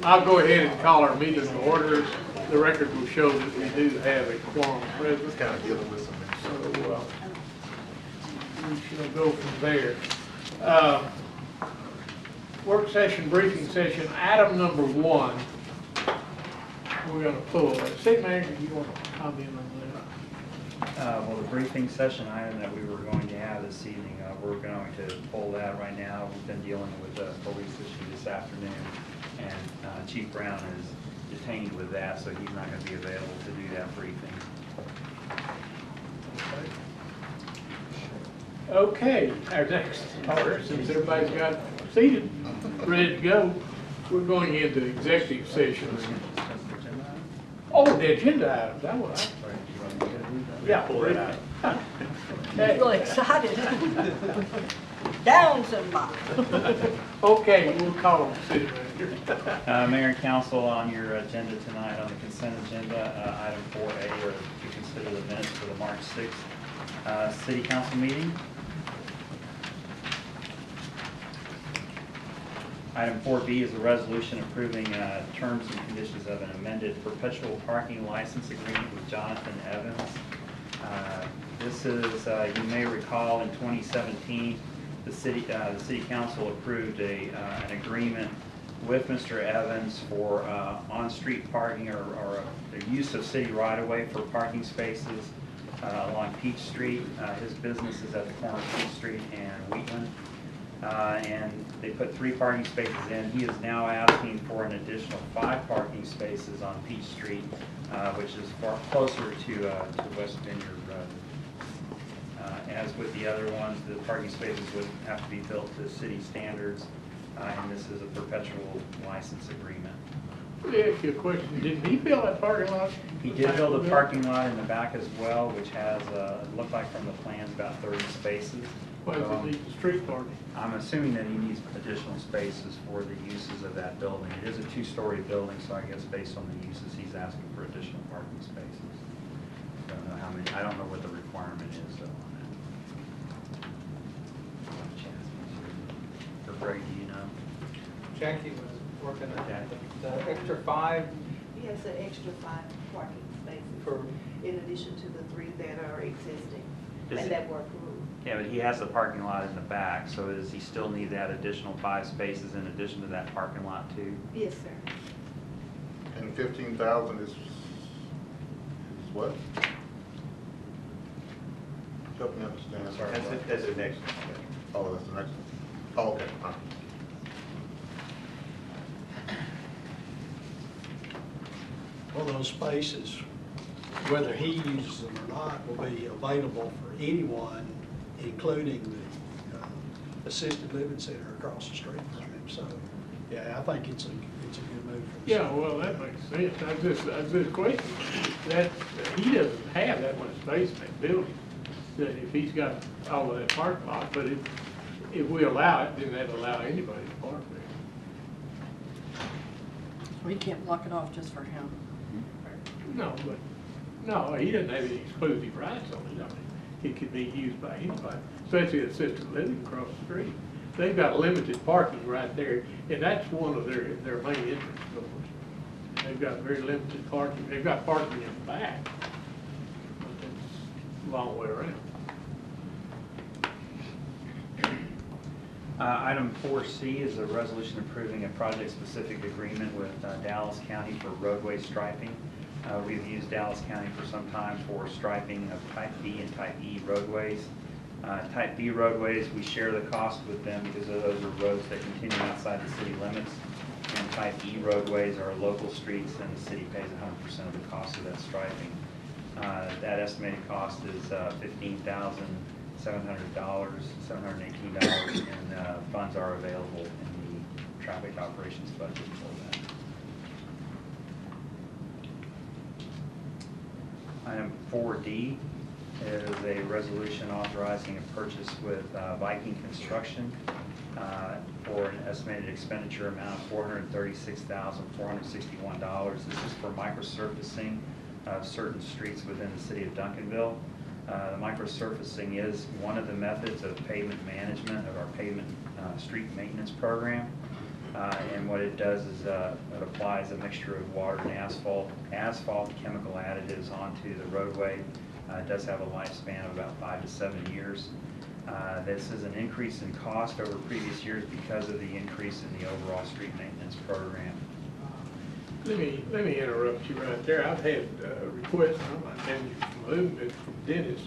I'll go ahead and call our meeting to order. The record will show that we do have a quorum present. Just kind of dealing with some. So we shall go from there. Work session, briefing session, item number 1. We're going to pull. City Manager, do you want to comment on that? Well, the briefing session item that we were going to have this evening, we're going to pull that right now. We've been dealing with a police issue this afternoon, and Chief Brown is detained with that, so he's not going to be available to do that briefing. Okay, our next order, since everybody's got seated, ready to go, we're going into executive session. Oh, the agenda items, that was. Yeah, pull it out. You're really excited. Down somebody. Okay, we'll call on the city manager. Mayor and Council, on your agenda tonight, on the consent agenda, item 4A, or to consider the minutes for the March 6th City Council meeting. Item 4B is a resolution approving terms and conditions of an amended perpetual parking license agreement with Jonathan Evans. This is, you may recall, in 2017, the City Council approved an agreement with Mr. Evans for on-street parking or the use of city right-of-way for parking spaces along Peach Street. His business is at the corner of Peach Street and Wheatland. And they put 3 parking spaces in. He is now asking for an additional 5 parking spaces on Peach Street, which is far closer to West Vineyard Road. As with the other ones, the parking spaces would have to be built to city standards, and this is a perpetual license agreement. Let me ask you a question. Didn't he build that parking lot? He did build a parking lot in the back as well, which has, it looked like from the plans, about 30 spaces. Why does it need the street parking? I'm assuming that he needs additional spaces for the uses of that building. It is a 2-story building, so I guess based on the uses, he's asking for additional parking spaces. I don't know how many, I don't know what the requirement is though on that. Or Greg, do you know? Jackie was working on Jackie. the extra 5 He has an extra 5 parking spaces for, in addition to the 3 that are existing Is and it- that were approved. Yeah, but he has the parking lot in the back, so does he still need that additional 5 spaces in addition to that parking lot too? Yes, sir. And 15,000 is what? Help me understand. Sorry. That's the next. Oh, that's the next one. Oh, okay. Well, those spaces, whether he uses them or not, will be available for anyone, including the assisted living center across the street from him. So, yeah, I think it's a good move. For the Yeah, city. well, that makes sense. I just question that he doesn't have that much space in that building. That if he's got all of that parking lot, but if we allow it, then that'll allow anybody to park there. We can't block it off just for him. No, but, no, he doesn't have any exclusive rights on it. I mean, it could be used by anybody, especially assisted living across the street. They've got limited parking right there, and that's one of their main entrance doors. They've got very limited parking. They've got parking in the back, but that's a long way around. Item 4C is a resolution approving a project-specific agreement with Dallas County for roadway striping. We've used Dallas County for some time for striping of Type B and Type E roadways. Type B roadways, we share the cost with them because those are roads that continue outside the city limits. And Type E roadways are local streets, and the city pays 100% of the cost of that striping. That estimated cost is $15,718, and funds are available in the traffic operations budget for that. Item 4D is a resolution authorizing a purchase with Viking Construction for an estimated expenditure amount of $436,461. This is for microsurfacing of certain streets within the city of Duncanville. The microsurfacing is one of the methods of pavement management of our pavement street maintenance program. And what it does is it applies a mixture of water and asphalt chemical additives onto the roadway. It does have a lifespan of about 5 to 7 years. This is an increase in cost over previous years because of the increase in the overall street maintenance program. Let me interrupt you right there. I've had requests, I'm not telling you from whom, but from Dennis.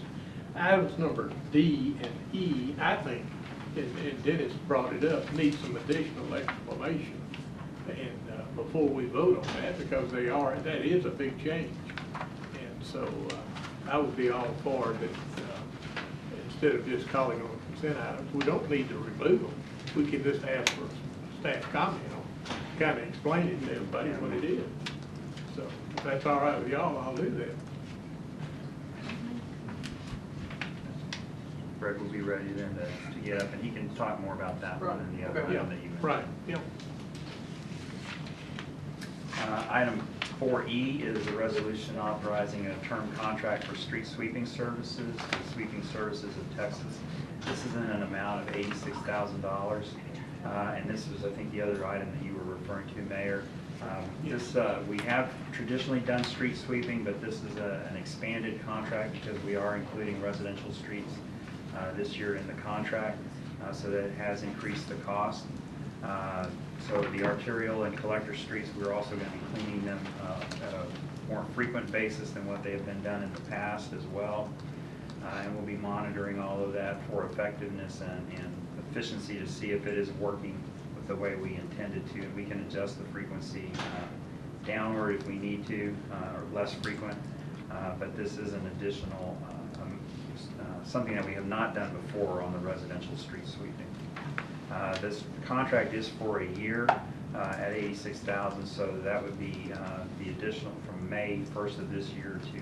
Items number D and E, I think, and Dennis brought it up, need some additional explanation. And before we vote on that, because that is a big change. And so I would be all for that, instead of just calling on consent items, we don't need to remove them. We can just ask for staff comment on, kind of explaining to everybody what it is. So if that's all right with y'all, I'll do that. Fred will be ready then to get up, and he can talk more about that one and the other Okay. item that you mentioned. Right, yeah. Item 4E is a resolution authorizing a term contract for street sweeping services, with Sweeping Services of Texas. This is in an amount of $86,000. And this is, I think, the other item that you were referring to, Mayor. We have traditionally done street sweeping, but this is an expanded contract because we are including residential streets this year in the contract, so that has increased the cost. So the arterial and collector streets, we're also going to be cleaning them at a more frequent basis than what they have been done in the past as well. And we'll be monitoring all of that for effectiveness and efficiency to see if it is working with the way we intended to. And we can adjust the frequency downward if we need to, or less frequent. But this is an additional, something that we have not done before on the residential street sweeping. This contract is for a year at $86,000, so that would be the additional from May 1st of this year to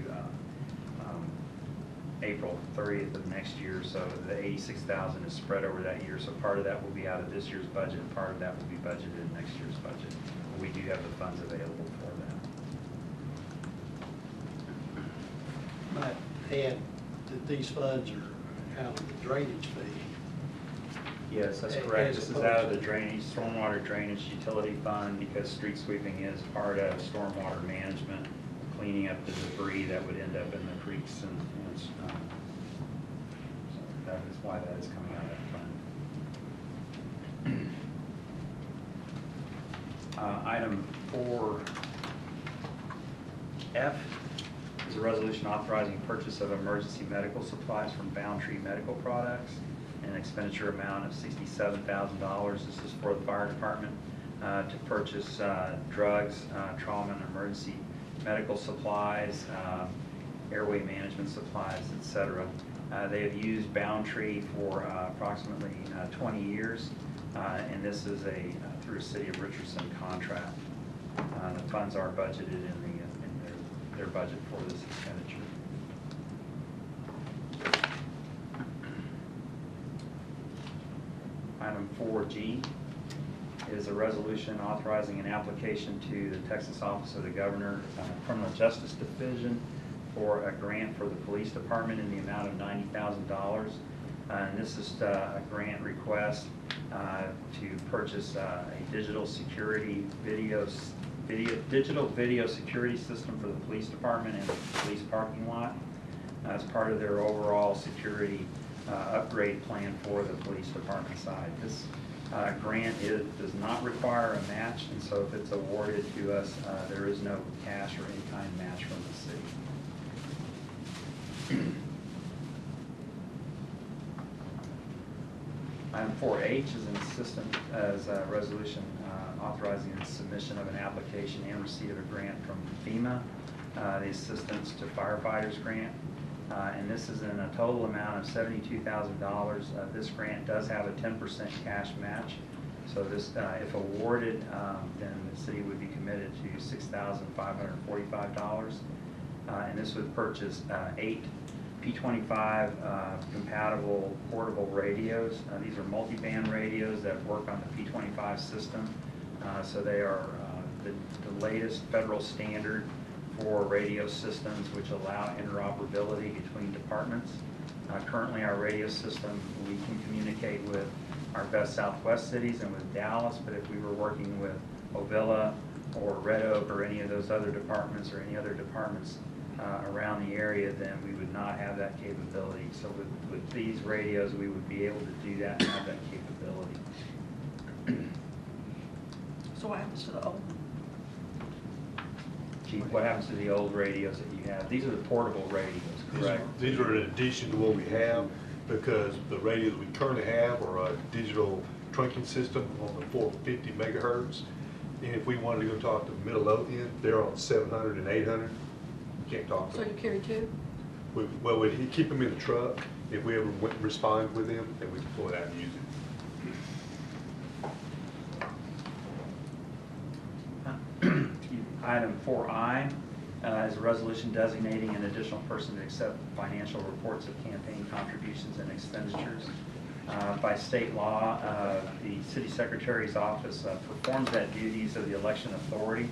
April 30th of next year. So the $86,000 is spread over that year. So part of that will be out of this year's budget, and part of that will be budgeted in next year's budget. We do have the funds available for that. Might add that these funds are out of the drainage fee. Yes, that's As correct. This is out of the opposed to- drainage, stormwater drainage utility fund, because street sweeping is part of stormwater management, cleaning up the debris that would end up in the creeks and so that is why that is coming out of that fund. Item 4F is a resolution authorizing purchase of emergency medical supplies from Boundtree Medical Products, an expenditure amount of $67,000. This is for the fire department to purchase drugs, trauma and emergency medical supplies, airway management supplies, etc. They have used Boundtree for approximately 20 years, and this is through a City of Richardson contract. The funds are budgeted in their budget for this expenditure. Item 4G is a resolution authorizing an application to the Texas Office of the Governor Criminal Justice Division for a grant for the police department in the amount of $90,000. And this is a grant request to purchase a digital video security system for the police department and the police parking lot as part of their overall security upgrade plan for the police department side. This grant does not require a match, and so if it's awarded to us, there is no cash or in-kind match from the city. Item 4H is a resolution authorizing the submission of an application and receipt of a grant from FEMA, the Assistance to Firefighters Grant. And this is in a total amount of $72,000. This grant does have a 10% cash match. So this, if awarded, then the city would be committed to $6,545. And this would purchase 8 P25 compatible portable radios. These are multi-band radios that work on the P25 system. So they are the latest federal standard for radio systems which allow interoperability between departments. Currently our radio system, we can communicate with our best Southwest cities and with Dallas, but if we were working with Ovilla or Red Oak or any of those other departments or any other departments around the area, then we would not have that capability. So with these radios, we would be able to do that and have that capability. So what happens to the old one? Chief, what happens to the old radios that you have? These are the portable radios, correct? These are in addition to what we have, because the radios we currently have are a digital trunking system on the 450 megahertz. And if we wanted to go talk to Midlothian, they're on 700 and 800. You can't talk to So you them. carry two? Well, we'd keep them in the truck. If we ever went and respond with them, then we can pull it out and use it. Item 4I is a resolution designating an additional person to accept financial reports of campaign contributions and expenditures. By state law, the city secretary's office performs that duties of the election authority.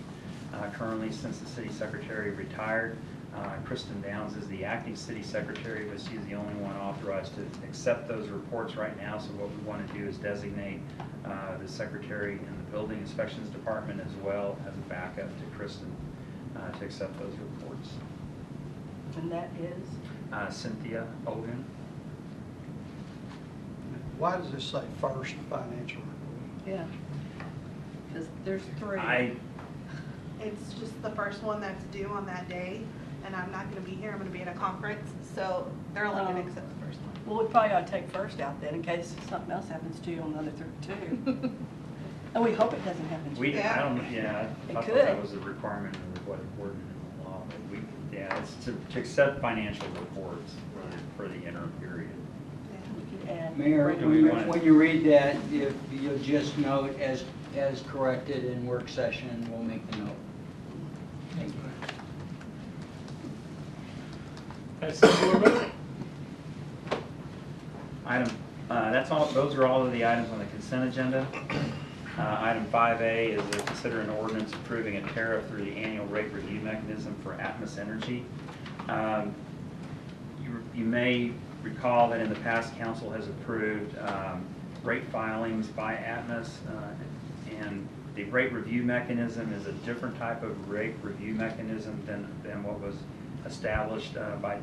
Currently, since the city secretary retired, Kristen Downs is the acting city secretary, but she's the only one authorized to accept those reports right now. So what we want to do is designate the secretary in the building inspections department as well as a backup to Kristen to accept those reports. And that is? Cynthia Ogan. Why does this say first financial report? Yeah. Because there's three. It's just the first one that's due on that day, and I'm not gonna be here, I'm gonna be at a conference, so they're only gonna accept the first one. Well, we probably ought to take first out then, in case something else happens to you on the other two. And we hope it doesn't happen to you. I don't, yeah, It I thought could. that was a requirement of what worded in the law, but it's to accept financial reports for the interim period. We could add Mayor, Do we want- when you read that, if you'll just note as corrected in work session, we'll make the note. Thank you. That's simple about it. That's all. Those are all of the items on the consent agenda. Item 5A is to consider an ordinance approving a tariff through the annual rate review mechanism for Atmos Energy. You may recall that in the past, council has approved rate filings by Atmos, and the rate review mechanism is a different type of rate review mechanism than what was established by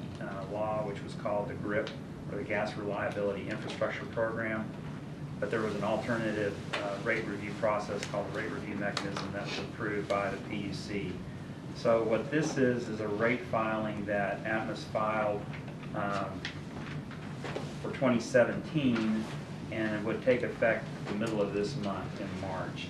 law, which was called the GRIP, or the Gas Reliability Infrastructure Program. But there was an alternative rate review process called the rate review mechanism that was approved by the PUC. So what this is a rate filing that Atmos filed for 2017, and it would take effect the middle of this month in March.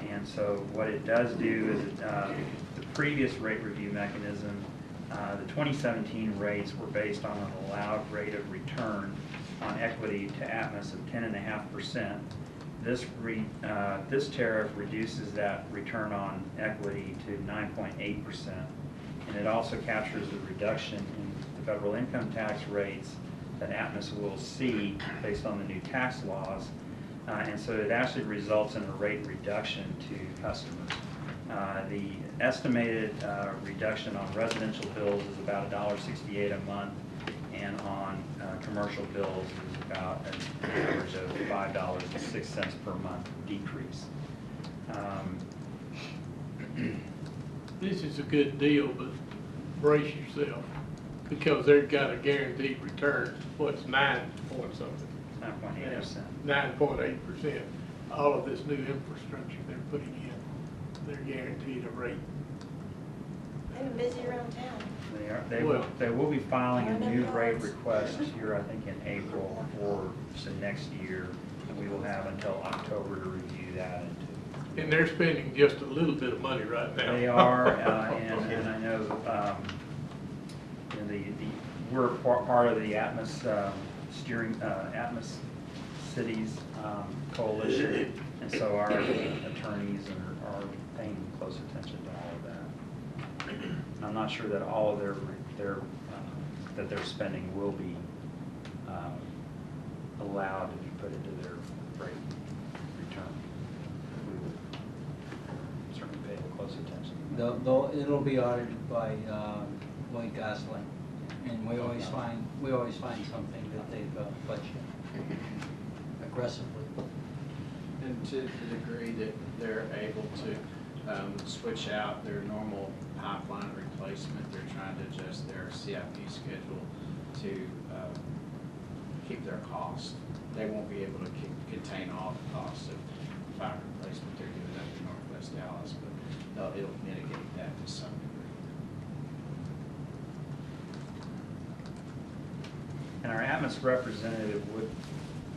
And so what it does do is the previous rate review mechanism, the 2017 rates were based on an allowed rate of return on equity to Atmos of 10.5%. This tariff reduces that return on equity to 9.8%, and it also captures the reduction in the federal income tax rates that Atmos will see based on the new tax laws, and so it actually results in a rate reduction to customers. The estimated reduction on residential bills is about $1.68 a month, and on commercial bills is about an average of $5.06 per month decrease. This is a good deal, but brace yourself, because they've got a guaranteed return, what's 9 point something? 9.8%. 9.8%. All of this new infrastructure they're putting in, they're guaranteed a rate. They've been busy around town. They will be filing a new rate request here, I think, in April for the next year. And we will have until October to review that. And they're spending just a little bit of money right now. They are, and I know, we're part of the Atmos Atmos Cities Coalition, and so our attorneys are paying close attention to all of that. I'm not sure that all of their spending will be allowed to be put into their rate return. We will certainly pay close attention. It'll be audited by Lloyd Gosling, and we always find something that they've budgeted. aggressively. And to the degree that they're able to switch out their normal pipeline replacement, they're trying to adjust their CIP schedule to keep their costs. They won't be able to contain all the costs of fiber replacement they're doing up in Northwest Dallas, but it'll mitigate that to some degree. And our Atmos representative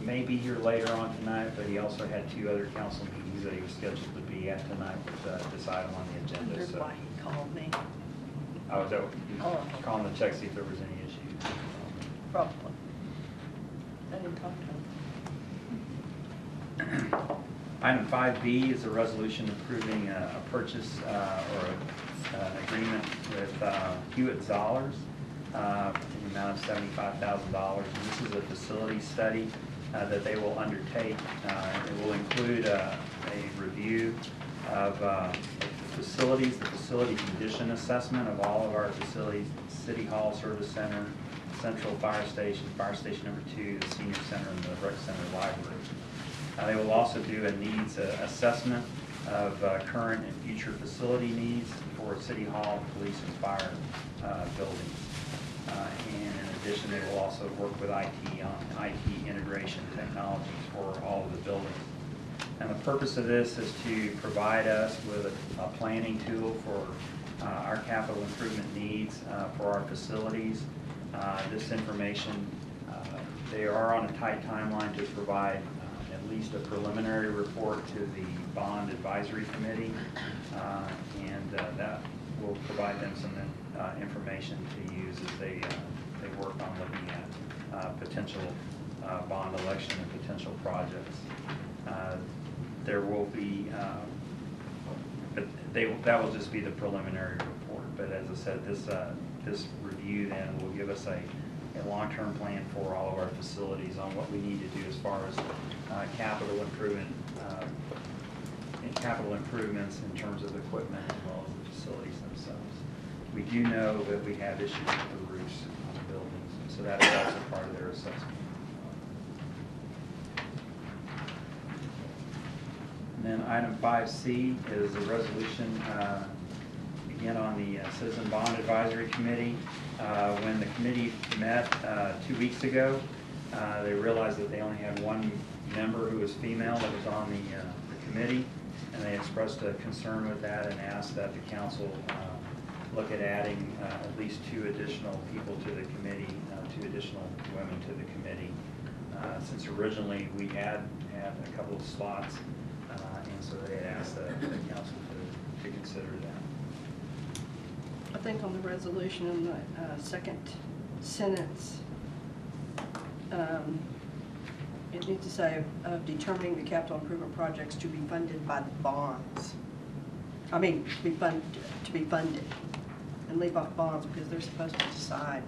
may be here later on tonight, but he also had 2 other council meetings that he was scheduled to be at tonight with this item on the agenda. Wondered So why he called me. I was out Oh. calling to check, see if there was any issues. Probably. I didn't talk to him. Item 5B is a resolution approving a purchase or an agreement with Hewitt Zollers in the amount of $75,000. And this is a facility study that they will undertake. It will include a review of the facilities, the facility condition assessment of all of our facilities, City Hall, Service Center, Central Fire Station number 2, the Senior Center, and the Rec Center Library. They will also do a needs assessment of current and future facility needs for City Hall, police, and fire buildings. And in addition, they will also work with IT on IT integration technologies for all of the buildings. And the purpose of this is to provide us with a planning tool for our capital improvement needs for our facilities. This information, they are on a tight timeline to provide at least a preliminary report to the Bond Advisory Committee, and that will provide them some information to use as they work on looking at potential bond election and potential projects. There will be, but that will just be the preliminary report. But as I said, this review then will give us a long-term plan for all of our facilities on what we need to do as far as capital improvements in terms of equipment as well as the facilities themselves. We do know that we have issues with the roofs on the buildings, so that is also part of their assessment. And then item 5C is a resolution, again on the Citizen Bond Advisory Committee. When the committee met 2 weeks ago, they realized that they only had 1 member who was female that was on the committee, and they expressed a concern with that and asked that the council look at adding at least 2 additional people to the committee, 2 additional women to the committee. Since originally we had a couple of slots, and so they had asked the council to consider that. I think on the resolution in the second sentence, it needs to say of determining the capital improvement projects to be funded by the bonds. I mean, to be funded, and leave off bonds because they're supposed to decide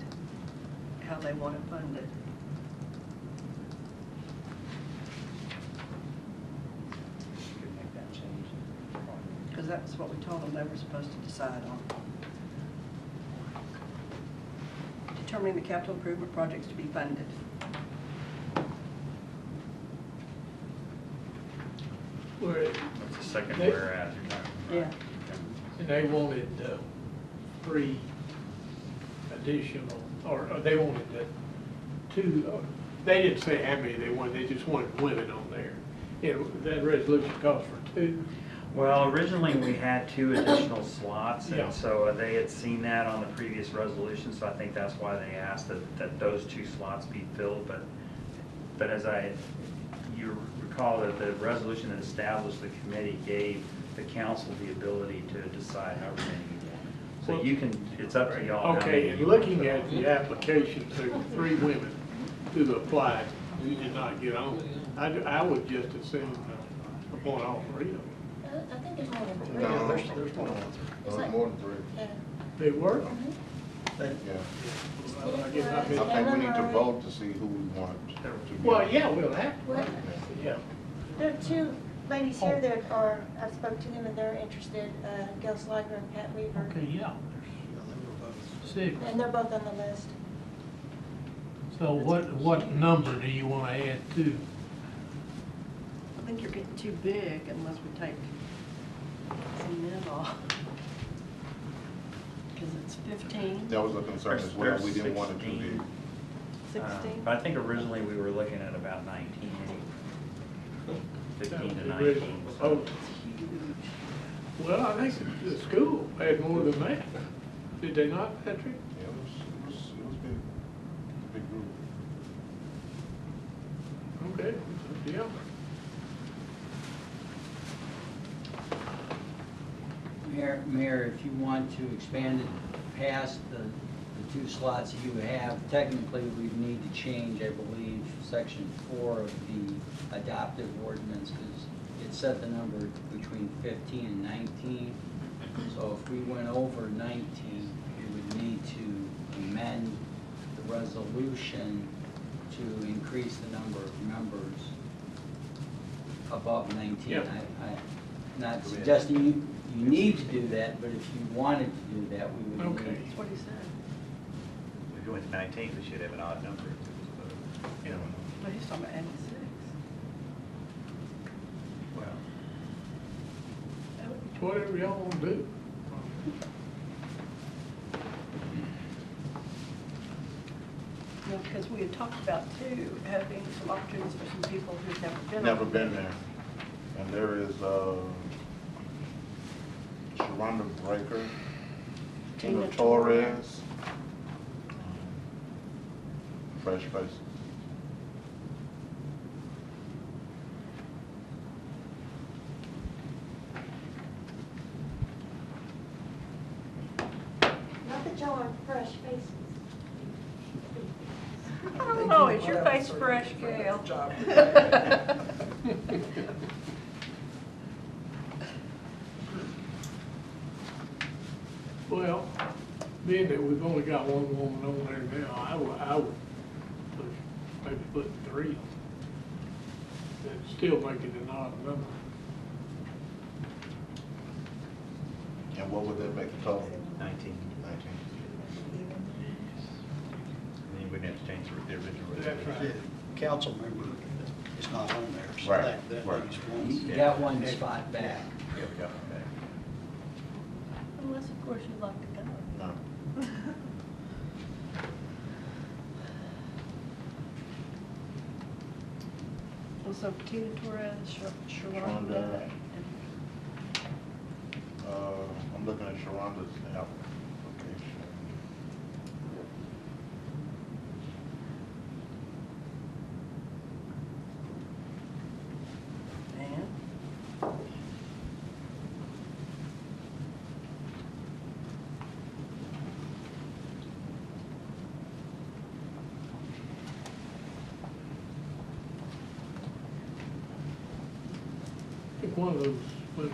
how they want it funded. Could make that change. Because that's what we told them they were supposed to decide on. Determining the capital improvement projects to be funded. Where, That's the second They- whereas you're talking about. Yeah. and they wanted 3 additional, or they wanted 2, they didn't say how many they wanted, they just wanted women on there. And that resolution calls for 2. Well, originally we had 2 additional slots, Yeah. and so they had seen that on the previous resolution, so I think that's why they asked that those 2 slots be filled. But as you recall that the resolution that established the committee gave the council the ability to decide however many you want. So Well, you can, it's up to y'all. how Okay, many and you want to looking fill. at the applications, there were 3 women who applied, who did not get on. I would just assume upon all 3 of them. I think there's more than 3. No, there's more. there's more than 3. Yeah. They were? Yeah. Well, I guess I missed- I think we need to vote to see who we want to be. Well, yeah, we'll have, Well, yeah. there are 2 ladies here that are, I spoke to them and they're interested, Gail Sliger and Pat Weaver. Okay, yeah, Yeah, they were both. 6. And they're both on the list. So what number do you want to add to? think you're getting too big unless we take some men off. Because it's 15, That was a concern as well. We didn't want it too big. 16. But I think originally we were looking at about 19, 15 to The 19. original so- proposal. It's huge. Well, I think the school had more than that. Did they not, Patrick? Yeah, it was big, big group. Okay, yeah. Mayor, if you want to expand it past the two slots you have, technically we need to change, I believe, section 4 of the adoptive ordinance, because it set the number between 15 and 19. So if we went over 19, we would need to amend the resolution to increase the number of members above 19. Yeah. I'm not suggesting you need to do that, but if you wanted to do that, we would Okay. need. That's what he said. If you went to 19, we should have an odd number. You know, But he's talking about 86. well, That would be It's whatever y'all want to do. You know, because we had talked about too, having some opportunities for some people who've never been. Never on been there. And there is, Sharonda Breaker, Tina Torres, fresh faces. Not that y'all are fresh faces. I don't know, is your face fresh, Gail? Well, being that we've only got one woman on there now, I would push, maybe put 3. And still make it an odd number. And what would that make the total? 19. 19. And then you wouldn't have to change the original That's resolution. right. The council member is not on there, so Right, that right. leaves one. You got one spot back. Yeah, we got one back. Unless, of course, you'd like to go. No. Also, Tina Torres, Sharonda, Sharonda. and I'm looking at Sharonda's application. I think one of those women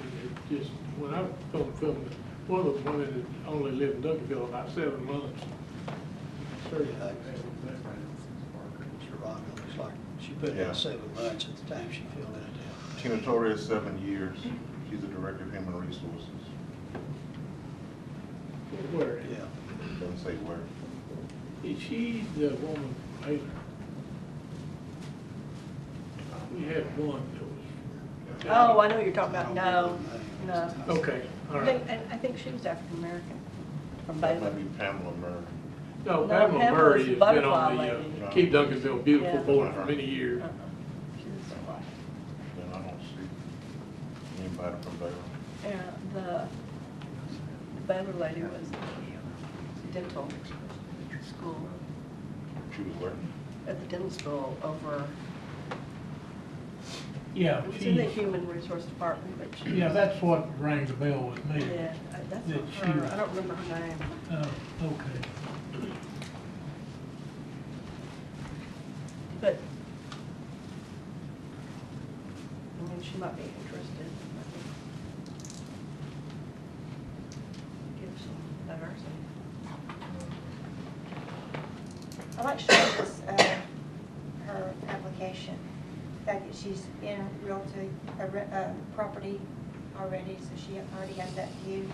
that just, when I was filming it, one of those women that only lived in Duncanville about 7 months. Certainly. Sharonda looks like she put Yeah. in 7 months at the time she filled that out. Tina Torres, 7 years. She's the Director of Human Resources. Where? Yeah. Doesn't say where. Is she the woman from Baylor? We had one that was. Oh, I know what you're talking about. I No, don't know no. Okay, all I right. think, I think she was African American from That Baylor. might be Pamela Murray. No, No, Pamela Pamela's Murray the has been butterfly on the lady. Keep Duncanville Beautiful Yeah. board for many years. She was so white. Then I don't see anybody from Baylor. And the Baylor lady was dental school, She was where? at the dental school over, Yeah, it was in the human resource department, but she. yeah, that's what rang the bell with me. Yeah, that's That not she her, was- I don't remember her name. Oh, okay. But, I mean, she might be interested. Give some diversity. I like Shonda's, her application, the fact that she's in realty, property already, so she already has that view.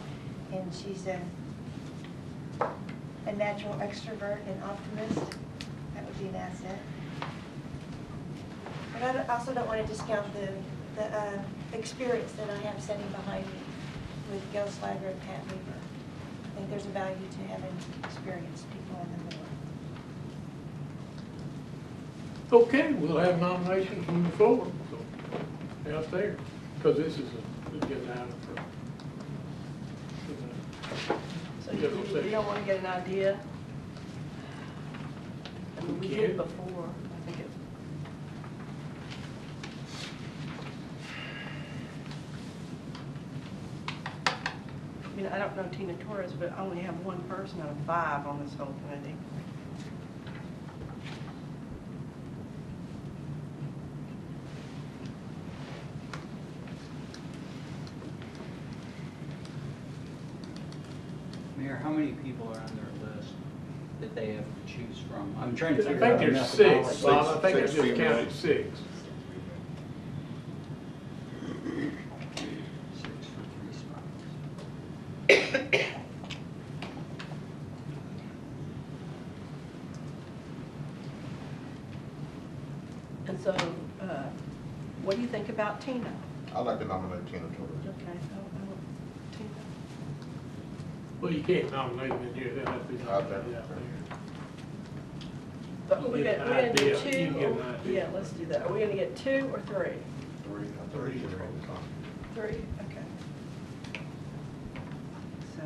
And she's a natural extrovert and optimist. That would be an asset. But I also don't want to discount the the experience that I have sitting behind me with Gil Slager and Pat Weaver. I think there's a value to having experienced people on the board. Okay, we'll have nominations moving forward, so, out there, because this is a good item for. So you don't want to get an idea? I mean, we did before, I think it. I mean, I don't know Tina Torres, but I only have one person out of 5 on this whole committee. Mayor, how many people are on their list that they have to choose from? I'm trying to I figure out. think the there's 6, methodology. Bob, I think I Six just female. counted 6. 6 for 3 spots. And so, what do you think about Tina? I'd like to nominate Tina Torres. Okay, Tina. Well, you can't nominate them in here, they'll have to be Out there. nominated out there. But we're Get an gonna do idea. 2, You can get an or- idea. yeah, let's do that. Are we gonna get 2 or 3? 3. 3, okay. So,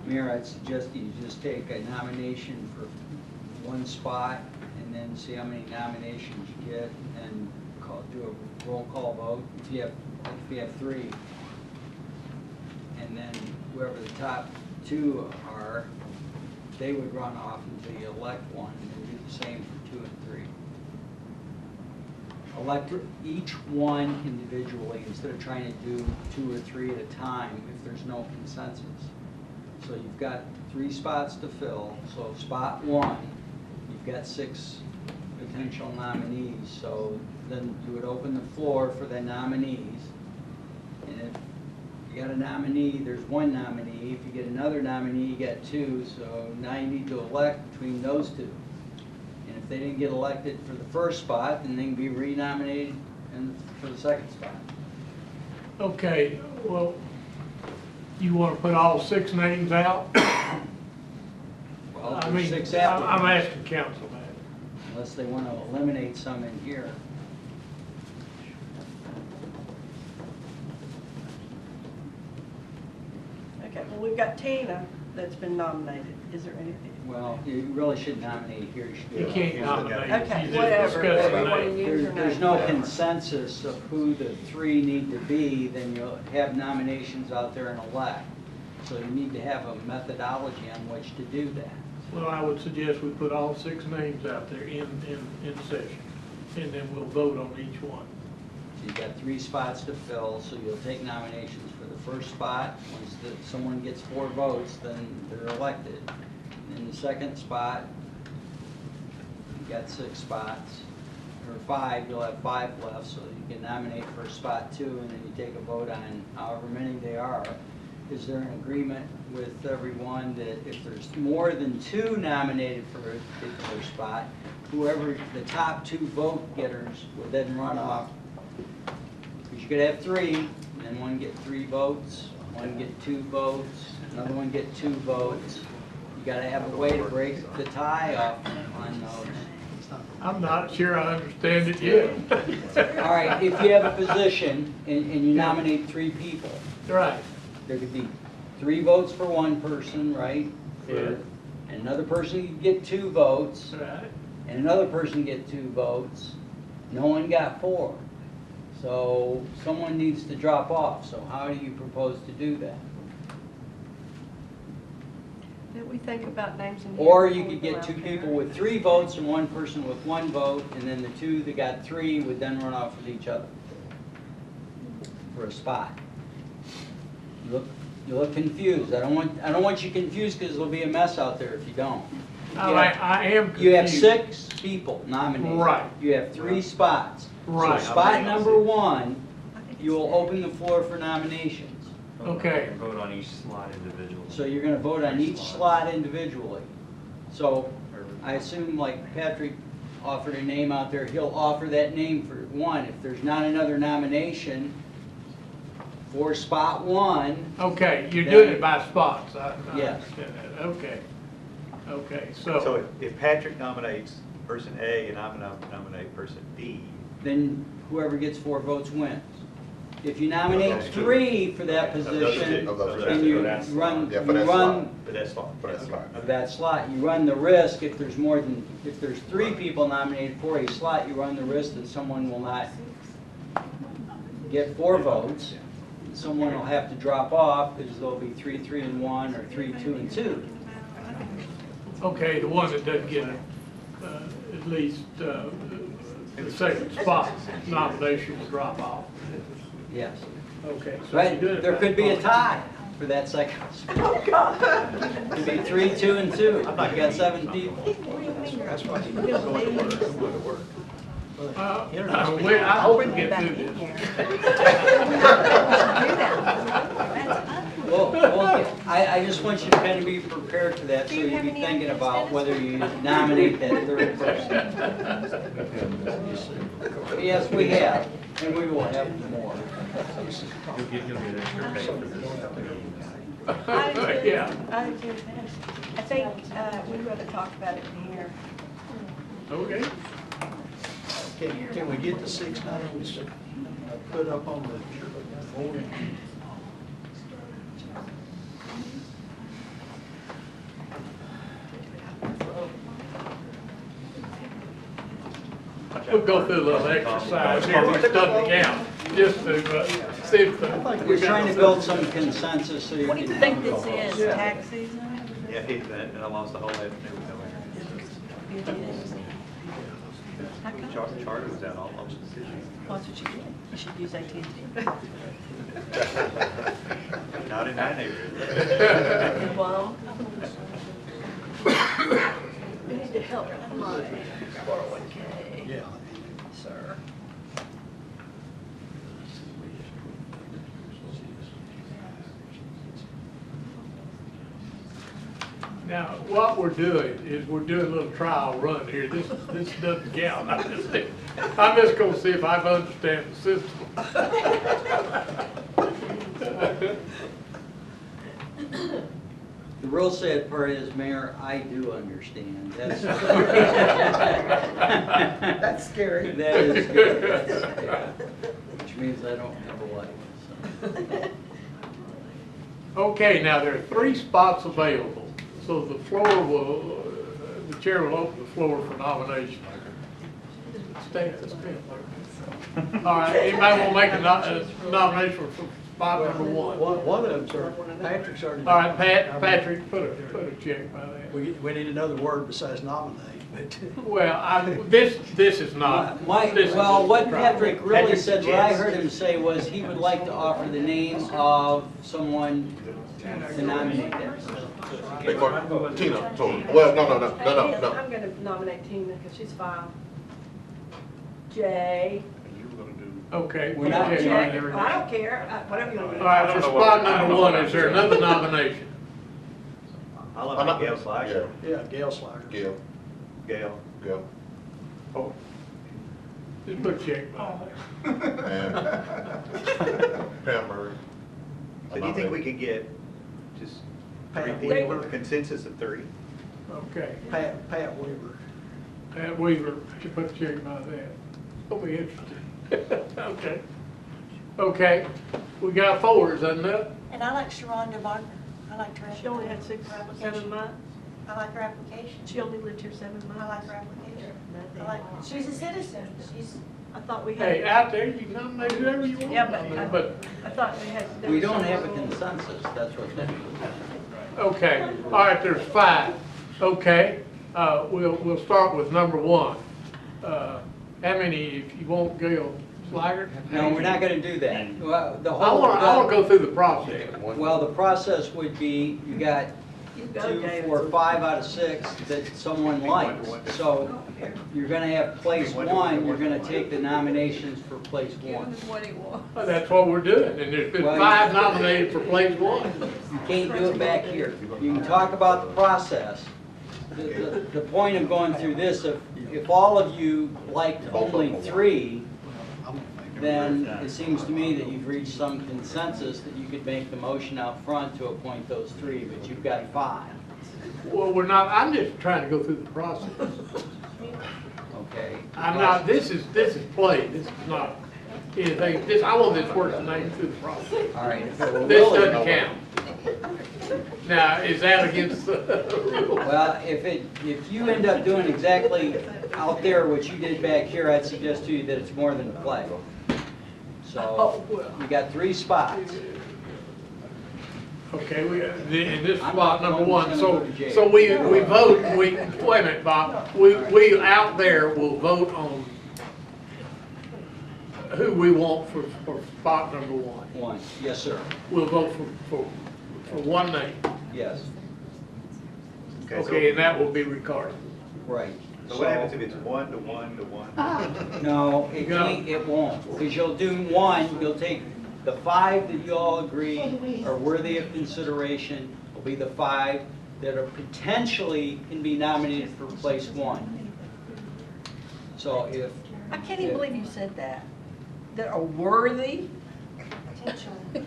Mayor, I'd suggest you just take a nomination for 1 spot and then see how many nominations you get and do a roll call vote if you have 3. And then whoever the top 2 are, they would run off until you elect one and do the same for 2 and 3. Elect each one individually instead of trying to do 2 or 3 at a time if there's no consensus. So you've got 3 spots to fill, so spot 1, you've got 6 potential nominees, so then you would open the floor for the nominees. And if you got a nominee, there's 1 nominee. If you get another nominee, you got 2, so now you need to elect between those 2. And if they didn't get elected for the first spot, then they can be renominated for the second spot. Okay, well, you want to put all 6 names out? Well, I there's mean, 6 I'm applicants, asking council that. unless they want to eliminate some in here. okay, well, we've got Tina that's been nominated. Is there anything? Well, you really should nominate here. You should do You it. can't nominate. Okay, You just whatever, discuss the whatever you name. want to use or There's not. no consensus of who the 3 need to be, then you'll have nominations out there and elect. So you need to have a methodology on which to do that. Well, I would suggest we put all 6 names out there in session, and then we'll vote on each one. So you've got 3 spots to fill, so you'll take nominations for the first spot. Once someone gets 4 votes, then they're elected. In the second spot, you've got 6 spots, or 5, you'll have 5 left, so you can nominate for spot 2, and then you take a vote on however many they are. Is there an agreement with everyone that if there's more than 2 nominated for a particular spot, whoever the top 2 vote getters would then run off? Because you could have 3, and then one get 3 votes, one get 2 votes, another one get 2 votes. You gotta have a way to break the tie off on those. I'm not sure I understand it yet. All right, if you have a position and you nominate 3 people, Right, there could be 3 votes for one person, right? Yeah. And another person could get 2 votes, right. and another person get 2 votes. No one got 4. So someone needs to drop off. So how do you propose to do that? Did we think about names in here? Or you before we could go get out 2 there? people with 3 votes and 1 person with 1 vote, and then the 2 that got 3 would then run off with each other for a spot. You look confused. I don't want you confused because there'll be a mess out there if you don't. I am confused. You have 6 people nominated. Right. You have 3 spots. Right. So spot number 1, you will open the floor for nominations. Okay. Vote on each slot individually. So you're gonna vote on each slot individually. So I assume like Patrick offered a name out there, he'll offer that name for one. If there's not another nomination for spot one, Okay, you're doing it by spots, I Yes. understand that, okay. Okay, So so, if Patrick nominates person A and I'm gonna nominate person B, then whoever gets 4 votes wins. If you nominate Okay. 3 for that Okay. position, Of those two. then you That's run, Yeah, you for that run but that's fine. But that's fine. of that slot, you run the risk, if there's more than, if there's 3 people nominated for a slot, you run the risk that someone will not get 4 votes. Someone will have to drop off because there'll be 3, 3, and 1, or 3, 2, and 2. okay, the one that doesn't get at least the second spot nomination will drop off. Yes. Okay. so Right, you're doing it there by could be a spots. tie for that second spot. Could be 3, 2, and 2. You got 7 people. That's why you go to work. I hope we can get through this. Well, I just want you to kind of be prepared for that, so Do you you have be any thinking unfinished about whether you nominate that 3rd person. Yes, we have, and we will have more. I do too. Yeah. I do too. I think we'd rather talk about it in here. Okay. Can we get the 6 names put up on the board? We'll go through a little exercise here, we stuff it down, just to see if We're trying to build some consensus so you What do can. you think this is, tax season? Yeah, and I lost the whole afternoon with no internet. How come? Charter was out all the decisions. That's what you did. You should use AT&T. Not in my neighborhood. Well, we need to help my 401K, Yeah. sir. Now, what we're doing is we're doing a little trial run here. This doesn't count. I'm just gonna see if I understand the system. The real sad part is, Mayor, I do understand. That's That's scary. That is good. That's, yeah. Which means I don't have a life. So. Okay, now there are 3 spots available, so the floor will, the chair will open the floor for nomination. Stand. All right, anybody want to make a nomination for spot number 1? One of them, sir, Patrick's already. All right, Patrick, put a check by that. We need another word besides nominate, but. Well, this is not. This is Well, what just a trial. Patrick really said, what I heard him say was he would like to offer the name of someone to nominate that. Tina, so, well, no. I'm gonna nominate Tina because she's filed. Jay. Okay. We're not okay, doing all Jay. right, there we go. I don't care, whatever you want to do. All right, for spot number 1, is there another nomination? I'll nominate Gail Slager. Yeah, Gail Slager. Gail, Gail. Gail, Oh. Just put a check by that. and Pam Murray. So do you think we could get just 3 Pat people, Weaver. consensus of 3? Okay. Pat Weaver. Pat Weaver, should put a check by that. It'll be interesting. Okay. Okay, we got 4, is that enough? And I like Sharonda Barker. I like her. She only had 6, her 7 application. months. I like her application. She only lived here 7 months. I like her application. I like, she's a citizen. She's, I thought we Hey, had, out there, you can nominate whoever you want. yeah, but I thought we had. there We was don't some have a rule. consensus, that's what that means. Okay, all right, there's 5. Okay, we'll start with number 1. How many, if you want Gail Slager? No, we're not gonna do that. Well, the I whole. wanna go through the process. Well, the process would be, you got You go, 2, David. 4, 5 out of 6 that someone likes. So you're gonna have place 1, you're gonna take the nominations for place 1. That's what we're doing, and there's been Well, 5 nominated for place 1. You can't do it back here. You can talk about the process. The point of going through this, if if all of you liked only 3, I'm thinking. then it seems to me that you've reached some consensus that you could make the motion out front to appoint those 3, but you've got 5. Well, we're not, I'm just trying to go through the process. Okay? I'm not, this is play, this is not anything, this, I want this working name through the process. All right. If it were This really- doesn't count. Now, is that against the rule? Well, if you end up doing exactly out there what you did back here, I'd suggest to you that it's more than a play. So, you got 3 spots. Okay, in this I'm spot not number the one one, who's gonna go to jail. so we vote, wait a minute, Bob, we out there will vote on who we want for spot number 1. 1, yes, sir, We'll vote for one name, yes, okay, and that will be recorded. right. So what happens if it's 1 to 1 to 1? No, it No. can't, it won't, because you'll do 1, you'll take the 5 that you all agree are worthy of consideration, will be the 5 that are potentially can be nominated for place 1. So if. I can't even believe you said that. That are worthy? Potentially.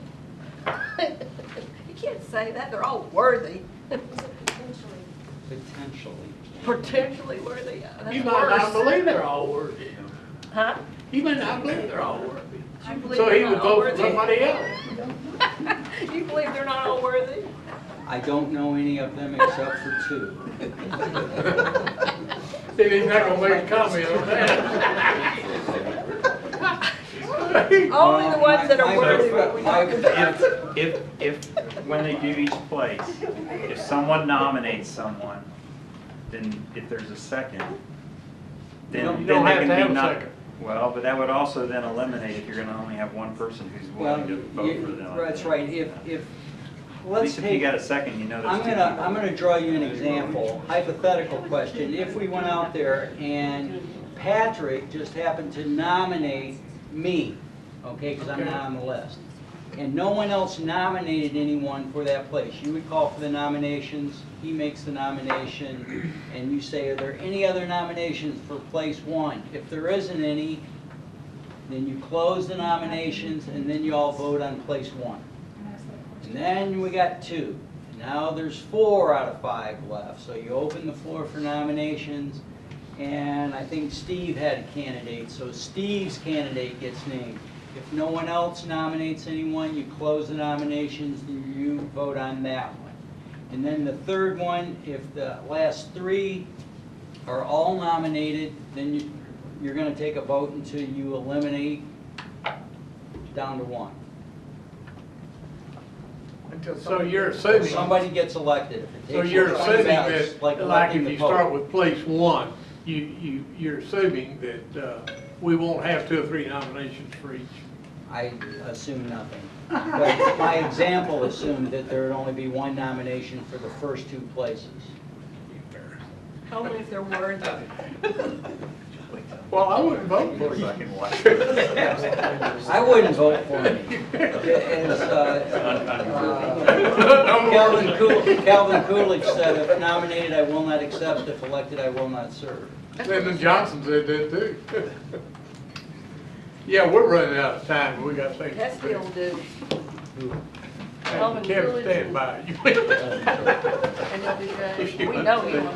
You can't say that, they're all worthy. Potentially. Potentially worthy, that's You might not worse. believe they're all worthy. Huh? You may not believe they're all worthy. You believe So they're he would not all vote for worthy? somebody else. You believe they're not all worthy? I don't know any of them except for 2. See, he's not gonna make a comment on that. Only the ones that are My- worthy what we my- talk about. If, when they do each place, if someone nominates someone, then if there's a second, You then don't then they have can to be have a not. second. Well, but that would also then eliminate if you're gonna only have one person who's Well, willing to vote for them. that's right, if, At let's least if you take. got a second, you know there's I'm 2 gonna, people. I'm gonna draw you an example, hypothetical question. If we went out there and Patrick just happened to nominate me, okay, because I'm not on the list, and no one else nominated anyone for that place, you would call for the nominations, he makes the nomination, and you say, are there any other nominations for place 1? If there isn't any, then you close the nominations, and then you all vote on place 1. And then we got 2. Now there's 4 out of 5 left. So you open the floor for nominations, and I think Steve had a candidate, so Steve's candidate gets named. If no one else nominates anyone, you close the nominations, and you vote on that one. And then the third one, if the last 3 are all nominated, then you're going to take a vote until you eliminate down to 1. So you're assuming, so Somebody gets elected. If it takes you're 20 assuming ballots, that, like like electing if the you Pope. start with place 1, you're assuming that we won't have 2 or 3 nominations for each. I assume nothing. But my example assumed that there would only be 1 nomination for the first 2 places. Only if they're worthy. Well, I wouldn't vote for you. I wouldn't vote for me. As Calvin Coolidge said, if nominated, I will not accept. If elected, I will not serve. Lyndon Johnson said that too. Yeah, we're running out of time, we got things That's to the do. old dude. Hey, Kevin, stand by. And LBJ. We know him.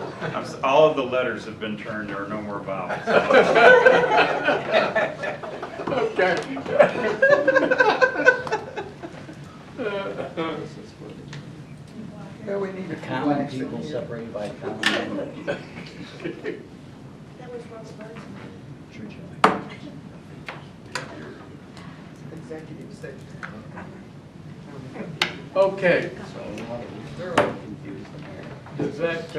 All of the letters have been turned, there are no more vowels. Okay. Common people separated by a common language. That was Ross Burns. Executive session. Okay, So a lot of us are confused there. does that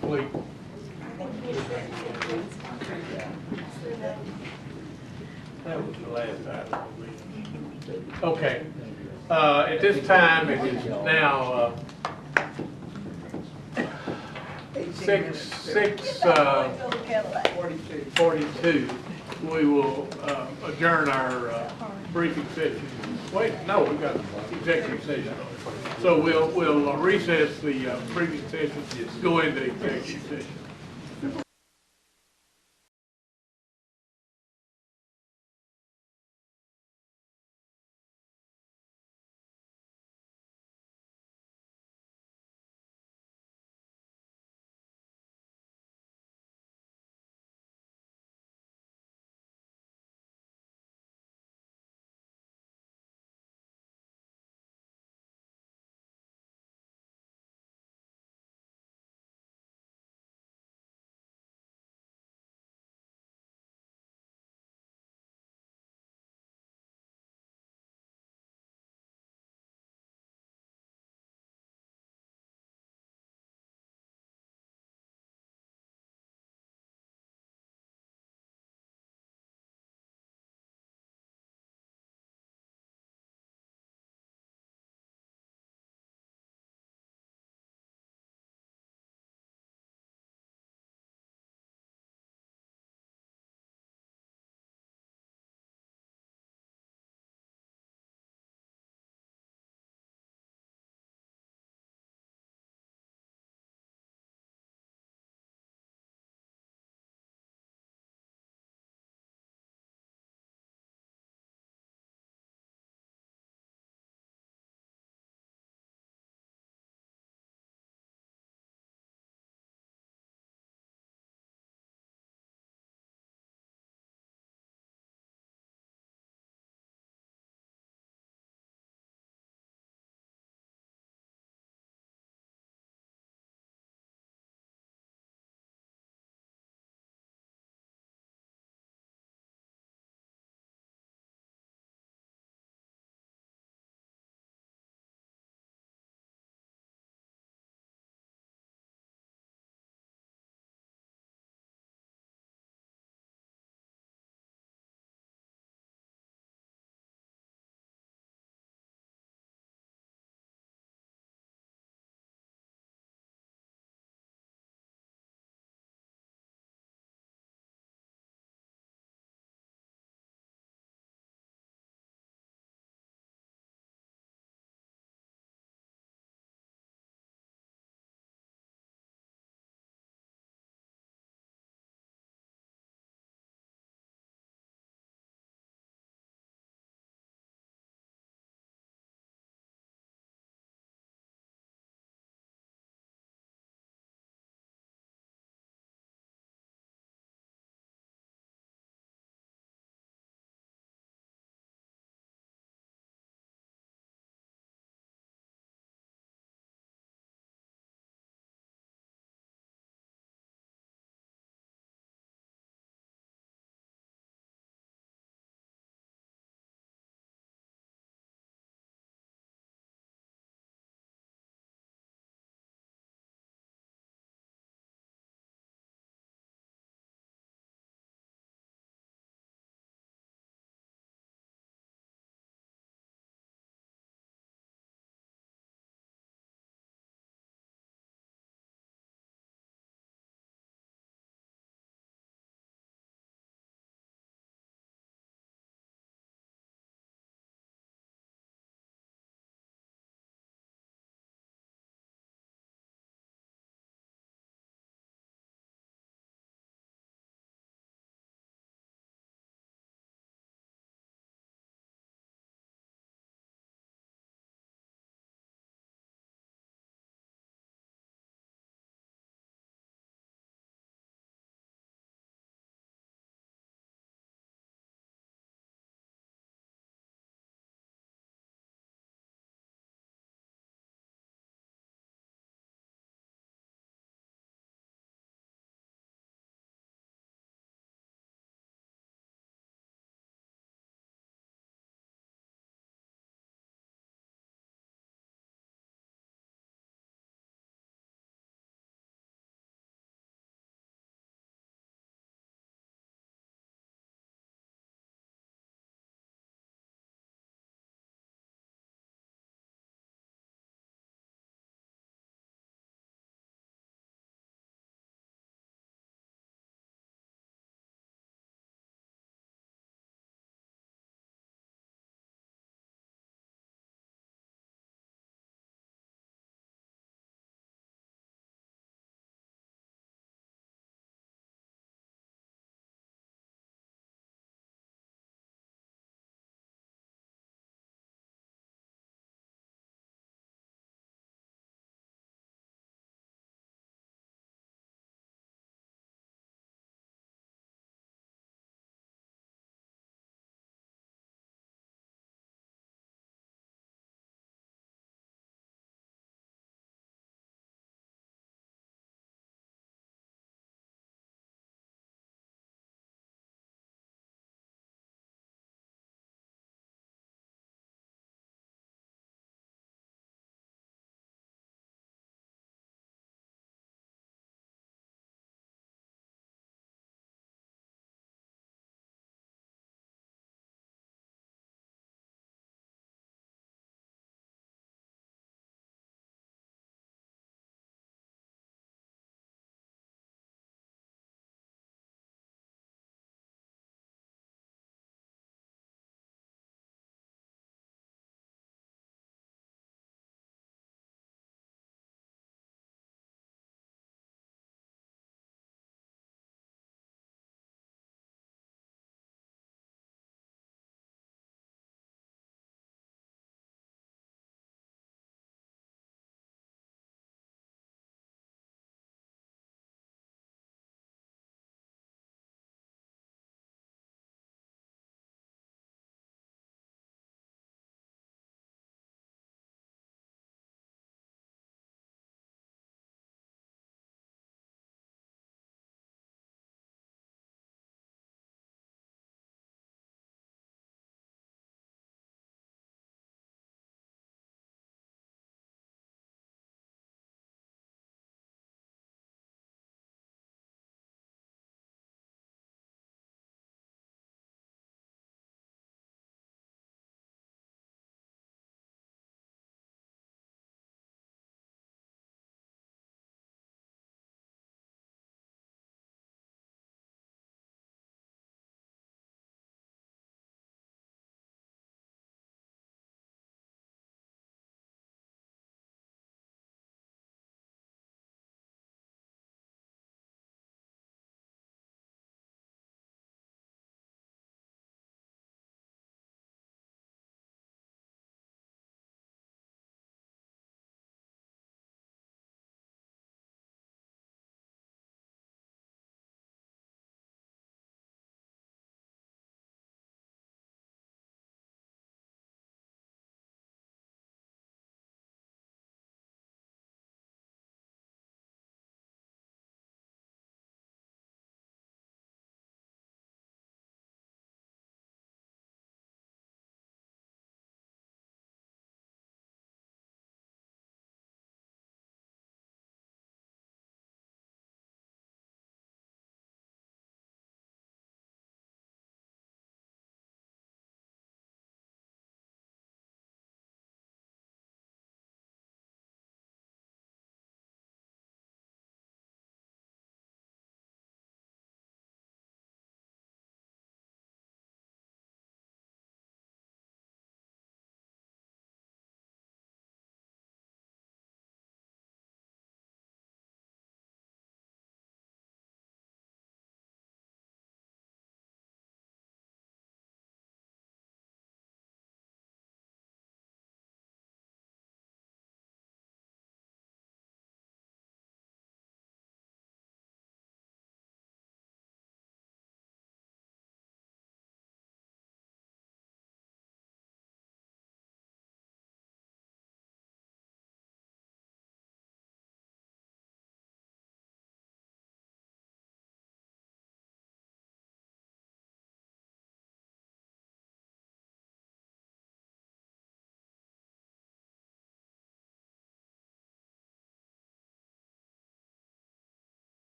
complete? That was the last time. Okay, at this time, it is now 6:42. We will adjourn our briefing session. Wait, no, we've got executive session. So we'll recess the briefing session, go into executive session.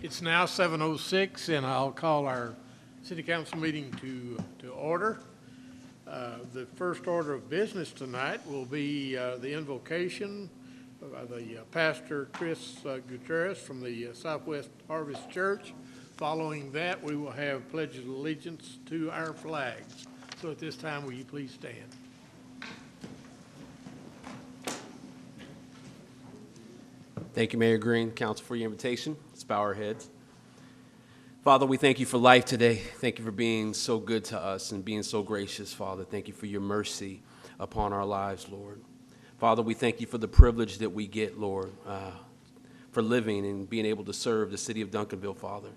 It's now 7:06, and I'll call our city council meeting to order. The first order of business tonight will be the invocation by the Pastor Chris Gutierrez from the Southwest Harvest Church. Following that, we will have pledges of allegiance to our flags. So at this time, will you please stand? Thank you, Mayor Green, Council, for your invitation. Let's bow our heads. Father, we thank you for life today. Thank you for being so good to us and being so gracious, Father. Thank you for your mercy upon our lives, Lord. Father, we thank you for the privilege that we get, Lord, for living and being able to serve the city of Duncanville, Father.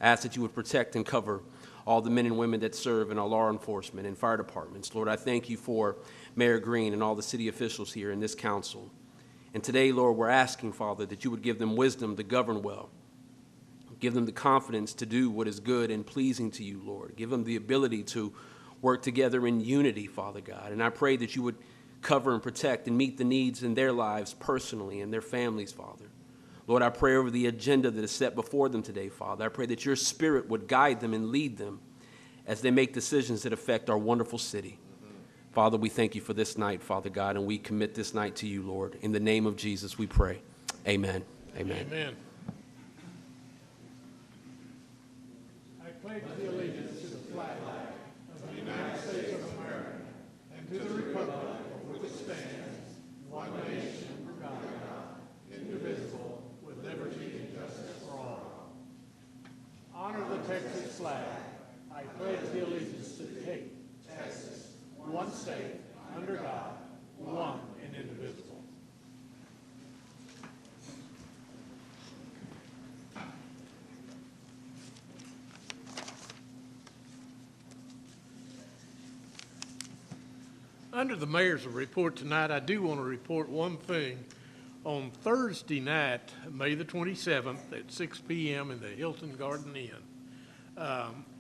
I ask that you would protect and cover all the men and women that serve in our law enforcement and fire departments. Lord, I thank you for Mayor Green and all the city officials here in this council. And today, Lord, we're asking, Father, that you would give them wisdom to govern well. Give them the confidence to do what is good and pleasing to you, Lord. Give them the ability to work together in unity, Father God. And I pray that you would cover and protect and meet the needs in their lives personally and their families, Father. Lord, I pray over the agenda that is set before them today, Father. I pray that your spirit would guide them and lead them as they make decisions that affect our wonderful city. Father, we thank you for this night, Father God, and we commit this night to you, Lord. In the name of Jesus, we pray. Amen. Amen. Amen. I pledge the allegiance to the flag of the United States of America and to the republic for which it stands, one nation, under God, indivisible, with liberty and justice for all. Honor the Texas flag. I pledge the allegiance to Texas, one state, under God, one and indivisible. Under the mayor's report tonight, I do want to report one thing. On Thursday night, May the 27th at 6 p.m. in the Hilton Garden Inn,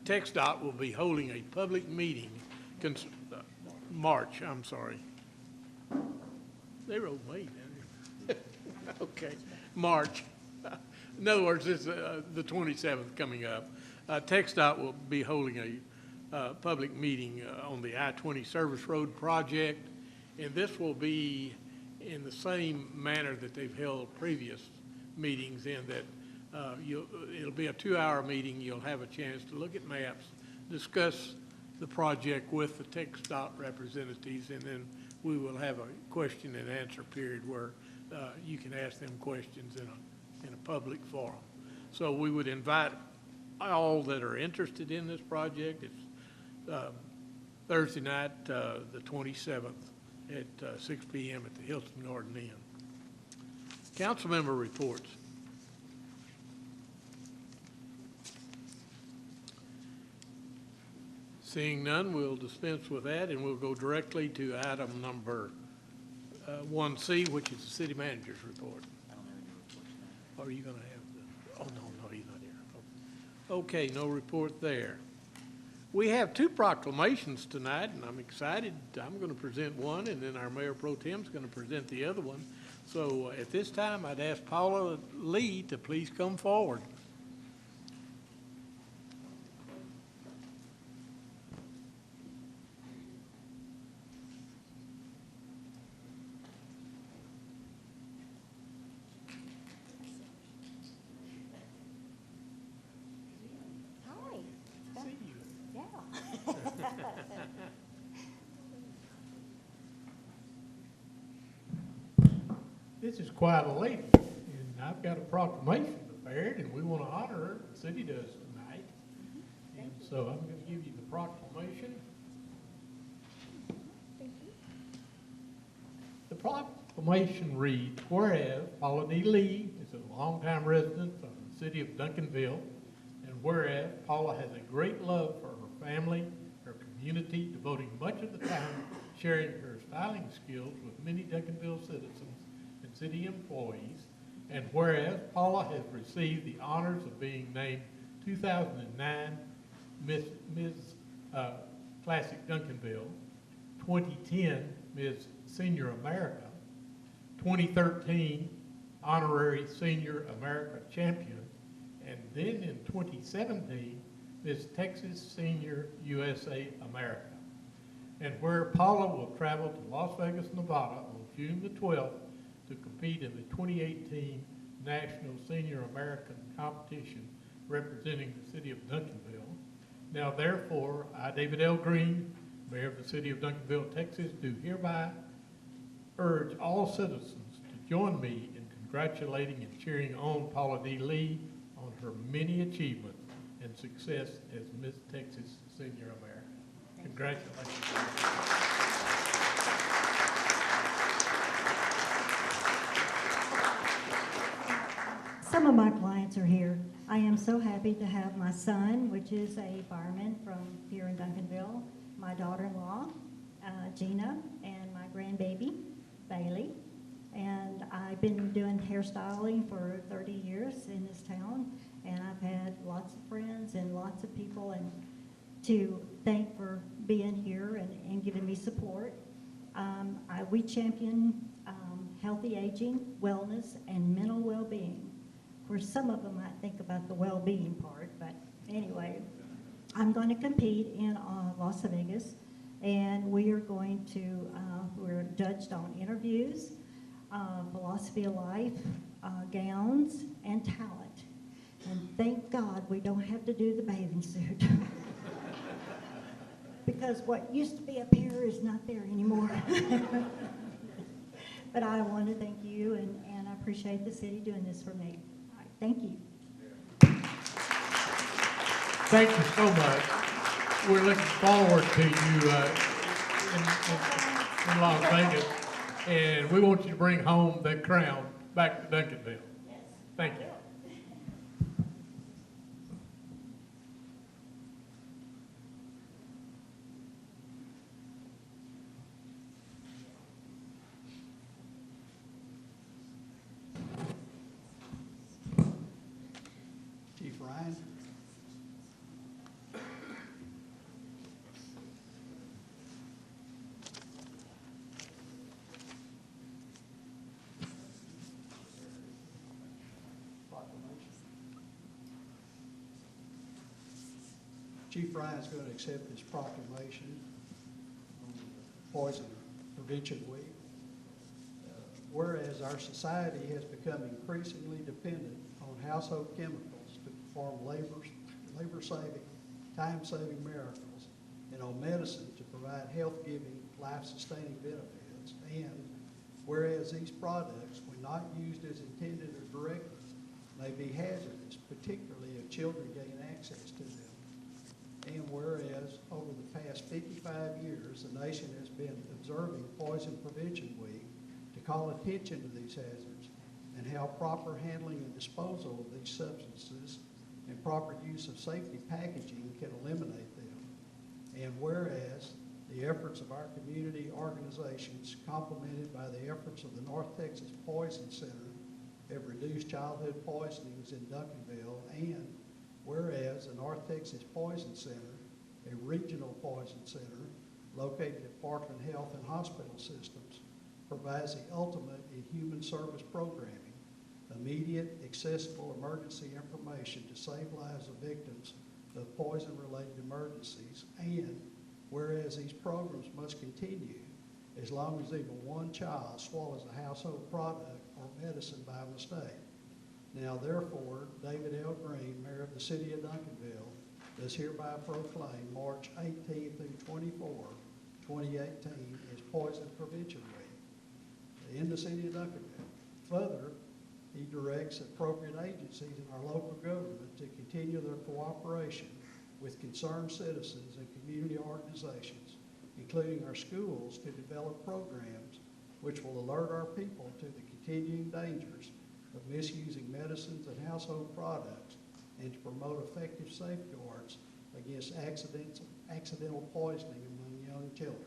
TxDOT will be holding a public meeting, March. They wrote May, didn't they? Okay, March. In other words, it's the 27th coming up. TxDOT will be holding a public meeting on the I-20 Service Road project, and this will be in the same manner that they've held previous meetings, in that it'll be a 2-hour meeting. You'll have a chance to look at maps, discuss the project with the TxDOT representatives, and then we will have a question and answer period where you can ask them questions in a public forum. So we would invite all that are interested in this project. It's Thursday night, the 27th at 6 p.m. at the Hilton Garden Inn. Council member reports. Seeing none, we'll dispense with that, and we'll go directly to item number 1C, which is the city manager's report. Or are you going to have the, oh, no, he's not here. Okay, no report there. We have 2 proclamations tonight, and I'm excited. I'm going to present one, and then our Mayor Pro Tem is going to present the other one. So at this time, I'd ask Paula Lee to please come forward. This is quite a lady, and I've got a proclamation prepared, and we want to honor her. The city does tonight. And so I'm going to give you the proclamation. The proclamation reads, whereas Paula D. Lee is a longtime resident of the city of Duncanville, and whereas Paula has a great love for her family, her community, devoting much of the time sharing her styling skills with many Duncanville citizens and city employees, and whereas Paula has received the honors of being named 2009 Miss Classic Duncanville, 2010 Miss Senior America, 2013 Honorary Senior America Champion, And then in 2017, Miss Texas Senior USA America. And where Paula will travel to Las Vegas, Nevada on June the 12th to compete in the 2018 National Senior American Competition representing the city of Duncanville. Now therefore, I, David L. Green, Mayor of the city of Duncanville, Texas, do hereby urge all citizens to join me in congratulating and cheering on Paula D. Lee on her many achievements and success as Miss Texas Senior America. Congratulations. Some of my clients are here. I am so happy to have my son, which is a fireman from here in Duncanville, my daughter-in-law, Gina, and my grandbaby, Bailey. And I've been doing hairstyling for 30 years in this town, and I've had lots of friends and lots of people and to thank for being here and giving me support. We champion healthy aging, wellness, and mental well-being. Of course, some of them might think about the well-being part, but anyway, I'm going to compete in Las Vegas, and we are going to, we're judged on interviews, philosophy of life, gowns, and talent. And thank God we don't have to do the bathing suit. Because what used to be up here is not there anymore. But I want to thank you, and I appreciate the city doing this for me. All right, thank you. Thank you so much. We're looking forward to you in Las Vegas, and we want you to bring home the crown back to Duncanville. Yes. Thank you. Chief Ryan. Chief Ryan's going to accept this proclamation on Poison Prevention Week. Whereas our society has become increasingly dependent on household chemicals to perform labor-saving, time-saving miracles, and on medicine to provide health-giving, life-sustaining benefits. And whereas these products, when not used as intended or directed, may be hazardous, particularly if children gain access to them. And whereas over the past 55 years, the nation has been observing Poison Prevention Week to call attention to these hazards and how proper handling and disposal of these substances and proper use of safety packaging can eliminate them. And whereas the efforts of our community organizations, complemented by the efforts of the North Texas Poison Center, have reduced childhood poisonings in Duncanville, and whereas the North Texas Poison Center, a regional poison center located at Parkland Health and Hospital Systems, provides the ultimate in human service programming, immediate, accessible emergency information to save lives of victims of poison-related emergencies, and whereas these programs must continue as long as even one child swallows a household product or medicine by mistake. Now therefore, David L. Green, Mayor of the City of Duncanville, does hereby proclaim March 18th through 24, 2018 as Poison Prevention Week in the City of Duncanville. Further, he directs appropriate agencies in our local government to continue their cooperation with concerned citizens and community organizations, including our schools, to develop programs which will alert our people to the continuing dangers of misusing medicines and household products, and to promote effective safeguards against accidental poisoning among young children.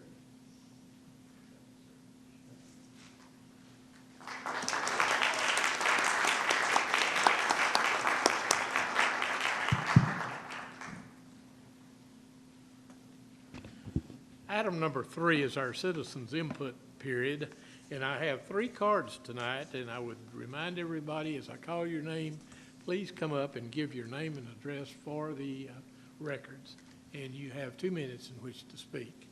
Item number 3 is our citizens input period, and I have 3 cards tonight, and I would remind everybody as I call your name please come up and give your name and address for the records, and you have 2 minutes in which to speak.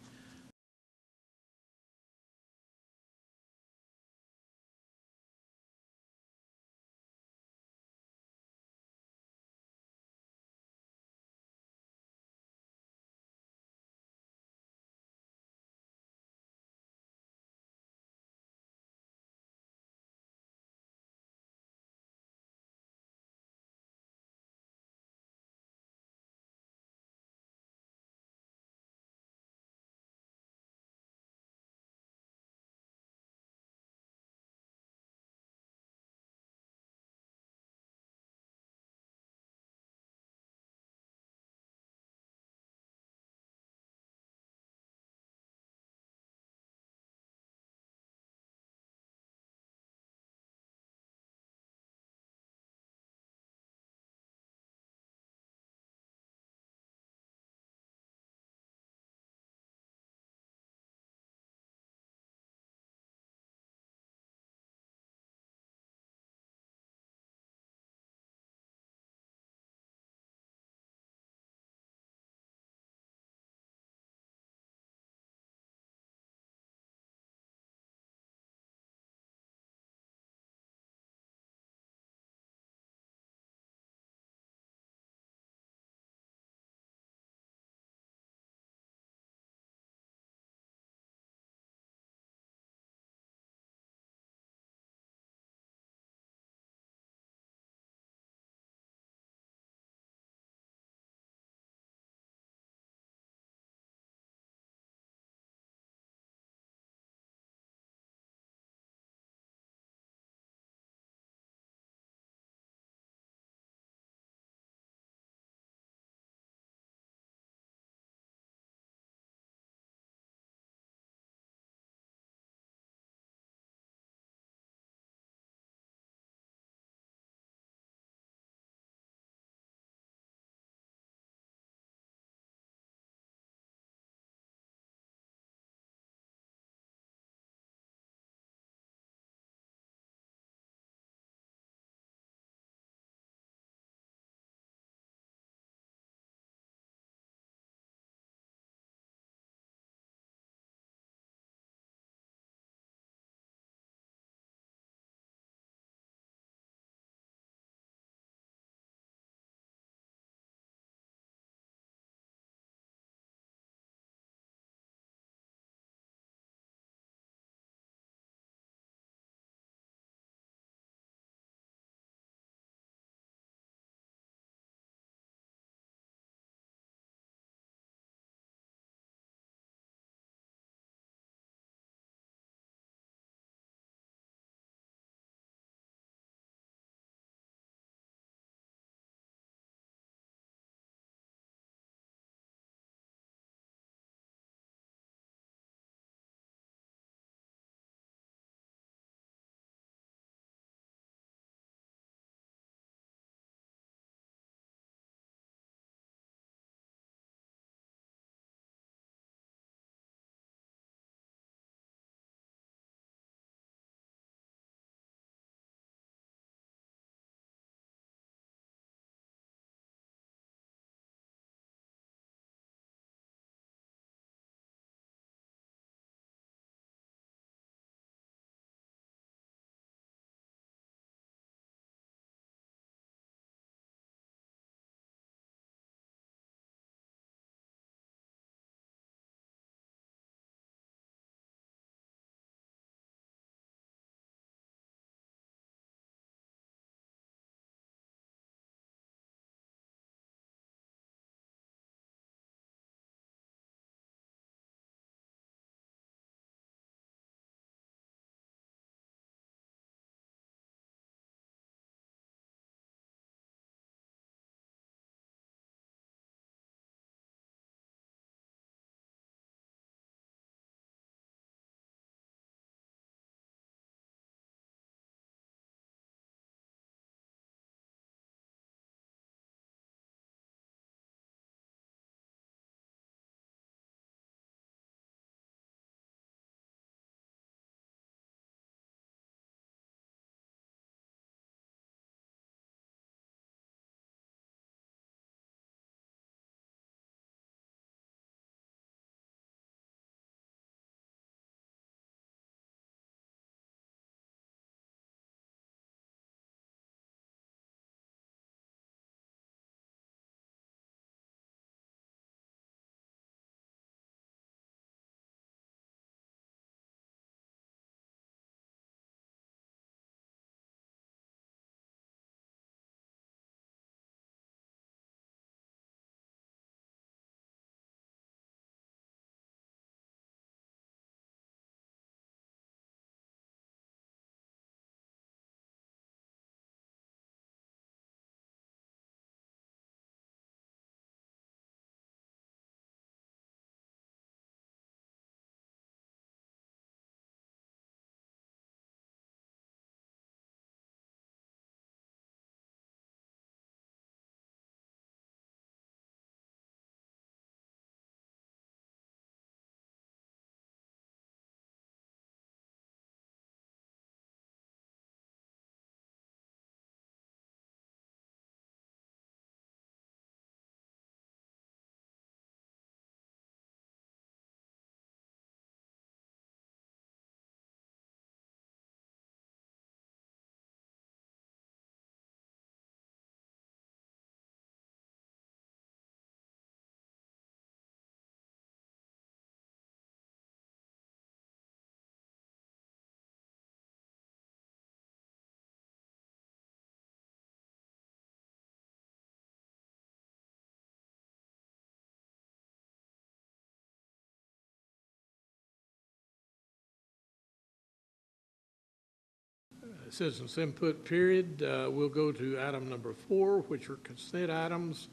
citizens input period. We'll go to item number 4, which are consent items,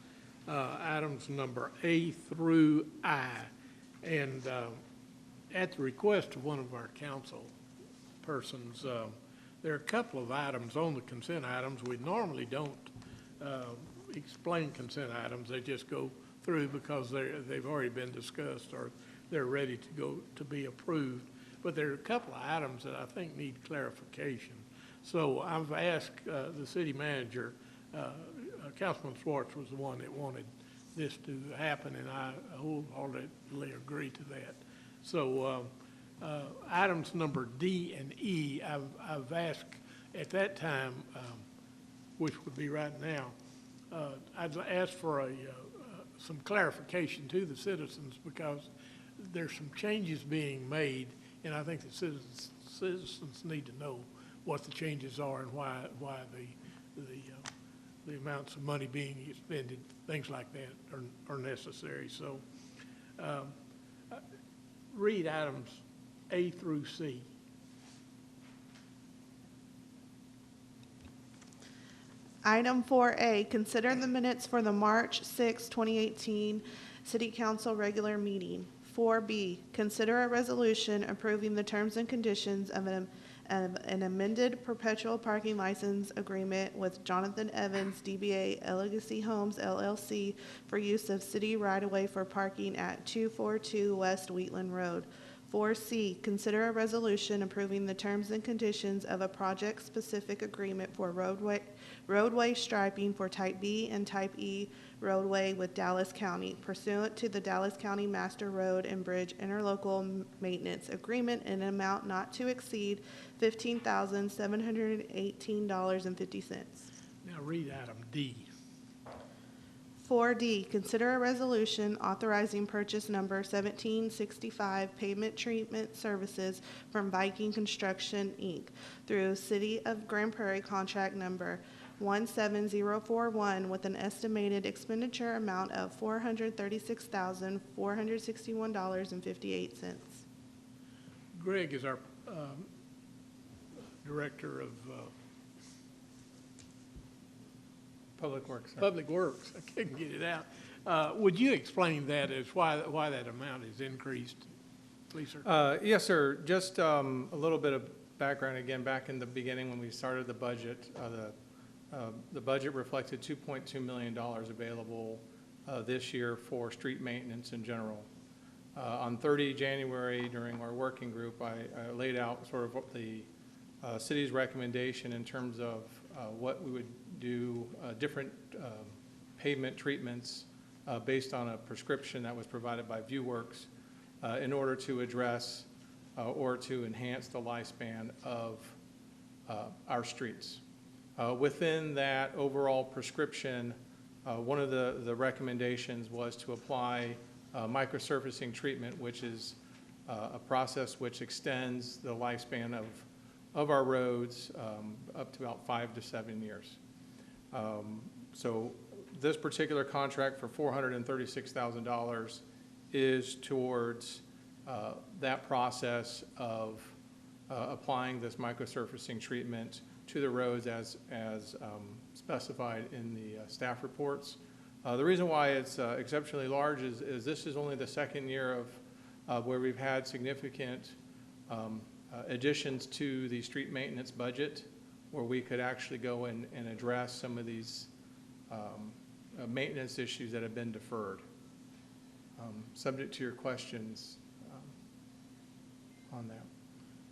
items number A through I. And at the request of one of our council persons, there are a couple of items on the consent items. We normally don't explain consent items. They just go through because they've already been discussed or they're ready to go to be approved. But there are a couple of items that I think need clarification. So I've asked the city manager, Councilman Swartz was the one that wanted this to happen, and I wholeheartedly agree to that. So items number D and E, I've asked at that time, which would be right now, I'd ask for some clarification to the citizens because there's some changes being made, and I think the citizens need to know what the changes are and why the amounts of money being expended, things like that are necessary. So read items A through C. Item 4A, consider the minutes for the March 6, 2018 City Council regular meeting. 4B, consider a resolution approving the terms and conditions of an amended perpetual parking license agreement with Jonathan Evans, DBA Legacy Homes, LLC, for use of city right-of-way for parking at 242 West Wheatland Road. 4C, consider a resolution approving the terms and conditions of a project-specific agreement for roadway striping for Type B and Type E roadway with Dallas County pursuant to the Dallas County Master Road and Bridge Interlocal Maintenance Agreement in an amount not to exceed $15,718.50. Now read item D. 4D, consider a resolution authorizing purchase number 1765 pavement treatment services from Viking Construction, Inc. through City of Grand Prairie contract number 17041 with an estimated expenditure amount of $436,461.58. Greg is our director of Public Works. Sir. Public Works. I couldn't get it out. Would you explain that as why that amount is increased, please, sir? Yes, sir. Just a little bit of background again. Back in the beginning when we started the budget, the budget reflected $2.2 million available this year for street maintenance in general. On 30 January, during our working group, I laid out sort of what the city's recommendation in terms of what we would do, different pavement treatments based on a prescription that was provided by ViewWorks in order to address or to enhance the lifespan of our streets. Within that overall prescription, one of the recommendations was to apply microsurfacing treatment, which is a process which extends the lifespan of our roads up to about 5 to 7 years. So this particular contract for $436,000 is towards that process of applying this microsurfacing treatment to the roads as specified in the staff reports. The reason why it's exceptionally large is this is only the second year of where we've had significant additions to the street maintenance budget, where we could actually go and address some of these maintenance issues that have been deferred. Subject to your questions on that.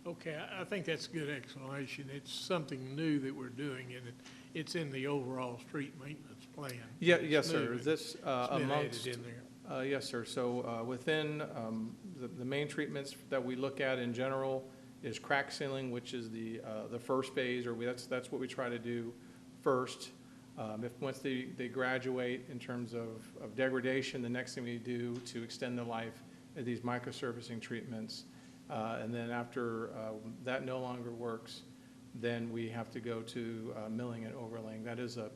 Okay, I think that's a good explanation. It's something new that we're doing, and it's in the overall street maintenance plan. Yeah, yes, It's sir. new. This It's been amongst added in there. yes, sir. So within the main treatments that we look at in general is crack sealing, which is the first phase, or that's what we try to do first. Once they graduate in terms of degradation, the next thing we do to extend the life of these microsurfacing treatments. And then after that no longer works, then we have to go to milling and overlaying. That is a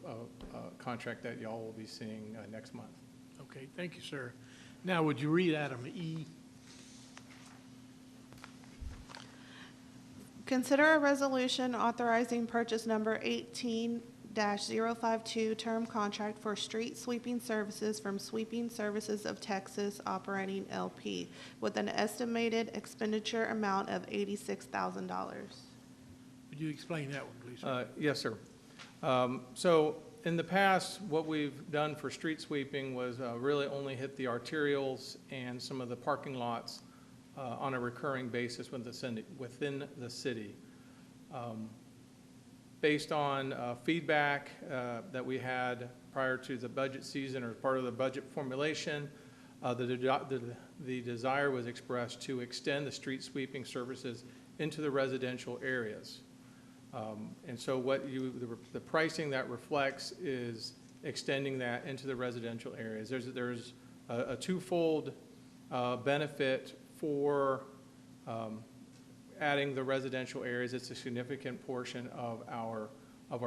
contract that y'all will be seeing next month. Okay, thank you, sir. Now, would you read item E? Consider a resolution authorizing purchase number 18-052 term contract for street sweeping services from Sweeping Services of Texas Operating LP with an estimated expenditure amount of $86,000. Would you explain that one, please? Yes, sir. So in the past, what we've done for street sweeping was really only hit the arterials and some of the parking lots on a recurring basis within the city. Based on feedback that we had prior to the budget season or part of the budget formulation, the desire was expressed to extend the street sweeping services into the residential areas. And so the pricing that reflects is extending that into the residential areas. There's a twofold benefit for adding the residential areas. It's a significant portion of our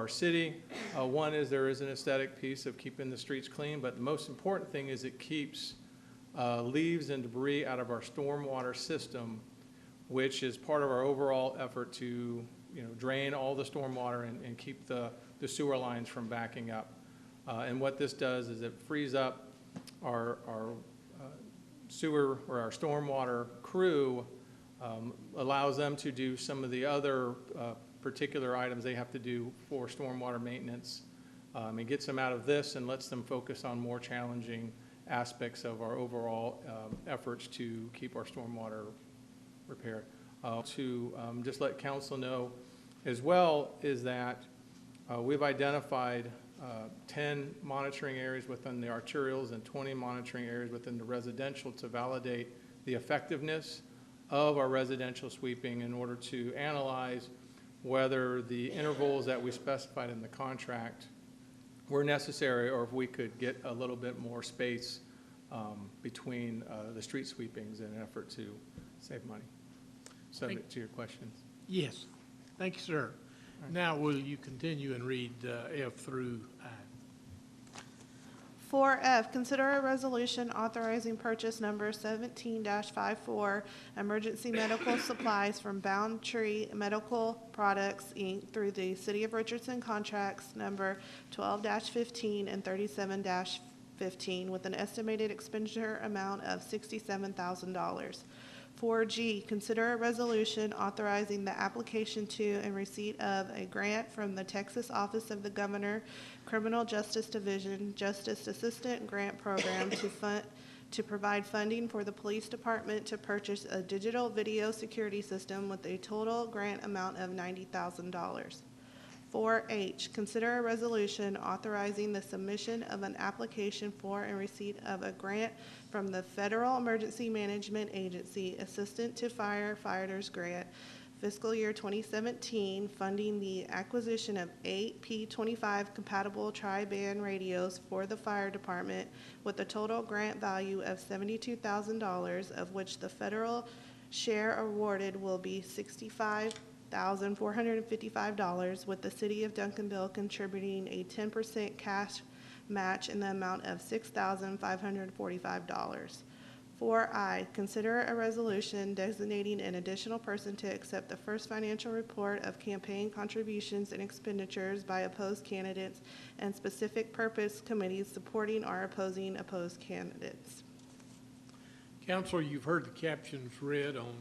city. One is there is an aesthetic piece of keeping the streets clean, but the most important thing is it keeps leaves and debris out of our stormwater system, which is part of our overall effort to drain all the stormwater and keep the sewer lines from backing up. And what this does is it frees up our sewer or our stormwater crew, allows them to do some of the other particular items they have to do for stormwater maintenance. It gets them out of this and lets them focus on more challenging aspects of our overall efforts to keep our stormwater repaired. Just let council know as well is that we've identified 10 monitoring areas within the arterials and 20 monitoring areas within the residential to validate the effectiveness of our residential sweeping in order to analyze whether the intervals that we specified in the contract were necessary or if we could get a little bit more space between the street sweepings in an effort to save money. Subject to your questions. Yes. Thank you, sir. Now, will you continue and read F through I? 4F, consider a resolution authorizing purchase number 17-54, emergency medical supplies from Boundtree Medical Products, Inc. through the City of Richardson contracts number 12-15 and 37-15 with an estimated expenditure amount of $67,000. 4G, consider a resolution authorizing the application to and receipt of a grant from the Texas Office of the Governor, Criminal Justice Division, Justice Assistant Grant Program to provide funding for the police department to purchase a digital video security system with a total grant amount of $90,000. 4H, consider a resolution authorizing the submission of an application for and receipt of a grant from the Federal Emergency Management Agency Assistant to Firefighters Grant, fiscal year 2017, funding the acquisition of 8 P25 compatible tri-band radios for the fire department with a total grant value of $72,000, of which the federal share awarded will be $65,455, with the city of Duncanville contributing a 10% cash match in the amount of $6,545. 4I, consider a resolution designating an additional person to accept the first financial report of campaign contributions and expenditures by opposed candidates and specific purpose committees supporting or opposing opposed candidates. Council, you've heard the captions read on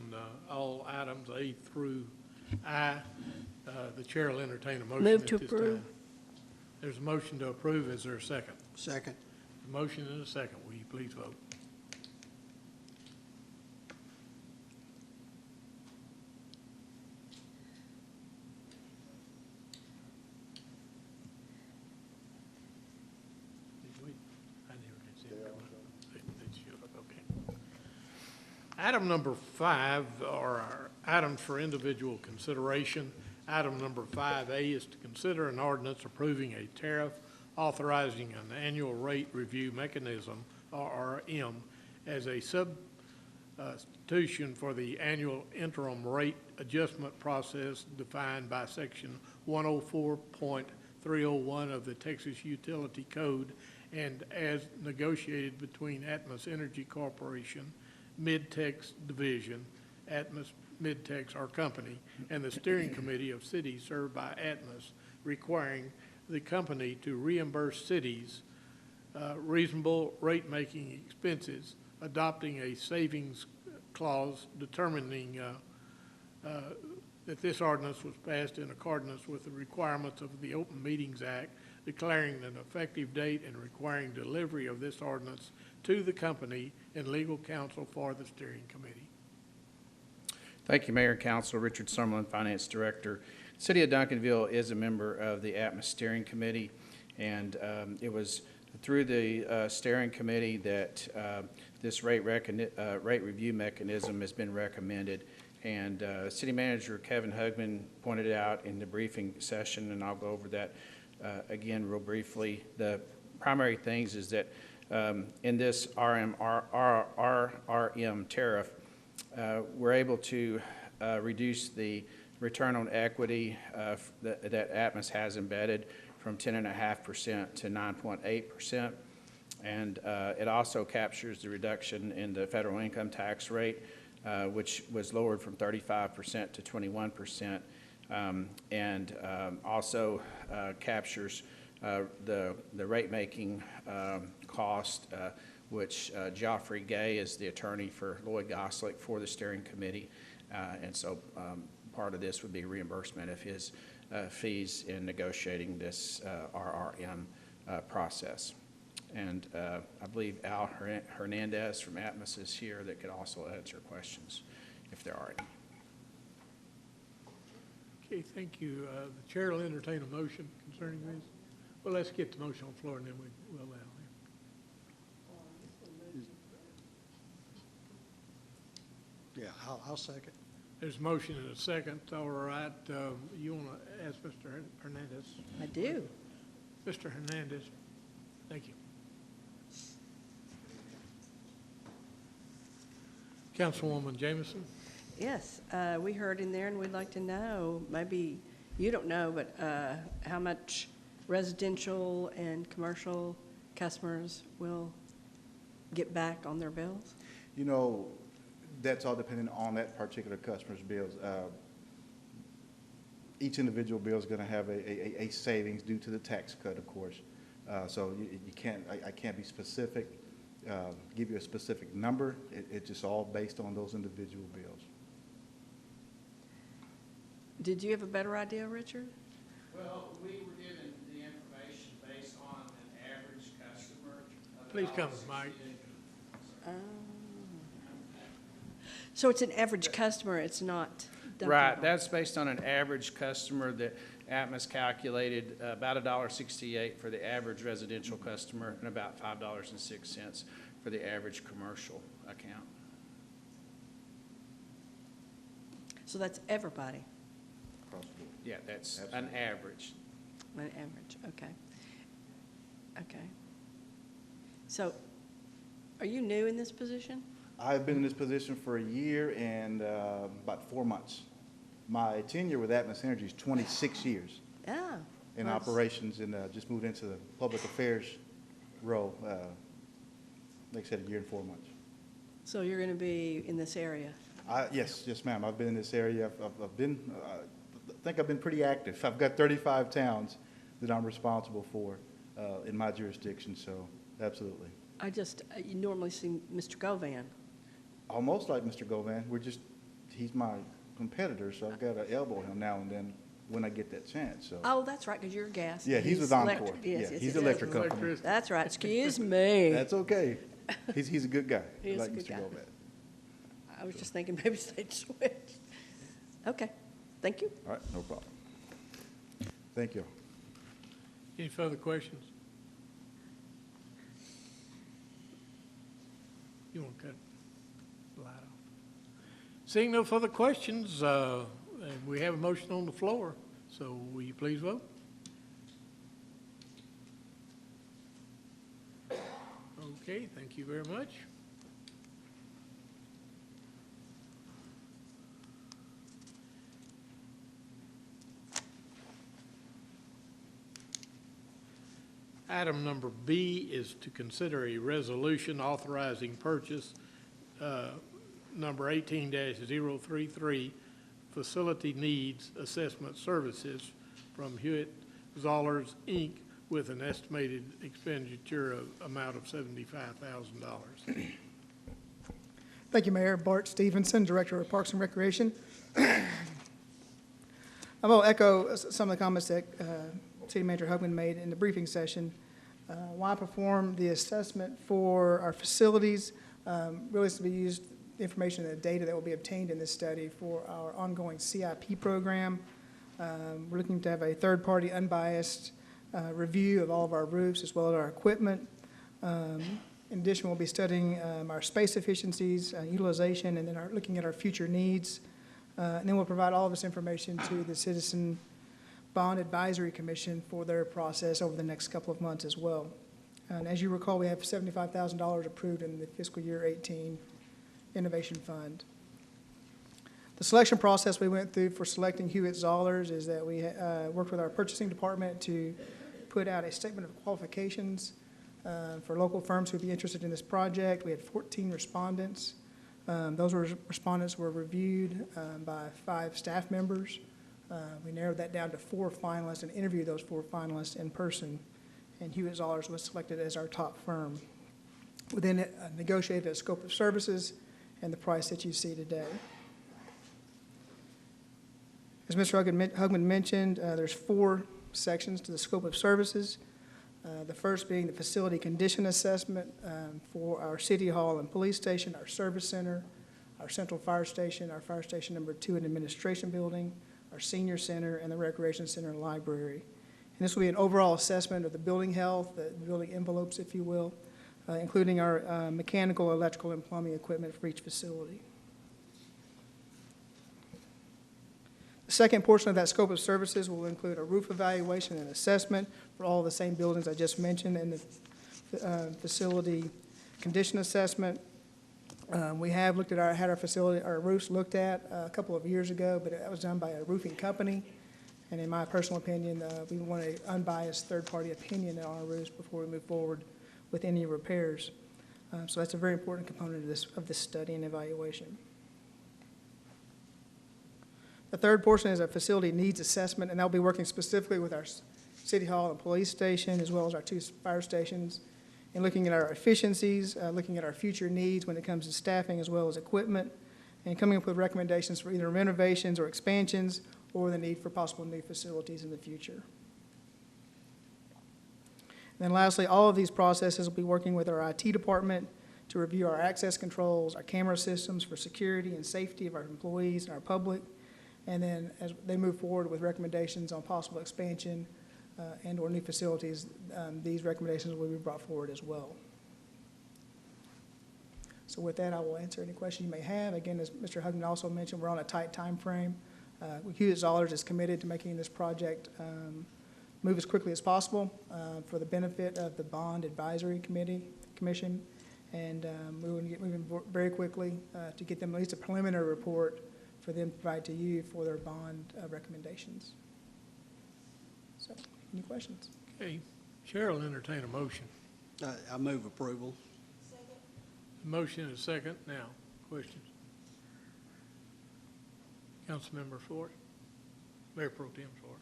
all items A through I. The chair will entertain a motion Move at to this approve. time. There's a motion to approve. Is there a second? Second. A motion and a second. Will you please vote? Did we? I never did see it come up. They showed up, okay. Item number 5 are our items for individual consideration. Item number 5A is to consider an ordinance approving a tariff authorizing an annual rate review mechanism, RRM, as a substitution for the annual interim rate adjustment process defined by Section 104.301 of the Texas Utility Code and as negotiated between Atmos Energy Corporation, Mid-Tex Division, Atmos Midtex, our company, and the steering committee of cities served by Atmos, requiring the company to reimburse cities reasonable rate-making expenses, adopting a savings clause determining that this ordinance was passed in accordance with the requirements of the Open Meetings Act, declaring an effective date and requiring delivery of this ordinance to the company and legal counsel for the steering committee. Thank you, Mayor and Council. Richard Summerlin, Finance Director. City of Duncanville is a member of the Atmos Steering Committee, and it was through the steering committee that this rate review mechanism has been recommended. And City Manager Kevin Hugman pointed it out in the briefing session, and I'll go over that again real briefly. The primary things is that in this RRM tariff, we're able to reduce the return on equity that Atmos has embedded from 10.5% to 9.8%. And it also captures the reduction in the federal income tax rate, which was lowered from 35% to 21%, and also captures the rate-making cost, which Geoffrey Gay is the attorney for Lloyd Goslick for the steering committee, and so part of this would be reimbursement of his fees in negotiating this RRM process. And I believe Al Hernandez from Atmos is here that could also answer questions if there are any. Okay, thank you. The chair will entertain a motion concerning this. Well, let's get the motion on the floor and then we'll allow him. Yeah, I'll second. There's a motion and a second. All right. You want to ask Mr. Hernandez? I do. Mr. Hernandez, thank you. Councilwoman Jameson? Yes, we heard in there, and we'd like to know, maybe you don't know, but how much residential and commercial customers will get back on their bills? You know, that's all depending on that particular customer's bills. Each individual bill is going to have a savings due to the tax cut, of course. So you can't, I can't be specific, give you a specific number. It's just all based on those individual bills. Did you have a better idea, Richard? Well, we were given the information based on an average customer. Please come, Mike. So it's an average customer, it's not Duncanville. Right, that's based on an average customer that Atmos calculated about $1.68 for the average residential customer and about $5.06 for the average commercial account. So that's everybody, Yeah, that's Absolutely. an average. an average, okay. Okay. So, are you new in this position? I've been in this position for a year and about 4 months. My tenure with Atmos Energy is 26 years Yeah. in nice. operations, and just moved into the public affairs role, like I said, a year and 4 months. So you're going to be in this area? Yes, ma'am. I've been in this area. I've been, I think I've been pretty active. I've got 35 towns that I'm responsible for in my jurisdiction, so absolutely. You normally see Mr. Govan. Almost like Mr. Govan. He's my competitor, so I've got to elbow him now and then when I get that chance, so. Oh, that's right, because you're gas. Yeah, he's with Encore. electric. Yes, Yeah, yes, he's yes, electric yes. company. That's right, excuse me. That's okay. He's a good guy. He is a like good Mr. guy. Govan. I was just thinking maybe they'd switch. Okay, thank you. All right, no problem. Thank you. Any further questions? You want to cut the light off? Seeing no further questions, and we have a motion on the floor, so will you please vote? Okay, thank you very much. Item number B is to consider a resolution authorizing purchase number 18-033, Facility Needs Assessment Services from Hewitt Zollers, Inc., with an estimated expenditure amount of $75,000. Thank you, Mayor. Bart Stevenson, Director of Parks and Recreation. I will echo some of the comments that City Manager Hugman made in the briefing session. Why perform the assessment for our facilities? Really is to be used, the information and the data that will be obtained in this study for our ongoing CIP program. We're looking to have a third-party, unbiased review of all of our roofs as well as our equipment. In addition, we'll be studying our space efficiencies, utilization, and then looking at our future needs. And then we'll provide all of this information to the Citizen Bond Advisory Commission for their process over the next couple of months as well. And as you recall, we have $75,000 approved in the fiscal year 18 Innovation Fund. The selection process we went through for selecting Hewitt Zollers is that we worked with our purchasing department to put out a statement of qualifications for local firms who would be interested in this project. We had 14 respondents. Those respondents were reviewed by 5 staff members. We narrowed that down to 4 finalists and interviewed those 4 finalists in person, and Hewitt Zollers was selected as our top firm. We then negotiated a scope of services and the price that you see today. As Mr. Hugman mentioned, there's 4 sections to the scope of services. The first being the facility condition assessment for our City Hall and Police Station, our Service Center, our Central Fire Station, our Fire Station number 2 and Administration Building, our Senior Center, and the Recreation Center and Library. And this will be an overall assessment of the building health, the building envelopes, if you will, including our mechanical, electrical, and plumbing equipment for each facility. The second portion of that scope of services will include a roof evaluation and assessment for all the same buildings I just mentioned, and the facility condition assessment. We have looked at had our roofs looked at a couple of years ago, but that was done by a roofing company. And in my personal opinion, we want an unbiased third-party opinion on our roofs before we move forward with any repairs. So that's a very important component of this study and evaluation. The third portion is a facility needs assessment, and they'll be working specifically with our City Hall and Police Station, as well as our 2 fire stations, and looking at our efficiencies, looking at our future needs when it comes to staffing as well as equipment, and coming up with recommendations for either renovations or expansions, or the need for possible new facilities in the future. And then lastly, all of these processes will be working with our IT department to review our access controls, our camera systems for security and safety of our employees and our public. And then as they move forward with recommendations on possible expansion and or new facilities, these recommendations will be brought forward as well. So with that, I will answer any questions you may have. Again, as Mr. Hugman also mentioned, we're on a tight time frame. Hewitt Zollers is committed to making this project move as quickly as possible for the benefit of the Bond Advisory Commission. And we will get moving very quickly to get them at least a preliminary report for them to provide to you for their bond recommendations. So, any questions? Okay, Chair will entertain a motion. I move approval. Motion is second. Now, questions? Councilmember Ford, Mayor Pro Tem Ford.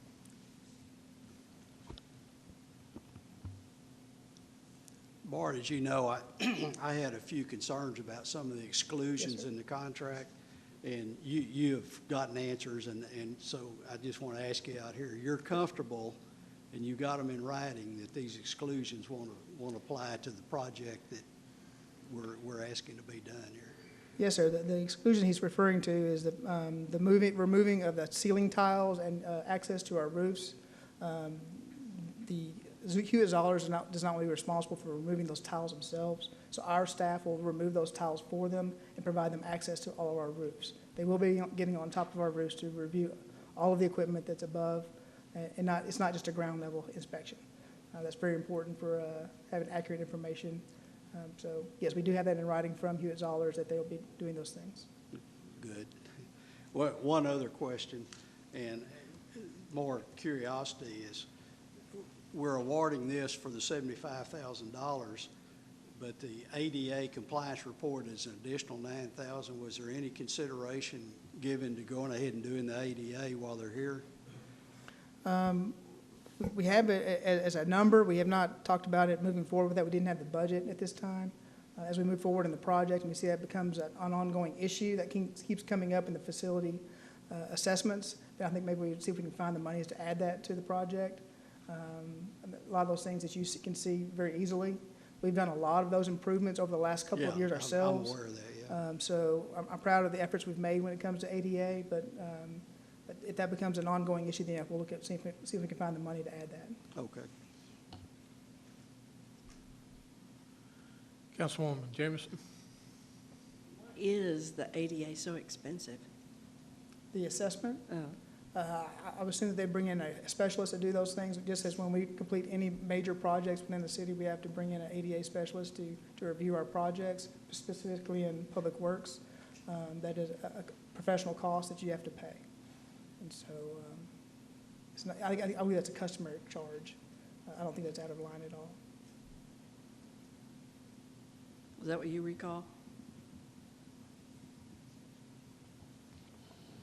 Bart, as you know, I had a few concerns about some of the exclusions in the contract, and you have gotten answers, and so I just want to ask you out here, you're comfortable, and you got them in writing, that these exclusions won't apply to the project that we're asking to be done here? Yes, sir. The exclusion he's referring to is the removing of the ceiling tiles and access to our roofs. The Hewitt Zollers does not want to be responsible for removing those tiles themselves. So our staff will remove those tiles for them and provide them access to all of our roofs. They will be getting on top of our roofs to review all of the equipment that's above, and it's not just a ground level inspection. That's very important for having accurate information. So yes, we do have that in writing from Hewitt Zollers that they'll be doing those things. Good. Well, one other question, and more curiosity, is we're awarding this for the $75,000, but the ADA compliance report is an additional $9,000. Was there any consideration given to going ahead and doing the ADA while they're here? We have it as a number. We have not talked about it moving forward with that. We didn't have the budget at this time. As we move forward in the project and we see that becomes an ongoing issue that keeps coming up in the facility assessments, then I think maybe we see if we can find the monies to add that to the project. A lot of those things that you can see very easily. We've done a lot of those improvements over the last couple of years ourselves. I'm aware of that, yeah. So I'm proud of the efforts we've made when it comes to ADA, but if that becomes an ongoing issue, then we'll look at, see if we can find the money to add that. Okay. Councilwoman Jameson? Is the ADA so expensive? The assessment? Oh. I would assume that they bring in a specialist to do those things, just as when we complete any major projects within the city, we have to bring in an ADA specialist to review our projects, specifically in public works. That is a professional cost that you have to pay. And so it's not, I believe that's a customer charge. I don't think that's out of line at all. Is that what you recall?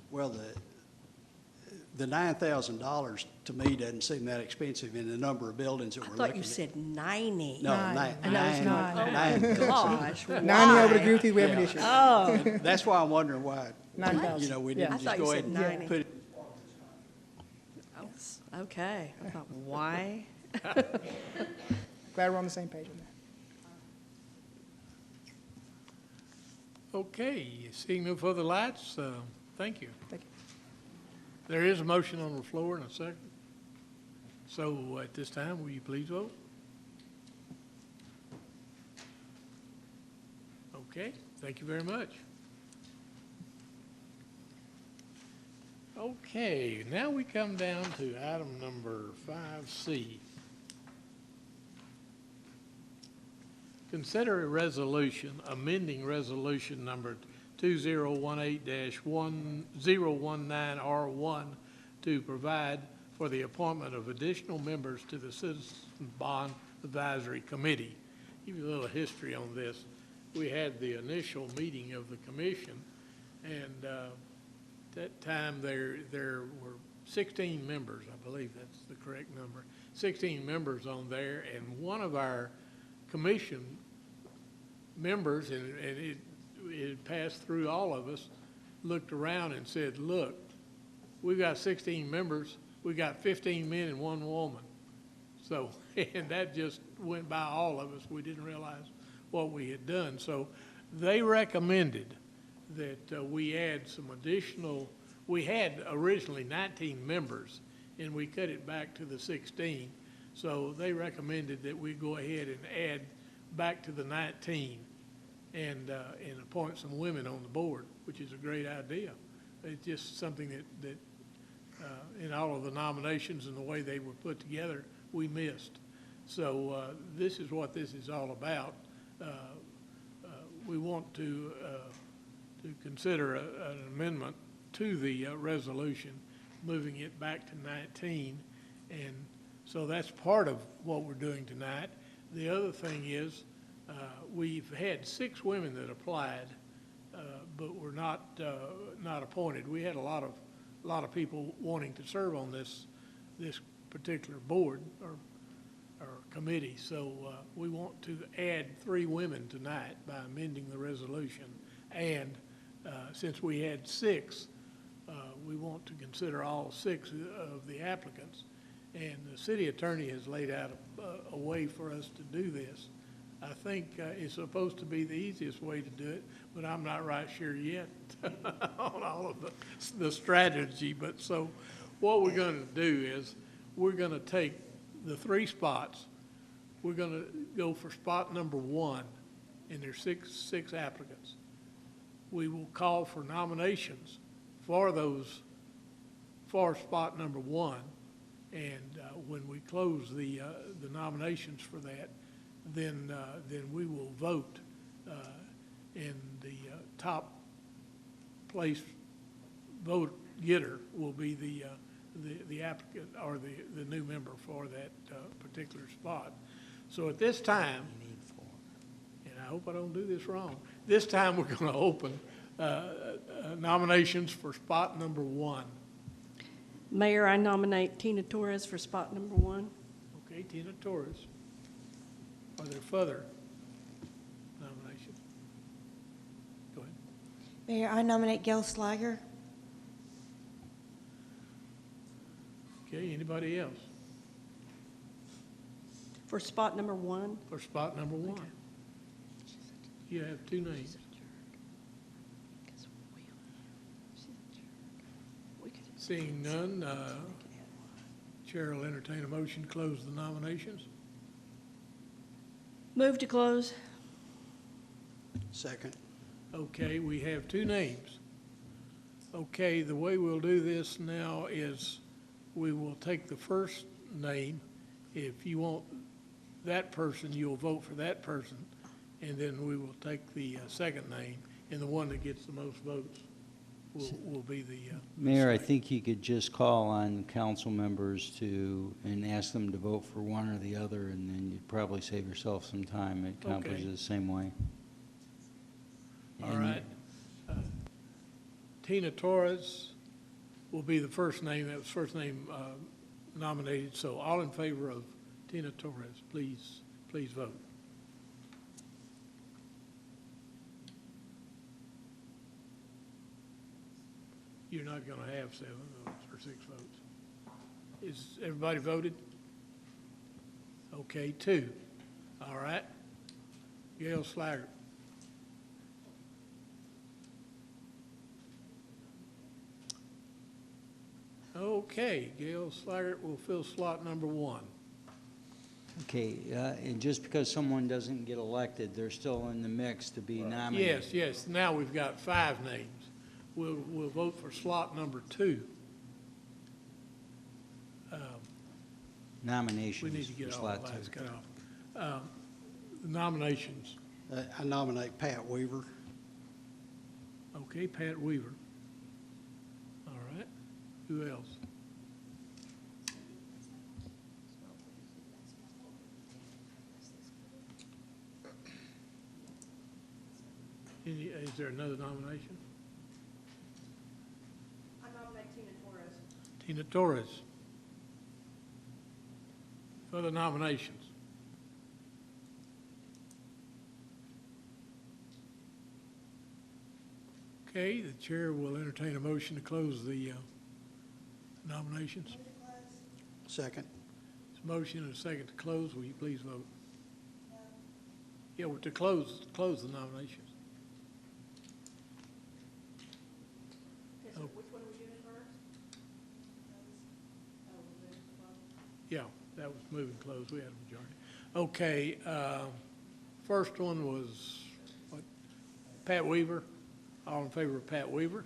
Well, the $9,000 to me doesn't seem that expensive in the number of buildings that we're looking at. I thought you said 90. No, Nine. I know it's not. Oh, my gosh. 90, I would why? agree with you, we have an issue. Oh. That's why I'm wondering why, 9,000. you know, we Yeah. didn't I just thought you go ahead said and 90. put it. Okay. I thought, why? Glad we're on the same page on that. Okay, seeing no further lights, thank you. Thank you. There is a motion on the floor and a second. So at this time, will you please vote? Okay, thank you very much. Okay, now we come down to item number 5C. Consider a resolution amending resolution number 2018-1019R1 to provide for the appointment of additional members to the Citizens Bond Advisory Committee. Give you a little history on this. We had the initial meeting of the commission, and that time there were 16 members, I believe that's the correct number, 16 members on there, and one of our commission members, and it passed through all of us, looked around and said, look, we've got 16 members, we got 15 men and 1 woman. So, and that just went by all of us. We didn't realize what we had done. So they recommended that we add some additional, we had originally 19 members and we cut it back to the 16. So they recommended that we go ahead and add back to the 19 and appoint some women on the board, which is a great idea. It's just something that in all of the nominations and the way they were put together, we missed. So this is what this is all about. We want to consider an amendment to the resolution, moving it back to 19. And so that's part of what we're doing tonight. The other thing is we've had 6 women that applied, but were not appointed. We had a lot of people wanting to serve on this particular board or committee. So we want to add 3 women tonight by amending the resolution. And since we had 6, we want to consider all 6 of the applicants. And the city attorney has laid out a way for us to do this. I think it's supposed to be the easiest way to do it, but I'm not right sure yet on all of the strategy. But so what we're going to do is we're going to take the 3 spots. We're going to go for spot number 1, and there's six applicants. We will call for nominations for spot number 1, and when we close the nominations for that, then we will vote, and the top place vote getter will be the applicant or the new member for that particular spot. So at this time, and I hope I don't do this wrong. This time, we're going to open nominations for spot number 1. Mayor, I nominate Tina Torres for spot number 1. Okay, Tina Torres. Are there further nominations? Go ahead. Mayor, I nominate Gail Slager. Okay, anybody else For spot number 1? for spot number 1? You have 2 names. Seeing none, Chair will entertain a motion to close the nominations. Move to close. Second. Okay, we have 2 names. Okay, the way we'll do this now is we will take the first name. If you want that person, you'll vote for that person. And then we will take the second name, and the one that gets the most votes will be the... Mayor, I think you could just call on council members and ask them to vote for one or the other, and then you'd probably save yourself some time. It accomplishes Okay. the same way. All And- right. Tina Torres will be the first name, that was first name nominated. So all in favor of Tina Torres, please vote. You're not going to have 7 votes or 6 votes. Is everybody voted? Okay, 2. All right. Gail Slager. Okay, Gail Slaggert will fill slot number 1. Okay, and just because someone doesn't get elected, they're still in the mix to be nominated. Yes, now we've got 5 names. We'll vote for slot number 2. Nominations We need to for get all slot the lights 2. cut off. The nominations. I nominate Pat Weaver. Okay, Pat Weaver. All right. Who else? Is there another nomination? I nominate Tina Torres. Tina Torres. Further nominations? Okay, the chair will entertain a motion to close the nominations. Second. There's a motion and a second to close. Will you please vote? Yeah, well, to close the nominations. Okay, so which one are we doing first? Yeah, that was moving close. We had a majority. Okay, first one was what? Pat Weaver. All in favor of Pat Weaver?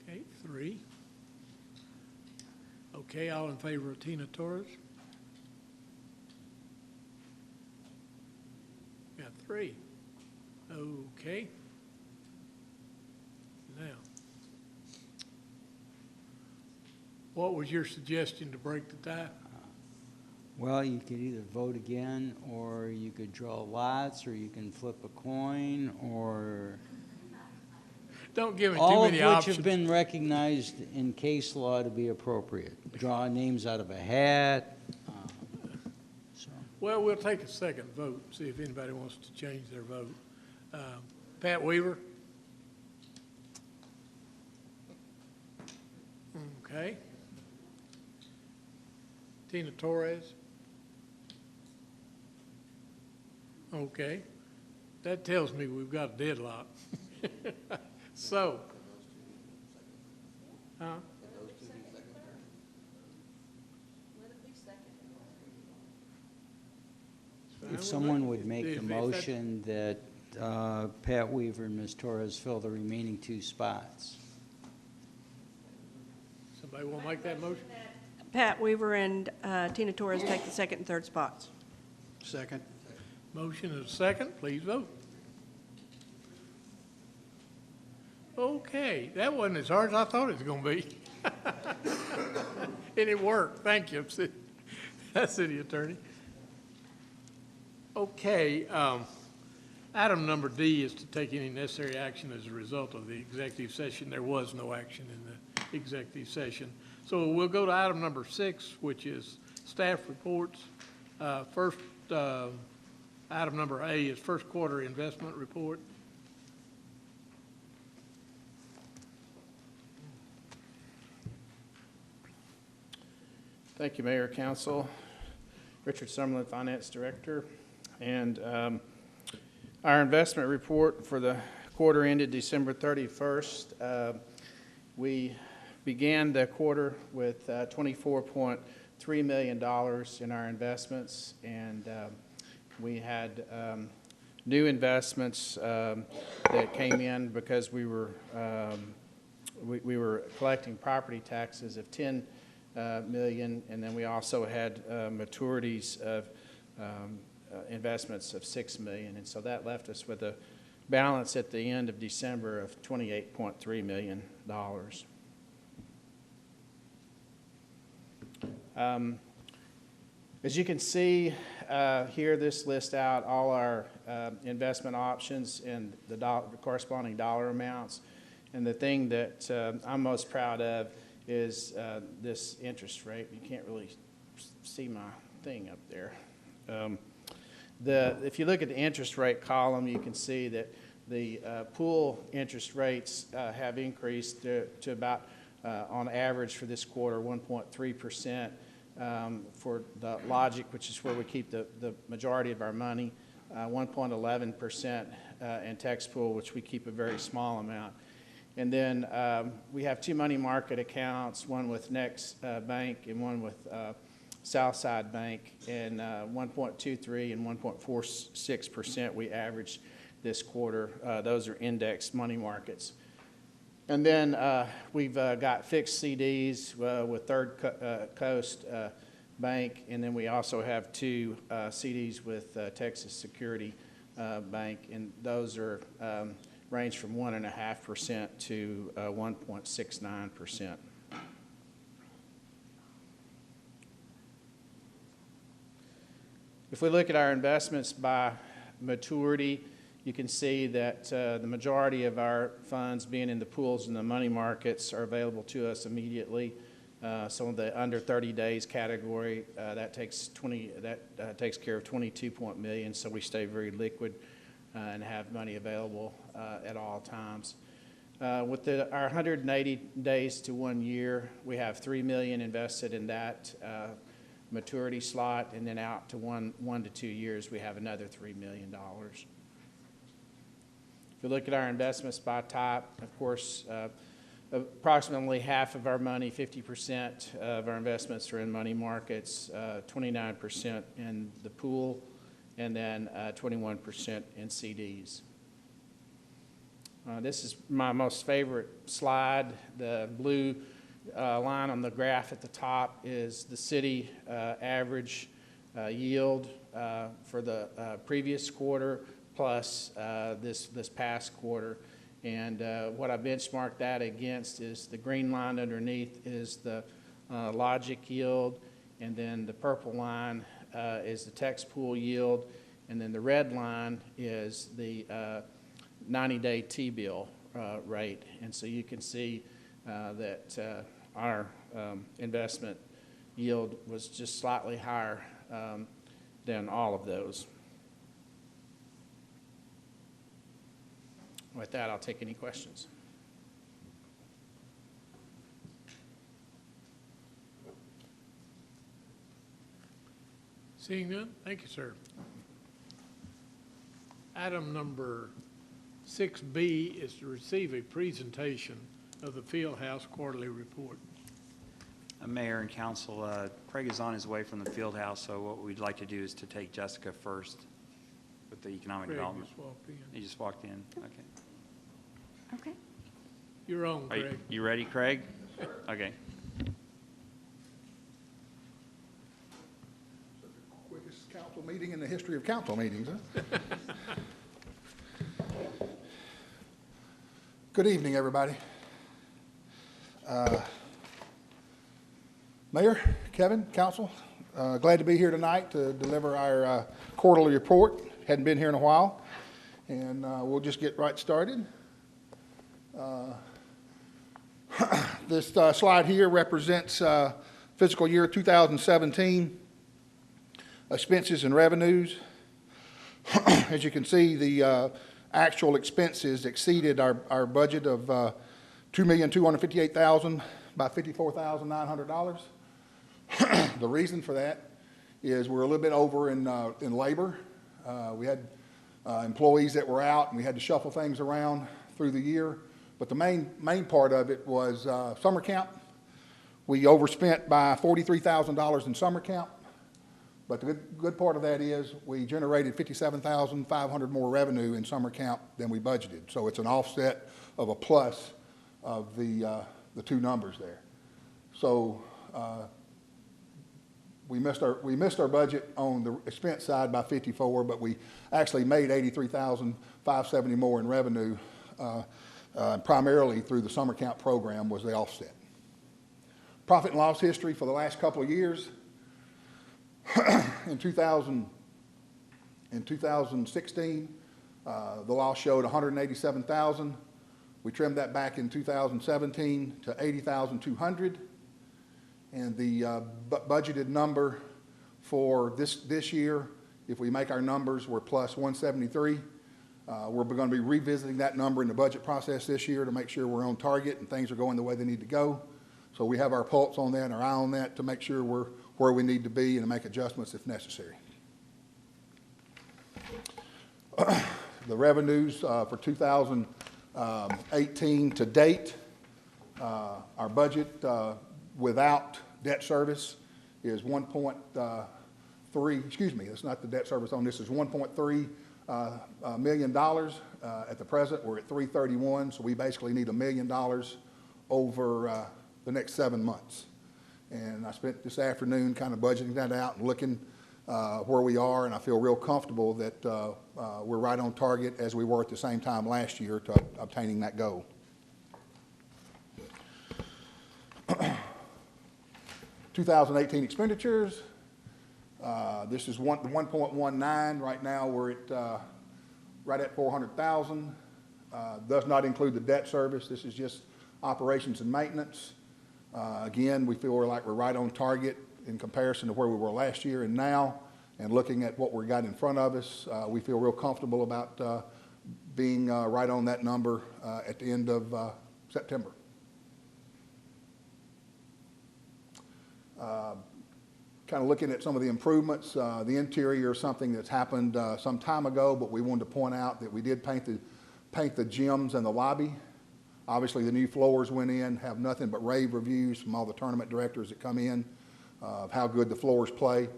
Okay, 3. Okay, all in favor of Tina Torres? Got 3. Okay. Now, what was your suggestion to break the tie? Well, you could either vote again, or you could draw lots, or you can flip a coin, or Don't give me too all of many which options. have been recognized in case law to be appropriate. Draw names out of a hat. So Well, we'll take a second vote, see if anybody wants to change their vote. Pat Weaver? Okay. Tina Torres? Okay. That tells me we've got a deadlock. So. Huh? if someone would make the If that- motion that Pat Weaver and Ms. Torres fill the remaining 2 spots. Somebody want to make that motion? Pat Weaver and Tina Torres take the second and third spots. Second. Motion and a second, please vote. Okay, that wasn't as hard as I thought it was going to be. And it worked, thank you, City Attorney. Okay, item number D is to take any necessary action as a result of the executive session. There was no action in the executive session. So we'll go to item number 6, which is staff reports. First, item number A is first quarter investment report. Thank you, Mayor, Council. Richard Summerlin, Finance Director. And our investment report for the quarter ended December 31st. We began the quarter with $24.3 million in our investments, and we had new investments that came in because we were collecting property taxes of $10 million, and then we also had maturities of investments of $6 million, and so that left us with a balance at the end of December of $28.3 million. As you can see here, this lists out all our investment options and the corresponding dollar amounts, and the thing that I'm most proud of is this interest rate. You can't really see my thing up there. If you look at the interest rate column, you can see that the pool interest rates have increased to about, on average for this quarter, 1.3%. For the Logic, which is where we keep the majority of our money, 1.11%, and Tex Pool, which we keep a very small amount. And then we have 2 money market accounts, one with Next Bank and one with Southside Bank, and 1.23 and 1.46% we averaged this quarter. Those are indexed money markets. And then we've got fixed CDs with Third Coast Bank, and then we also have 2 CDs with Texas Security Bank, and those are range from 1.5% to 1.69%. If we look at our investments by maturity, you can see that the majority of our funds, being in the pools and the money markets, are available to us immediately. Some of the under 30 days category, that takes care of $22 million, so we stay very liquid and have money available at all times. With our 180 days to 1 year, we have $3 million invested in that maturity slot, and then out to 1 to 2 years, we have another $3 million. If you look at our investments by type, of course, approximately half of our money, 50% of our investments are in money markets, 29% in the pool, and then 21% in CDs. This is my most favorite slide. The blue line on the graph at the top is the city average yield for the previous quarter plus this past quarter. And what I benchmarked that against is the green line underneath is the Logic yield, and then the purple line is the Tex Pool yield, and then the red line is the 90-day T-bill rate. And so you can see that our investment yield was just slightly higher than all of those. With that, I'll take any questions. Seeing none, thank you, sir. Item number 6B is to receive a presentation of the Fieldhouse Quarterly Report. Mayor and Council, Craig is on his way from the Fieldhouse, so what we'd like to do is to take Jessica first with the economic Craig development. just walked in. He just walked in. Okay. Okay. You're on, Craig. You ready, Craig? Okay. Quickest council meeting in the history of council meetings, huh? Good evening, everybody. Mayor, Kevin, council, Glad to be here tonight to deliver our quarterly report. Hadn't been here in a while, and we'll just get right started. This slide here represents fiscal year 2017 expenses and revenues. As you can see, the actual expenses exceeded our budget of $2,258,000 by $54,900. The reason for that is we're a little bit over in labor. We had employees that were out, and we had to shuffle things around through the year. But the main part of it was summer camp. We overspent by $43,000 in summer camp. But the good part of that is we generated $57,500 more revenue in summer camp than we budgeted. So it's an offset of a plus of the two numbers there. So we missed our budget on the expense side by 54, but we actually made $83,570 more in revenue, primarily through the summer camp program was the offset. Profit and loss history for the last couple of years. In 2016, the loss showed $187,000. We trimmed that back in 2017 to $80,200. And the budgeted number for this year, if we make our numbers, we're plus 173. We're going to be revisiting that number in the budget process this year to make sure we're on target and things are going the way they need to go. So we have our pulse on that and our eye on that to make sure we're where we need to be and to make adjustments if necessary. The revenues for 2018 to date, our budget without debt service is 1.3, excuse me, that's not the debt service on this, is $1.3 million. At the present, we're at 331, so we basically need $1 million over the next 7 months. And I spent this afternoon kind of budgeting that out and looking where we are, and I feel real comfortable that we're right on target as we were at the same time last year to obtaining that goal. 2018 expenditures. This is 1.19. Right now we're at right at 400,000. Does not include the debt service. This is just operations and maintenance. Again, we feel like we're right on target in comparison to where we were last year and now. And looking at what we got in front of us, we feel real comfortable about being right on that number at the end of September. Kind of looking at some of the improvements. The interior is something that's happened some time ago, but we wanted to point out that we did paint the gyms and the lobby. Obviously, the new floors went in, have nothing but rave reviews from all the tournament directors that come in of how good the floors play.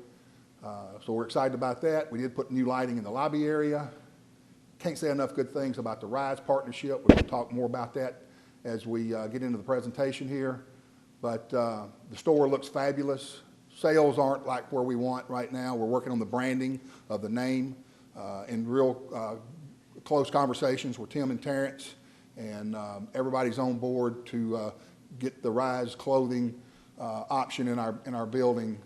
So we're excited about that. We did put new lighting in the lobby area. Can't say enough good things about the Rise partnership. We'll talk more about that as we get into the presentation here. But the store looks fabulous. Sales aren't like where we want right now. We're working on the branding of the name in real close conversations with Tim and Terrence. And everybody's on board to get the Rise clothing option in our building,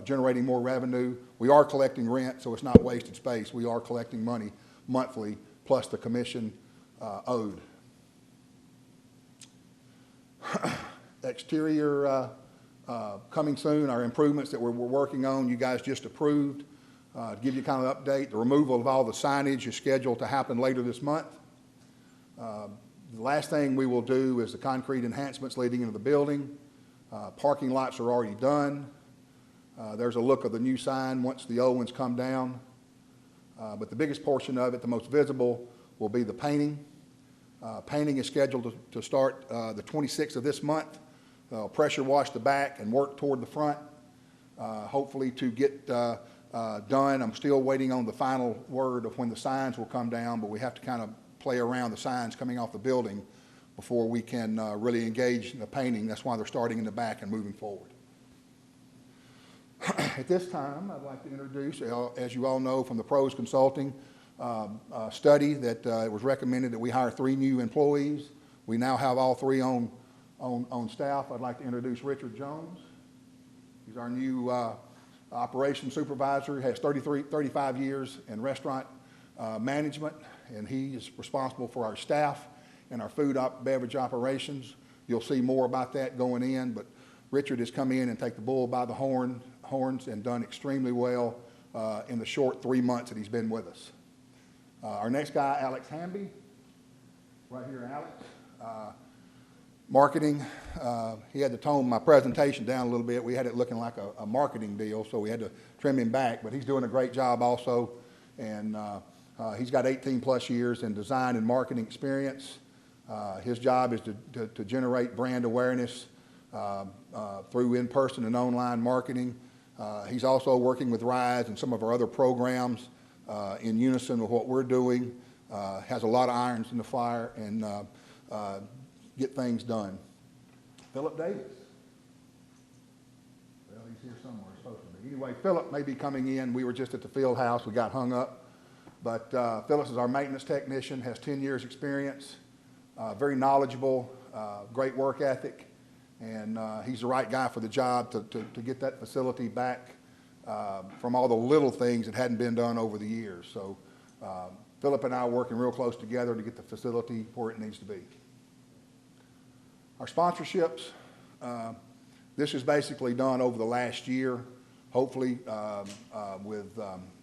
generating more revenue. We are collecting rent, so it's not wasted space. We are collecting money monthly, plus the commission owed. Exterior coming soon. Our improvements that we're working on, you guys just approved. To give you kind of an update, the removal of all the signage is scheduled to happen later this month. The last thing we will do is the concrete enhancements leading into the building. Parking lots are already done. There's a look of the new sign once the old ones come down. But the biggest portion of it, the most visible, will be the painting. Painting is scheduled to start the 26th of this month. Pressure wash the back and work toward the front, hopefully to get done. I'm still waiting on the final word of when the signs will come down, but we have to kind of play around the signs coming off the building before we can really engage in the painting. That's why they're starting in the back and moving forward. At this time, I'd like to introduce, as you all know from the Pros Consulting study, that it was recommended that we hire 3 new employees. We now have all 3 on staff. I'd like to introduce Richard Jones. He's our new operations supervisor, has 35 years in restaurant management, and he is responsible for our staff and our beverage operations. You'll see more about that going in, but Richard has come in and taken the bull by the horns and done extremely well in the short 3 months that he's been with us. Our next guy, Alex Hamby, right here, Alex. Marketing, he had to tone my presentation down a little bit. We had it looking like a marketing deal, so we had to trim him back, but he's doing a great job also, and he's got 18 plus years in design and marketing experience. His job is to generate brand awareness through in-person and online marketing. He's also working with RISE and some of our other programs in unison with what we're doing. Has a lot of irons in the fire and get things done. Philip Davis. Well, he's here somewhere, supposed to be. Anyway, Philip may be coming in. We were just at the field house. We got hung up. But Philip is our maintenance technician, has 10 years experience, very knowledgeable, great work ethic, and he's the right guy for the job to get that facility back from all the little things that hadn't been done over the years. So Philip and I are working real close together to get the facility where it needs to be. Our sponsorships, this is basically done over the last year. Hopefully, with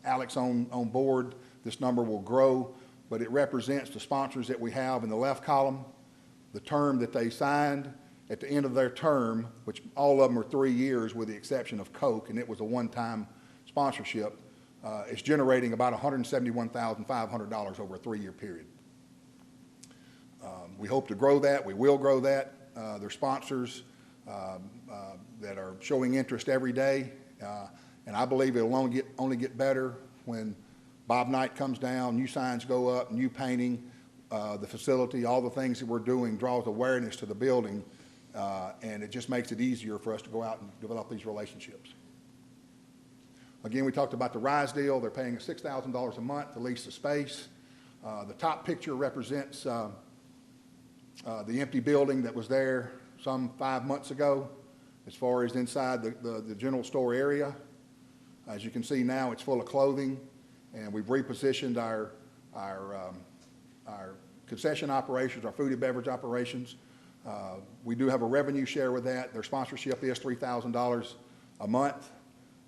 Alex on board, this number will grow, but it represents the sponsors that we have in the left column, the term that they signed at the end of their term, which all of them are 3 years with the exception of Coke, and it was a one-time sponsorship. It's generating about $171,500 over a 3-year period. We hope to grow that. We will grow that. They're sponsors that are showing interest every day, and I believe it'll only get better when Bob Knight comes down, new signs go up, new painting, the facility, all the things that we're doing draws awareness to the building, and it just makes it easier for us to go out and develop these relationships. Again, we talked about the RISE deal. They're paying us $6,000 a month to lease the space. The top picture represents the empty building that was there some 5 months ago as far as inside the general store area. As you can see now, it's full of clothing, and we've repositioned our concession operations, our food and beverage operations. We do have a revenue share with that. Their sponsorship is $3,000 a month.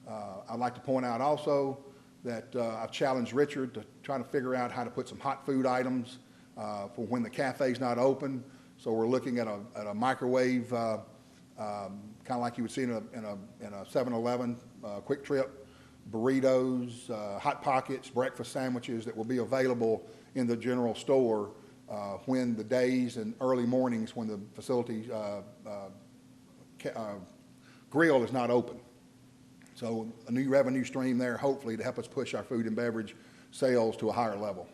I'd like to point out also that I've challenged Richard to try to figure out how to put some hot food items for when the cafe's not open. So we're looking at a microwave, kind of like you would see in a 7-Eleven Quick Trip, burritos, Hot Pockets, breakfast sandwiches that will be available in the general store when the days and early mornings when the facility grill is not open. So a new revenue stream there, hopefully, to help us push our food and beverage sales to a higher level.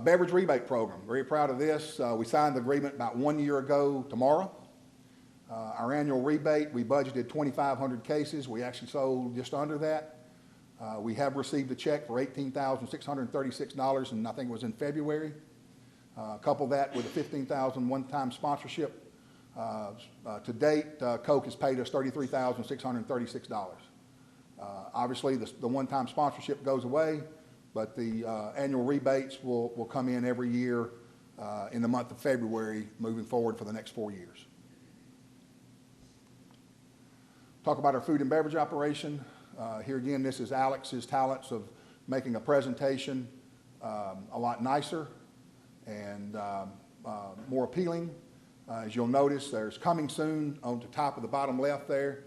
Beverage rebate program, very proud of this. We signed the agreement about 1 year ago tomorrow. Our annual rebate, we budgeted 2,500 cases. We actually sold just under that. We have received a check for $18,636, and I think it was in February. Couple that with a $15,000 one-time sponsorship. To date, Coke has paid us $33,636. Obviously, the one-time sponsorship goes away, but the annual rebates will come in every year in the month of February moving forward for the next 4 years. Talk about our food and beverage operation. Here again, this is Alex's talents of making a presentation a lot nicer and more appealing. As you'll notice, there's coming soon on the top of the bottom left there.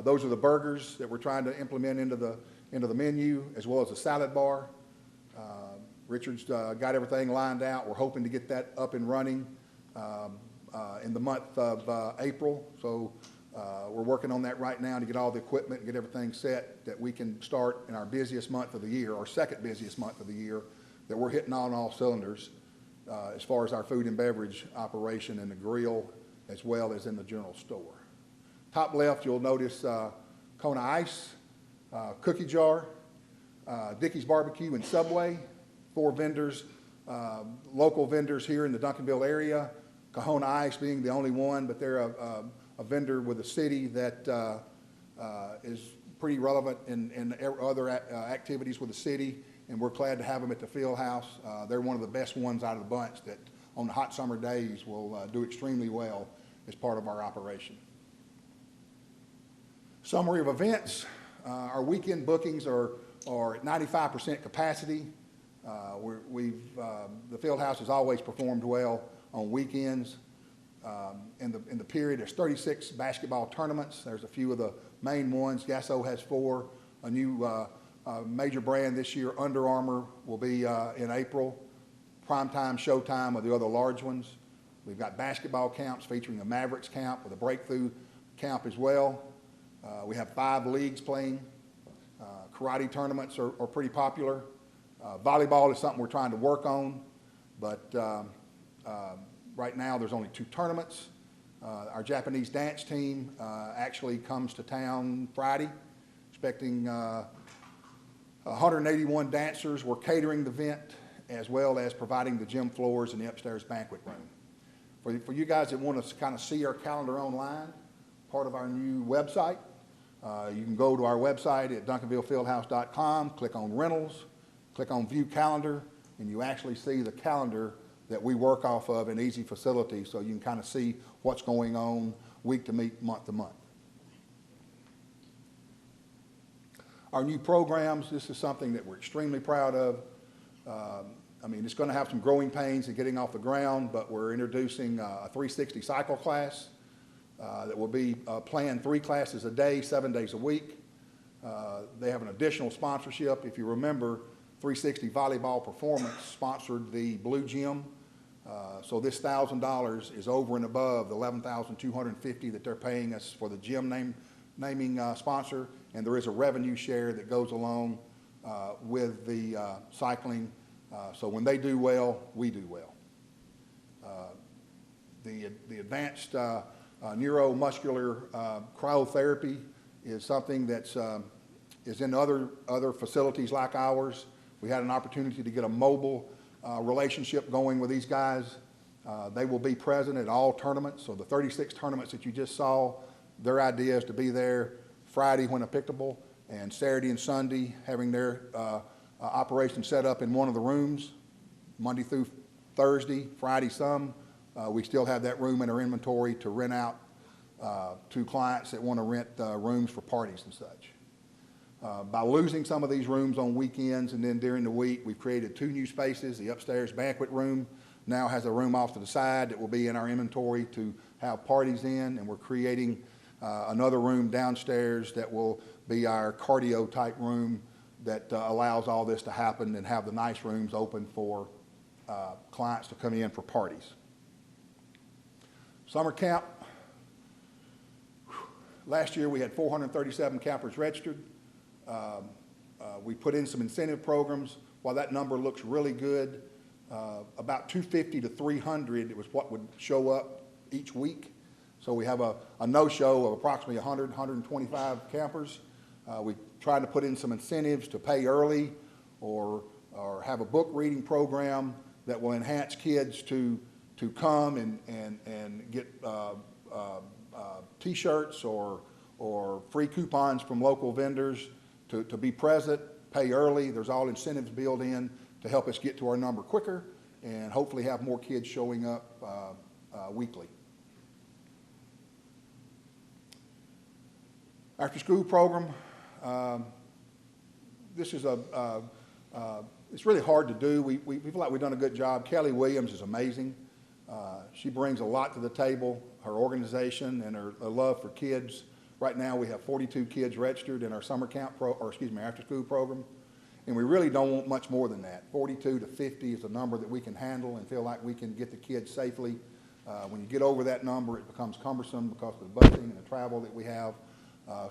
Those are the burgers that we're trying to implement into the menu, as well as a salad bar. Richard's got everything lined out. We're hoping to get that up and running in the month of April. So we're working on that right now to get all the equipment and get everything set that we can start in our busiest month of the year, our second busiest month of the year, that we're hitting on all cylinders as far as our food and beverage operation in the grill as well as in the general store. Top left, you'll notice Kona Ice, Cookie Jar, Dickey's Barbecue, and Subway. 4 vendors, local vendors here in the Duncanville area. Cajona Ice being the only one, but they're a vendor with the city that is pretty relevant in other activities with the city, and we're glad to have them at the field house. They're one of the best ones out of the bunch that on the hot summer days will do extremely well as part of our operation. Summary of events. Our weekend bookings are at 95% capacity. The field house has always performed well on weekends. In the period, there's 36 basketball tournaments. There's a few of the main ones. Gasso has 4. A new major brand this year, Under Armour, will be in April. Primetime, Showtime are the other large ones. We've got basketball camps featuring the Mavericks camp with a breakthrough camp as well. We have 5 leagues playing. Karate tournaments are pretty popular. Volleyball is something we're trying to work on, but right now there's only 2 tournaments. Our Japanese dance team actually comes to town Friday, expecting 181 dancers. We're catering the event as well as providing the gym floors and the upstairs banquet room. For you guys that want to kind of see our calendar online, part of our new website, you can go to our website at duncanvillefieldhouse.com, click on rentals, click on view calendar, and you actually see the calendar that we work off of in Easy Facility, so you can kind of see what's going on week to week, month to month. Our new programs, this is something that we're extremely proud of. I mean, it's going to have some growing pains in getting off the ground, but we're introducing a 360 cycle class that will be planned 3 classes a day, 7 days a week. They have an additional sponsorship. If you remember, 360 Volleyball Performance sponsored the Blue Gym. So this $1,000 is over and above the $11,250 that they're paying us for the gym naming sponsor, and there is a revenue share that goes along with the cycling. So when they do well, we do well. The advanced neuromuscular cryotherapy is something that's is in other facilities like ours. We had an opportunity to get a mobile relationship going with these guys. They will be present at all tournaments. So the 36 tournaments that you just saw, their idea is to be there Friday when applicable, and Saturday and Sunday having their operation set up in one of the rooms, Monday through Thursday, Friday some. We still have that room in our inventory to rent out to clients that want to rent rooms for parties and such. By losing some of these rooms on weekends and then during the week, we've created 2 new spaces. The upstairs banquet room now has a room off to the side that will be in our inventory to have parties in, and we're creating another room downstairs that will be our cardio type room that allows all this to happen and have the nice rooms open for clients to come in for parties. Summer camp. Last year we had 437 campers registered. We put in some incentive programs. While that number looks really good, about 250 to 300 was what would show up each week. So we have a no-show of approximately 100, 125 campers. We tried to put in some incentives to pay early or have a book reading program that will enhance kids to come and get T-shirts or free coupons from local vendors to be present, pay early. There's all incentives built in to help us get to our number quicker and hopefully have more kids showing up weekly. After school program, this is it's really hard to do. We feel like we've done a good job. Kelly Williams is amazing. She brings a lot to the table, her organization and her love for kids. Right now we have 42 kids registered in our summer camp after school program. And we really don't want much more than that. 42 to 50 is a number that we can handle and feel like we can get the kids safely. When you get over that number, it becomes cumbersome because of the busing and the travel that we have.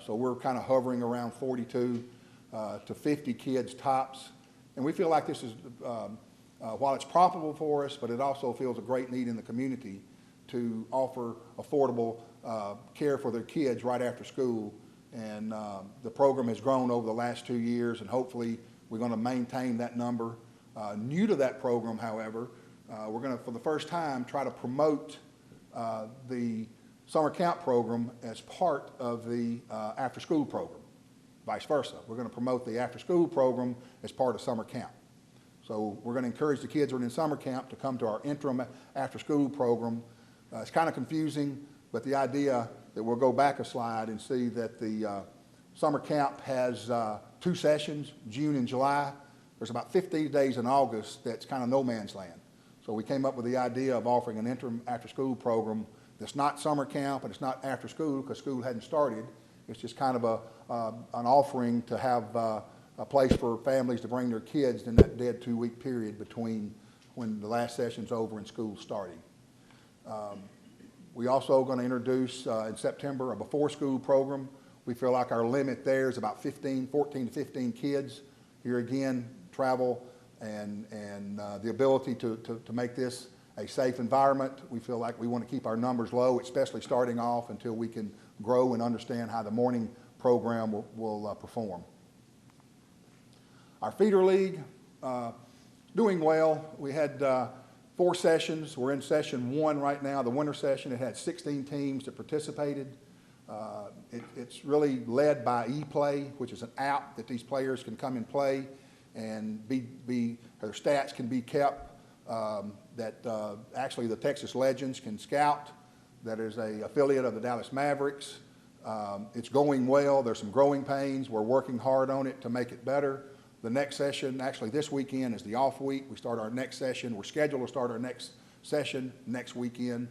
So we're kind of hovering around 42 to 50 kids tops. And we feel like this is, while it's profitable for us, but it also feels a great need in the community to offer affordable care for their kids right after school. And the program has grown over the last 2 years, and hopefully we're going to maintain that number. New to that program, however, we're going to, for the first time, try to promote the summer camp program as part of the after-school program, vice versa. We're going to promote the after-school program as part of summer camp. So we're going to encourage the kids who are in summer camp to come to our interim after-school program. It's kind of confusing, but the idea that we'll go back a slide and see that the summer camp has 2 sessions, June and July. There's about 15 days in August that's kind of no man's land. So we came up with the idea of offering an interim after-school program that's not summer camp and it's not after school because school hadn't started. It's just kind of an offering to have a place for families to bring their kids in that dead 2-week period between when the last session's over and school starting. We also going to introduce in September a before-school program. We feel like our limit there is about 14 to 15 kids. Here again, travel and the ability to make this a safe environment. We feel like we want to keep our numbers low, especially starting off until we can grow and understand how the morning program will perform. Our feeder league, doing well. We had 4 sessions. We're in session 1 right now, the winter session. It had 16 teams that participated. It's really led by ePlay, which is an app that these players can come and play and their stats can be kept, actually the Texas Legends can scout. That is an affiliate of the Dallas Mavericks. It's going well. There's some growing pains. We're working hard on it to make it better. The next session, actually this weekend, is the off week. We start our next session. We're scheduled to start our next session next weekend.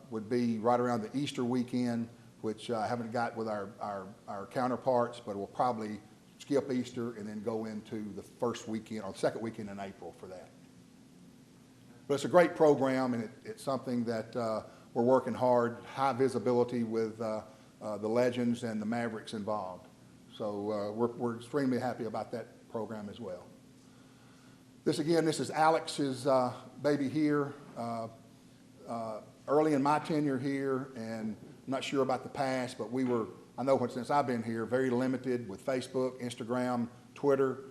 Would be right around the Easter weekend, which I haven't got with our counterparts, but we'll probably skip Easter and then go into the first weekend or second weekend in April for that. But it's a great program, and it's something that we're working hard, high visibility with the Legends and the Mavericks involved. So we're extremely happy about that program as well. This is Alex's baby here. Early in my tenure here, and I'm not sure about the past, but I know since I've been here, very limited with Facebook, Instagram, Twitter.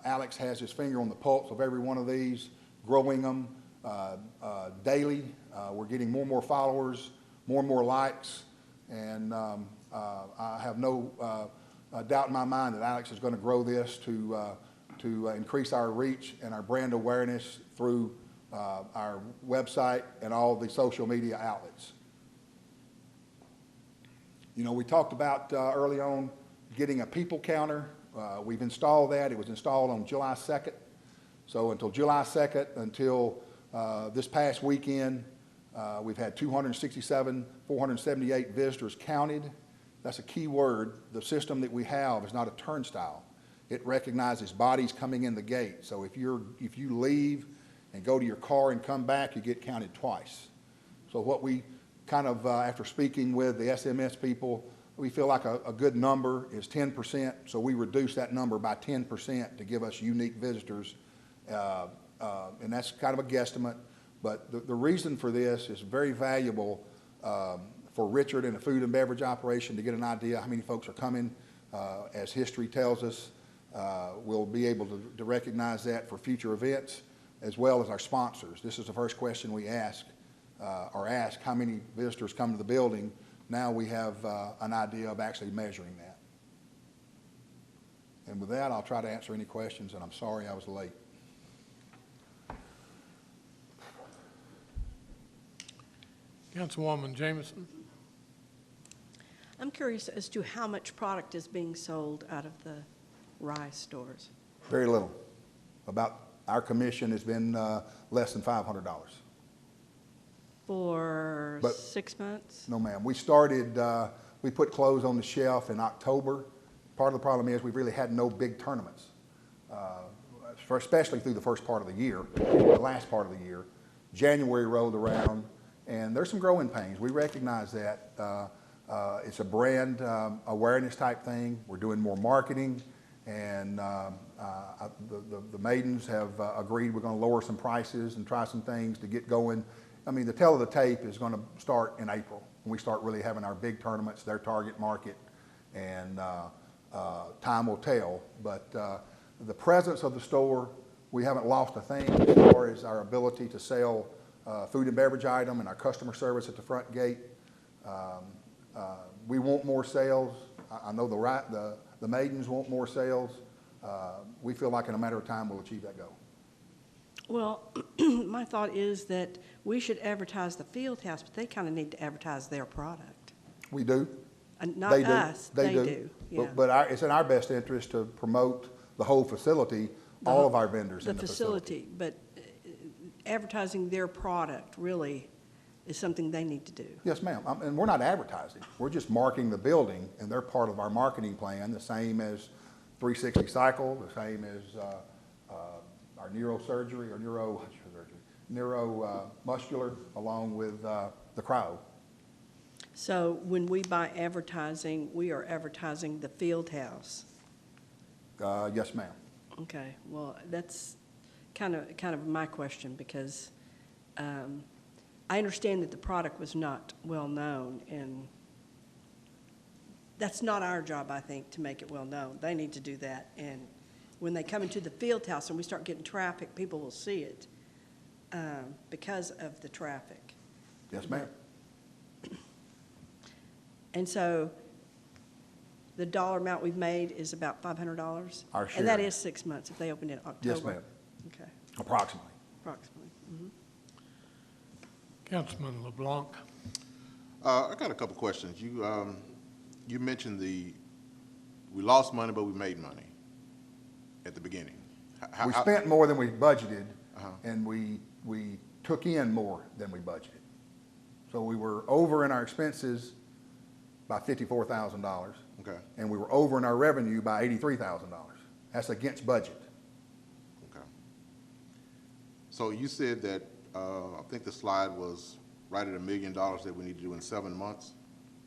Alex has his finger on the pulse of every one of these, growing them daily. We're getting more and more followers, more and more likes, and I have no doubt in my mind that Alex is going to grow this to increase our reach and our brand awareness through our website and all the social media outlets. You know, we talked about early on getting a people counter. We've installed that. It was installed on July 2nd. So until July 2nd, until this past weekend, we've had 478 visitors counted. That's a key word. The system that we have is not a turnstile. It recognizes bodies coming in the gate. So if you leave and go to your car and come back, you get counted twice. So what we kind of, after speaking with the SMS people, we feel like a good number is 10%. So we reduce that number by 10% to give us unique visitors. And that's kind of a guesstimate. But the reason for this is very valuable for Richard in a food and beverage operation to get an idea how many folks are coming. As history tells us, we'll be able to recognize that for future events, as well as our sponsors. This is the first question we ask how many visitors come to the building. Now we have an idea of actually measuring that. And with that, I'll try to answer any questions, and I'm sorry I was late. Councilwoman Jameson. I'm curious as to how much product is being sold out of the Rye stores. Very little. Our commission has been less than $500. For 6 months? No, ma'am. We started, we put clothes on the shelf in October. Part of the problem is we really had no big tournaments, especially through the first part of the year, the last part of the year. January rolled around, and there's some growing pains. We recognize that. It's a brand awareness type thing. We're doing more marketing, and the maidens have agreed we're going to lower some prices and try some things to get going. I mean, the tell of the tape is going to start in April when we start really having our big tournaments, their target market, and time will tell. But the presence of the store, we haven't lost a thing as far as our ability to sell food and beverage item and our customer service at the front gate. We want more sales. I know the maidens want more sales. We feel like in a matter of time we'll achieve that goal. Well, my thought is that we should advertise the field house, but they kind of need to advertise their product. We do. Not They do. us, they do, yeah. But it's in our best interest to promote the whole facility, all of our vendors in the facility. But advertising their product really is something they need to do. Yes, ma'am. And we're not advertising. We're just marking the building, and they're part of our marketing plan, the same as 360 Cycle, the same as our neurosurgery or neuromuscular, along with the cryo. So when we buy advertising, we are advertising the field house. Yes, ma'am. Okay, well, that's kind of my question, because I understand that the product was not well-known, and that's not our job, I think, to make it well-known. They need to do that, and when they come into the field house and we start getting traffic, people will see it because of the traffic. Yes, ma'am. And so the dollar amount we've made is about $500? Our share. And that is 6 months if they opened in October? Yes, ma'am. Okay, Approximately. approximately. Mhm. Councilman LeBlanc. I got a couple questions. You mentioned we lost money, but we made money at the beginning. We spent more than we budgeted, and we took in more than we budgeted. So we were over in our expenses by $54,000. Okay. And we were over in our revenue by $83,000. That's against budget. Okay. So you said that, I think the slide was right at $1 million that we need to do in 7 months?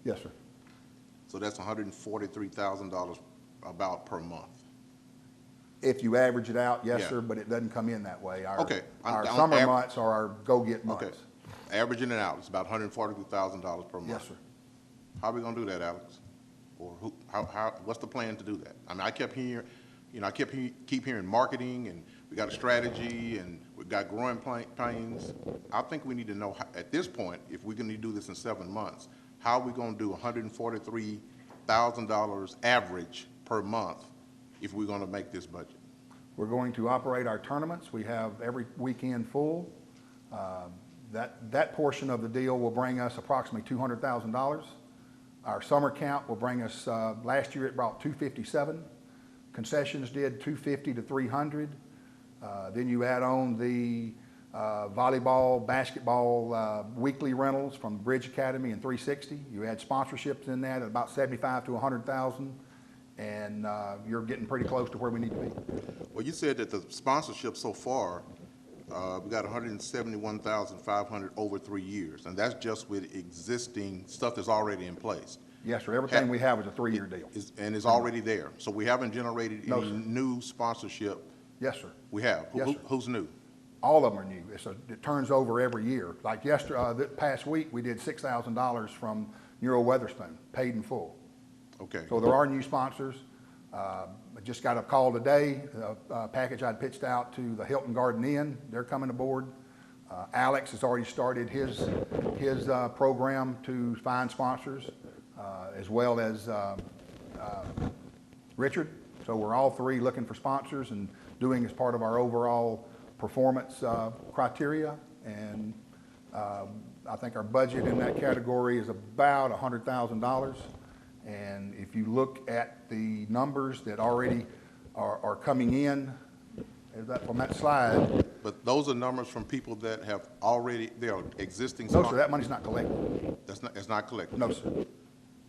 Yes, sir. So that's $143,000 about per month? If you average it out, yes, Yeah. sir, but it doesn't come in that way. Okay. Our summer months are our go-get months. Okay. Averaging it out, it's about $142,000 per month? Yes, sir. How are we gonna do that, Alex? Or what's the plan to do that? I mean, I kept hearing, keep hearing marketing, and we got a strategy, and we've got growing pains. I think we need to know, at this point, if we're gonna do this in 7 months, how are we gonna do $143,000 average per month if we're gonna make this budget? We're going to operate our tournaments. We have every weekend full. That portion of the deal will bring us approximately $200,000. Our summer count will bring us, last year it brought 257. Concessions did 250 to 300. Then you add on the volleyball, basketball weekly rentals from Bridge Academy and 360. You add sponsorships in that at about 75 to 100,000, and you're getting pretty close to where we need to be. Well, you said that the sponsorship so far, we got 171,500 over 3 years, and that's just with existing stuff that's already in place. Yes, sir. Everything we have is a 3-year deal. And it's already there. So we haven't generated No, any sir. new sponsorship. Yes, sir. We have. Yes, sir. Who's new? All of them are new. It turns over every year. Like this past week, we did $6,000 from Neuro Weatherspoon, paid in full. Okay. So there are new sponsors. I just got a call today, a package I'd pitched out to the Hilton Garden Inn. They're coming aboard. Alex has already started his program to find sponsors, as well as Richard. So we're all three looking for sponsors and doing as part of our overall performance criteria. And I think our budget in that category is about $100,000. And if you look at the numbers that already are coming in, from that slide. But those are numbers from people that have already, they are existing. No, sir, that money's not collected. It's not collected? No, sir.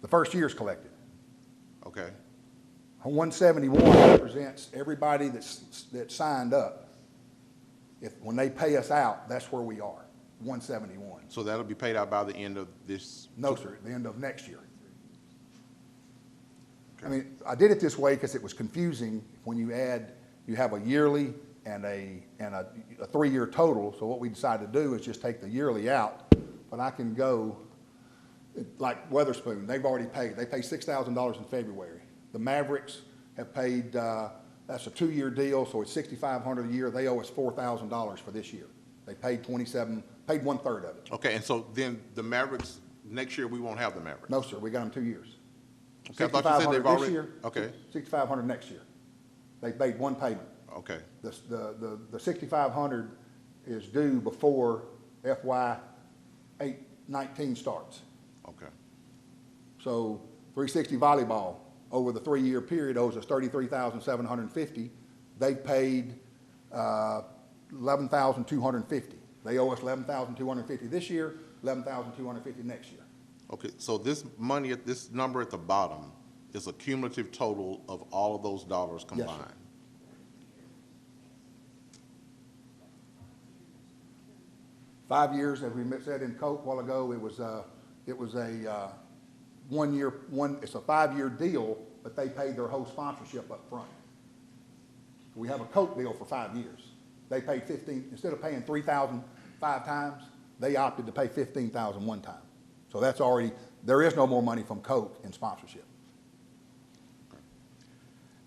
The first year's collected. Okay. 171 represents everybody that signed up. When they pay us out, that's where we are, 171. So that'll be paid out by the end of this? No, sir, at the end of next year. Okay. I mean, I did it this way because it was confusing when you have a yearly and a 3-year total. So what we decided to do is just take the yearly out. But I can go, like Weatherspoon, they've already paid. They pay $6,000 in February. The Mavericks have paid, that's a 2-year deal, so it's $6,500 a year. They owe us $4,000 for this year. They paid $27,500 paid 1/3 of it. Okay, and so then the Mavericks, next year, we won't have the Mavericks? No, sir, we got them 2 years. Okay, I thought you said they've 6,500 already. this year. Okay, 6,500 next year. They made one payment. okay, The 6,500 is due before FY 19 starts. okay. So 360 volleyball, over the 3-year period, owes us $33,750. They've paid $11,250. They owe us $11,250 this year, $11,250 next year. Okay, so this money, this number at the bottom is a cumulative total of all of those dollars Yes, sir. combined? 5 years, as we said in Coke a while ago, it was a 1 year, it's a 5-year deal, but they paid their whole sponsorship up front. We have a Coke deal for 5 years. They paid 15, instead of paying 3,000 5 times, they opted to pay 15,000 one time. So that's already, there is no more money from Coke in sponsorship.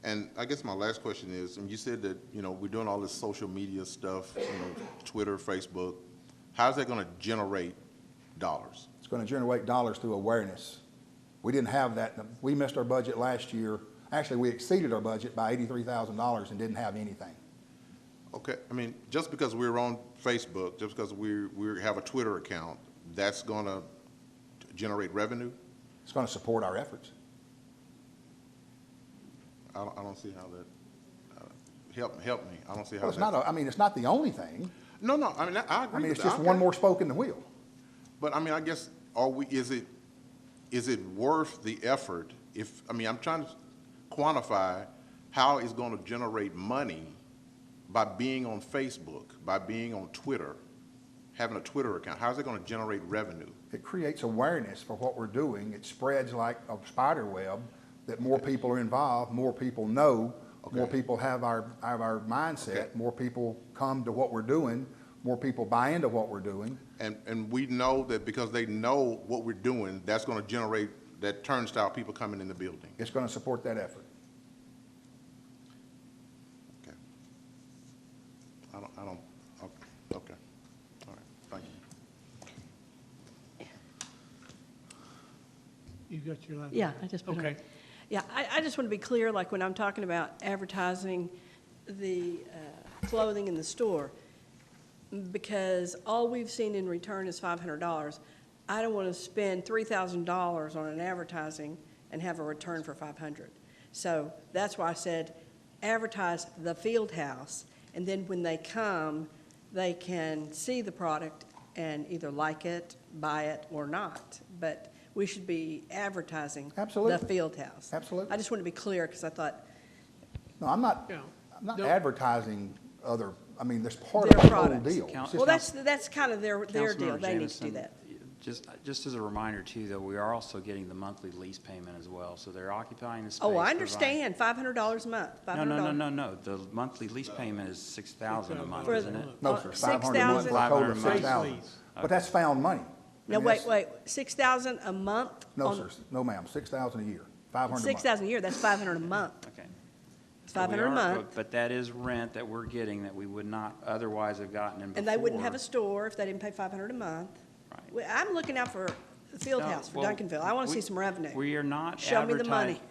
And I guess my last question is, and you said that, you know, we're doing all this social media stuff, you know, Twitter, Facebook. How's that gonna generate dollars? It's going to generate dollars through awareness. We didn't have that. We missed our budget last year. Actually, we exceeded our budget by $83,000 and didn't have anything. Okay, I mean, just because we're on Facebook, just because we have a Twitter account, that's gonna generate revenue? It's going to support our efforts. I don't see how that, help me, I don't see how Well, it's that. not, I mean, it's not the only thing. No, I mean, I agree I mean, with it's that. just Okay. one more spoke in the wheel. But I mean, I guess, is it worth the effort if, I mean, I'm trying to quantify how it's going to generate money by being on Facebook, by being on Twitter, having a Twitter account. How's it going to generate revenue? It creates awareness for what we're doing. It spreads like a spider web, that more people are involved, more people know, more people have our mindset, more people come to what we're doing, more people buy into what we're doing. And we know that because they know what we're doing, that's going to generate that turnstile people coming in the building. It's going to support that effort. Okay. I don't, okay. All right, thank you. You got your last? Yeah, I just put it on. Okay. Yeah, I just want to be clear, like when I'm talking about advertising the clothing in the store, because all we've seen in return is $500. I don't want to spend $3,000 on an advertising and have a return for $500. So that's why I said advertise the field house, and then when they come, they can see the product and either like it, buy it, or not. But we should be advertising Absolutely. the field house. Absolutely. I just want to be clear because I thought No, I'm not No. advertising other, I mean, that's part Their of the whole products. deal. It's just well, not- that's kind of their deal. Councilmember They need to do Jamison, that. Just as a reminder too, though, we are also getting the monthly lease payment as well, so they're occupying the space. Oh, I providing- understand. $500 a month. No. The monthly lease payment is $6,000 a month, For isn't it? No, sir, 500 a month, 6,000? for a total of 500 a month. 6,000. But that's found money. I No, mean, wait. 6,000 a month. No, on- sir, no, ma'am, 6,000 a year, 500 a month. 6,000 a year. That's 500 a month. Okay. It's 500 a month, But that is rent that we're getting that we would not otherwise have gotten in before. and they wouldn't have a store if they didn't pay 500 a month. Right. Well, I'm looking out for the field No, house for well, Duncanville. I want to see some revenue. We are not Show me the money.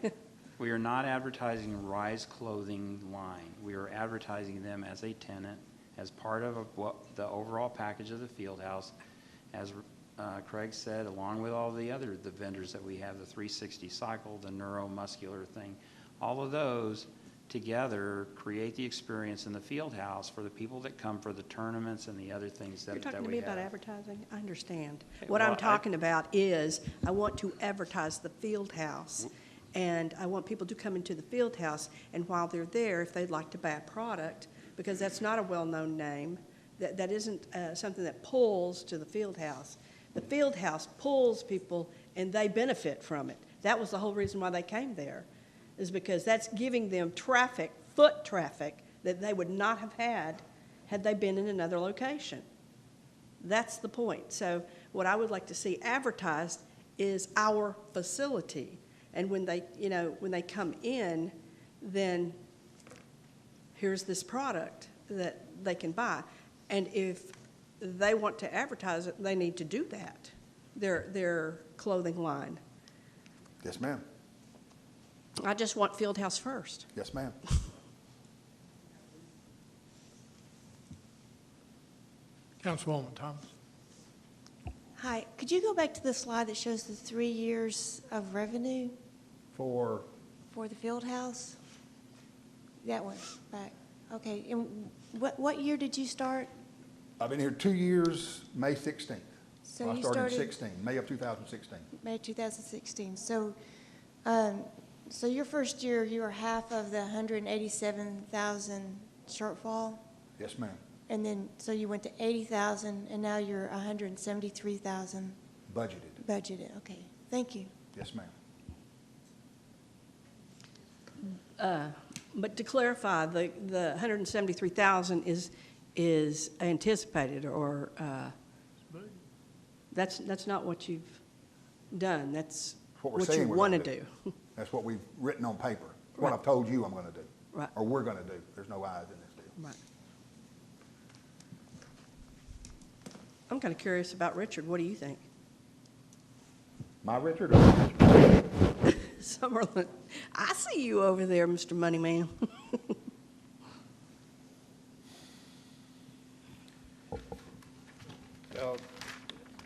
We are not advertising Rise Clothing line. We are advertising them as a tenant, as part of what the overall package of the field house. As Craig said, along with all the vendors that we have, the 360 cycle, the neuromuscular thing, all of those together create the experience in the field house for the people that come for the tournaments and the other things that we have. You're talking to me about advertising? I understand. Okay, What well, I'm talking about is I want to advertise the field house, and I want people to come into the field house, and while they're there, if they'd like to buy a product, because that's not a well-known name, that isn't something that pulls to the field house. The field house pulls people, and they benefit from it. That was the whole reason why they came there, is because that's giving them traffic, foot traffic, that they would not have had they been in another location. That's the point. So what I would like to see advertised is our facility. And when they, when they come in, then here's this product that they can buy. And if they want to advertise it, they need to do that, their clothing line. Yes, ma'am. I just want Fieldhouse first. Yes, ma'am. Councilwoman Thomas. Hi, could you go back to the slide that shows the 3 years of revenue For, for the field house? That one, back. Okay, and what year did you start? I've been here 2 years, May 16th. So I you started in started- 16, May of 2016. May 2016. So, so your first year, you were half of the 187,000 shortfall? Yes, ma'am. And then, so you went to 80,000, and now you're 173,000 Budgeted. budgeted. Okay, thank you. Yes, ma'am. But to clarify, the 173,000 is anticipated, or that's not what you've done. That's What we're what saying you we're want to gonna do. That's what we've written on paper. What Right. I've told you I'm going to do. Right. Or we're going to do. There's no I's in this deal. Right. I'm kind of curious about Richard. What do you think? My Richard or Richard? Summerlin, I see you over there, Mr. Moneyman. Well,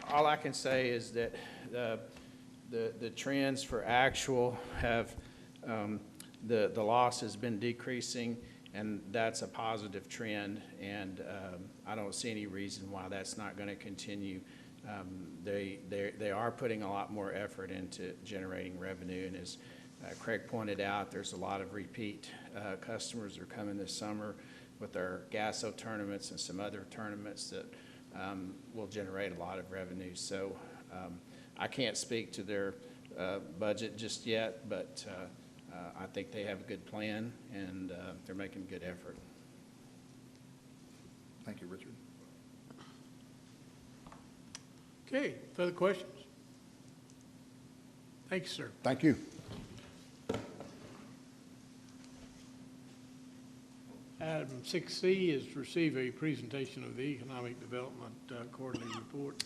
all I can say is that the trends for actual have, the loss has been decreasing, and that's a positive trend, and I don't see any reason why that's not going to continue. They are putting a lot more effort into generating revenue, and as Craig pointed out, there's a lot of repeat customers that are coming this summer with our Gasso tournaments and some other tournaments that will generate a lot of revenue. So I can't speak to their budget just yet, but I think they have a good plan, and they're making good effort. Thank you, Richard. Okay, further questions? Thank you, sir. Thank you. Item 6C is receive a presentation of the Economic Development Quarterly Report.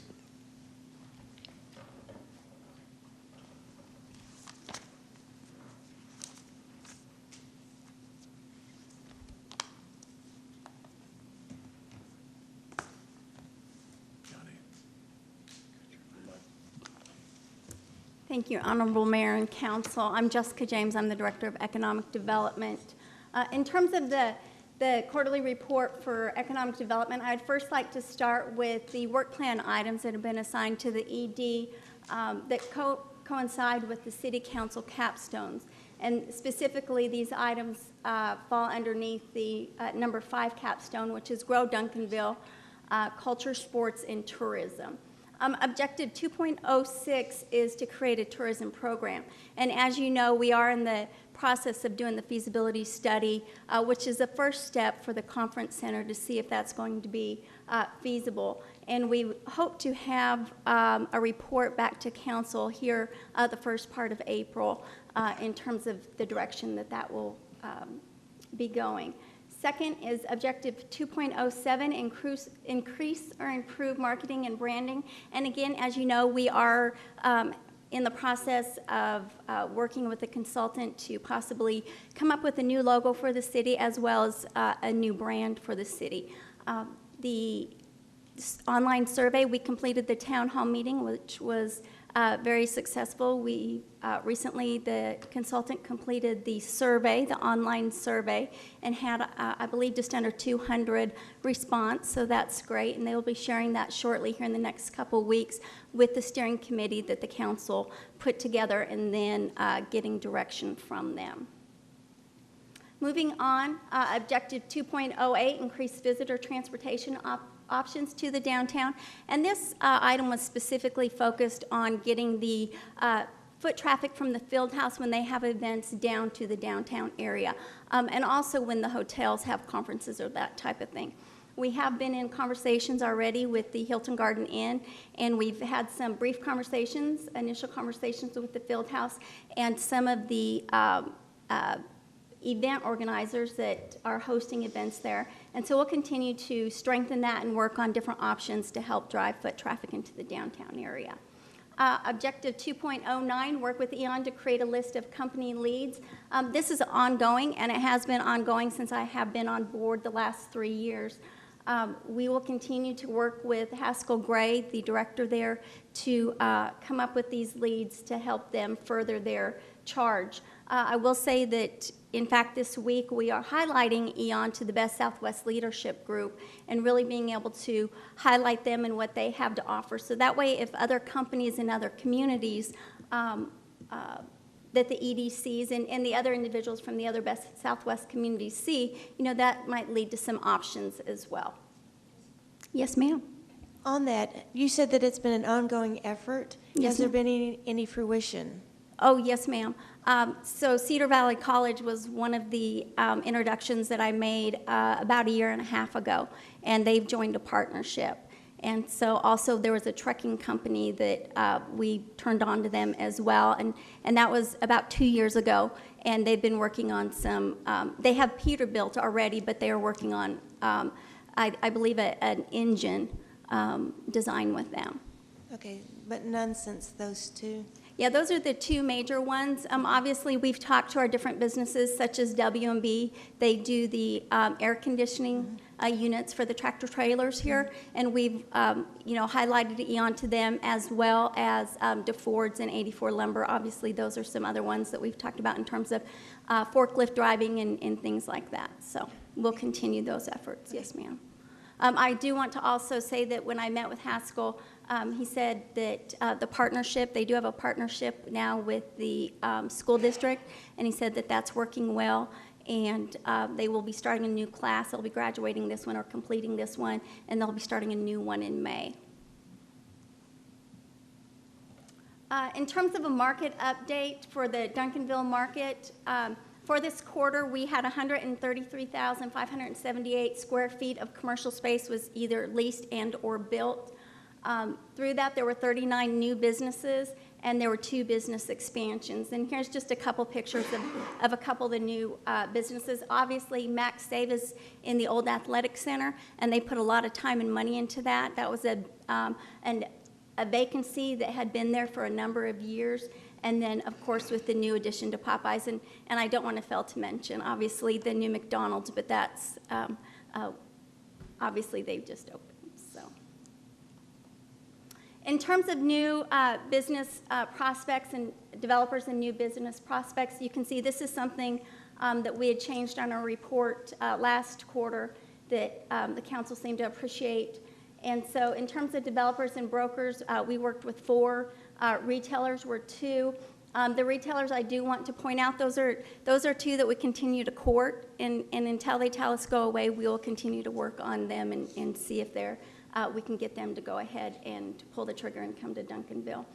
Thank you, Honorable Mayor and Council. I'm Jessica James. I'm the Director of Economic Development. In terms of the quarterly report for economic development, I'd first like to start with the work plan items that have been assigned to the ED that coincide with the City Council capstones. And specifically, these items fall underneath the number 5 capstone, which is Grow Duncanville, Culture, Sports, and Tourism. Objective 2.06 is to create a tourism program. And as you know, we are in the process of doing the feasibility study, which is the first step for the conference center to see if that's going to be feasible. And we hope to have a report back to council here the first part of April in terms of the direction that will be going. Second is Objective 2.07, increase or improve marketing and branding. And again, as you know, we are in the process of working with a consultant to possibly come up with a new logo for the city as well as a new brand for the city. The online survey, we completed the town hall meeting, which was very successful. We recently, the consultant completed the survey, the online survey, and had, I believe, just under 200 response, so that's great, and they will be sharing that shortly here in the next couple weeks with the steering committee that the council put together, and then getting direction from them. Moving on, Objective 2.08, increase visitor transportation options to the downtown. And this item was specifically focused on getting the foot traffic from the field house when they have events down to the downtown area, and also when the hotels have conferences or that type of thing. We have been in conversations already with the Hilton Garden Inn, and we've had some brief conversations, initial conversations with the field house, and some of the event organizers that are hosting events there. And so we'll continue to strengthen that and work on different options to help drive foot traffic into the downtown area. Objective 2.09, work with Eon to create a list of company leads. This is ongoing, and it has been ongoing since I have been on board the last 3 years. We will continue to work with Haskell Gray, the director there, to come up with these leads to help them further their charge. I will say that, in fact, this week we are highlighting Eon to the Best Southwest Leadership Group and really being able to highlight them and what they have to offer. So that way, if other companies in other communities that the EDCs and the other individuals from the other Best Southwest communities see, that might lead to some options as well. Yes, ma'am. On that, you said that it's been an ongoing effort. Yes, Has there ma'am. been any fruition? Oh, yes, ma'am. So Cedar Valley College was one of the introductions that I made about 1.5 years ago, and they've joined a partnership. And so also there was a trucking company that we turned on to them as well, and that was about 2 years ago, and they've been working on some, they have Peterbilt already, but they are working on, I believe, an engine design with them. Okay, but none since those two? Yeah, those are the two major ones. Obviously, we've talked to our different businesses, such as W&B. They do the air conditioning units for the tractor trailers here, and we've, highlighted Eon to them, as well as DeFord's and 84 Lumber. Obviously, those are some other ones that we've talked about in terms of forklift driving and things like that. So we'll continue those efforts. Yes, ma'am. I do want to also say that when I met with Haskell, he said that the partnership, they do have a partnership now with the school district, and he said that that's working well, and they will be starting a new class. They'll be graduating this one or completing this one, and they'll be starting a new one in May. In terms of a market update for the Duncanville market, for this quarter, we had 133,578 square feet of commercial space was either leased and or built. Through that, there were 39 new businesses, and there were 2 business expansions. And here's just a couple pictures of a couple of the new businesses. Obviously, Max Save is in the old athletic center, and they put a lot of time and money into that. That was a vacancy that had been there for a number of years. And then, of course, with the new addition to Popeyes, and I don't want to fail to mention, obviously, the new McDonald's, but that's, obviously, they've just opened, so. In terms of new business prospects and developers and new business prospects, you can see this is something that we had changed on our report last quarter that the council seemed to appreciate. And so in terms of developers and brokers, we worked with 4. Retailers were 2. The retailers, I do want to point out, those are 2 that we continue to court, and until they tell us go away, we will continue to work on them and see if we can get them to go ahead and pull the trigger and come to Duncanville.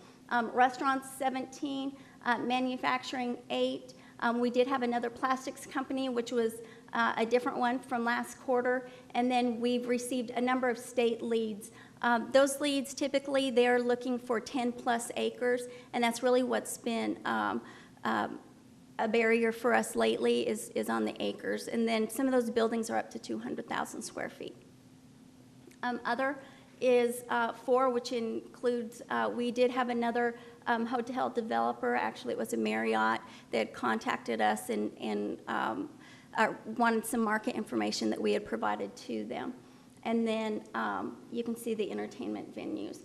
Restaurants, 17. Manufacturing, 8. We did have another plastics company, which was a different one from last quarter, and then we've received a number of state leads. Those leads, typically, they're looking for 10-plus acres, and that's really what's been a barrier for us lately is on the acres. And then some of those buildings are up to 200,000 square feet. Other is 4, which includes, we did have another hotel developer, actually it was a Marriott, that contacted us and wanted some market information that we had provided to them. And then you can see the entertainment venues.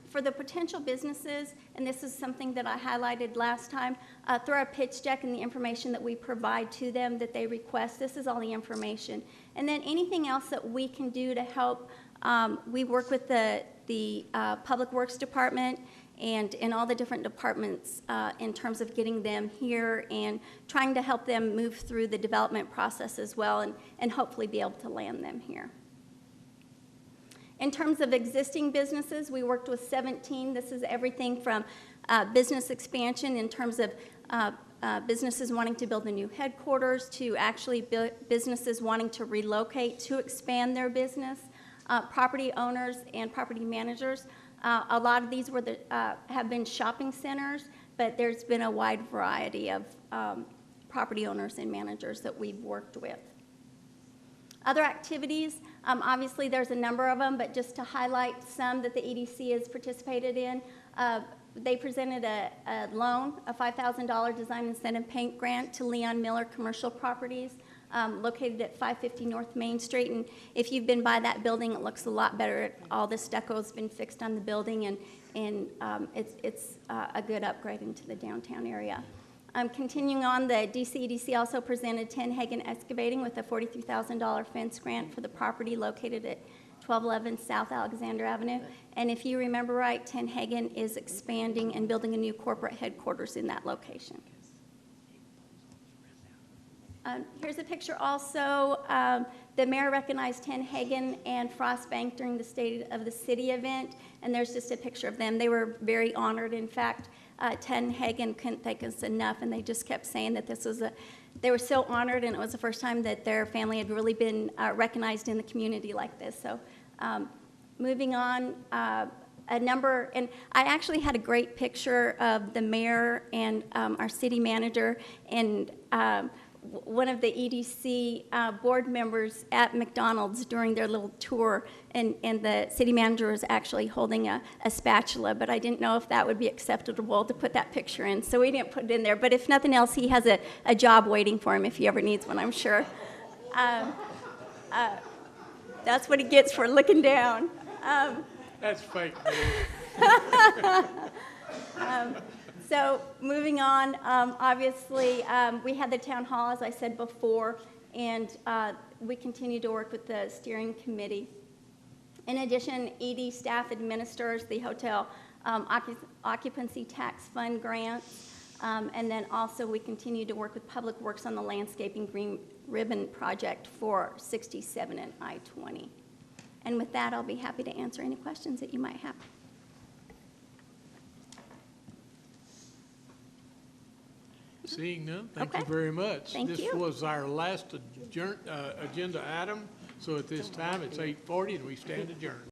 For the potential businesses, and this is something that I highlighted last time, through our pitch deck and the information that we provide to them that they request, this is all the information. And then anything else that we can do to help, we work with the Public Works Department and in all the different departments in terms of getting them here and trying to help them move through the development process as well and hopefully be able to land them here. In terms of existing businesses, we worked with 17. This is everything from business expansion in terms of businesses wanting to build a new headquarters to actually businesses wanting to relocate to expand their business, property owners and property managers. A lot of these have been shopping centers, but there's been a wide variety of property owners and managers that we've worked with. Other activities, obviously there's a number of them, but just to highlight some that the EDC has participated in, they presented a loan, a $5,000 design incentive paint grant to Leon Miller Commercial Properties, located at 550 North Main Street. And if you've been by that building, it looks a lot better. All the stucco's been fixed on the building, and it's a good upgrade into the downtown area. Continuing on, the DCEDC also presented 10 Hagen Excavating with a $43,000 fence grant for the property located at 1211 South Alexander Avenue. And if you remember right, 10 Hagen is expanding and building a new corporate headquarters in that location. Here's a picture also. The mayor recognized 10 Hagen and Frost Bank during the State of the City event, and there's just a picture of them. They were very honored. In fact, 10 Hagen couldn't thank us enough, and they just kept saying that this was they were so honored, and it was the first time that their family had really been recognized in the community like this. So moving on, and I actually had a great picture of the mayor and our city manager and one of the EDC board members at McDonald's during their little tour, and the city manager was actually holding a spatula, but I didn't know if that would be acceptable to put that picture in, so we didn't put it in there. But if nothing else, he has a job waiting for him if he ever needs one, I'm sure. That's what he gets for looking down. That's fake news. So moving on, obviously, we had the town hall, as I said before, and we continue to work with the steering committee. In addition, ED staff administers the hotel occupancy tax fund grants, and then also we continue to work with Public Works on the landscaping green ribbon project for 67 and I-20. And with that, I'll be happy to answer any questions that you might have. Seeing none, thank you very much. Thank you. This was our last agenda item, so at this time, it's 8:40 and we stand adjourned.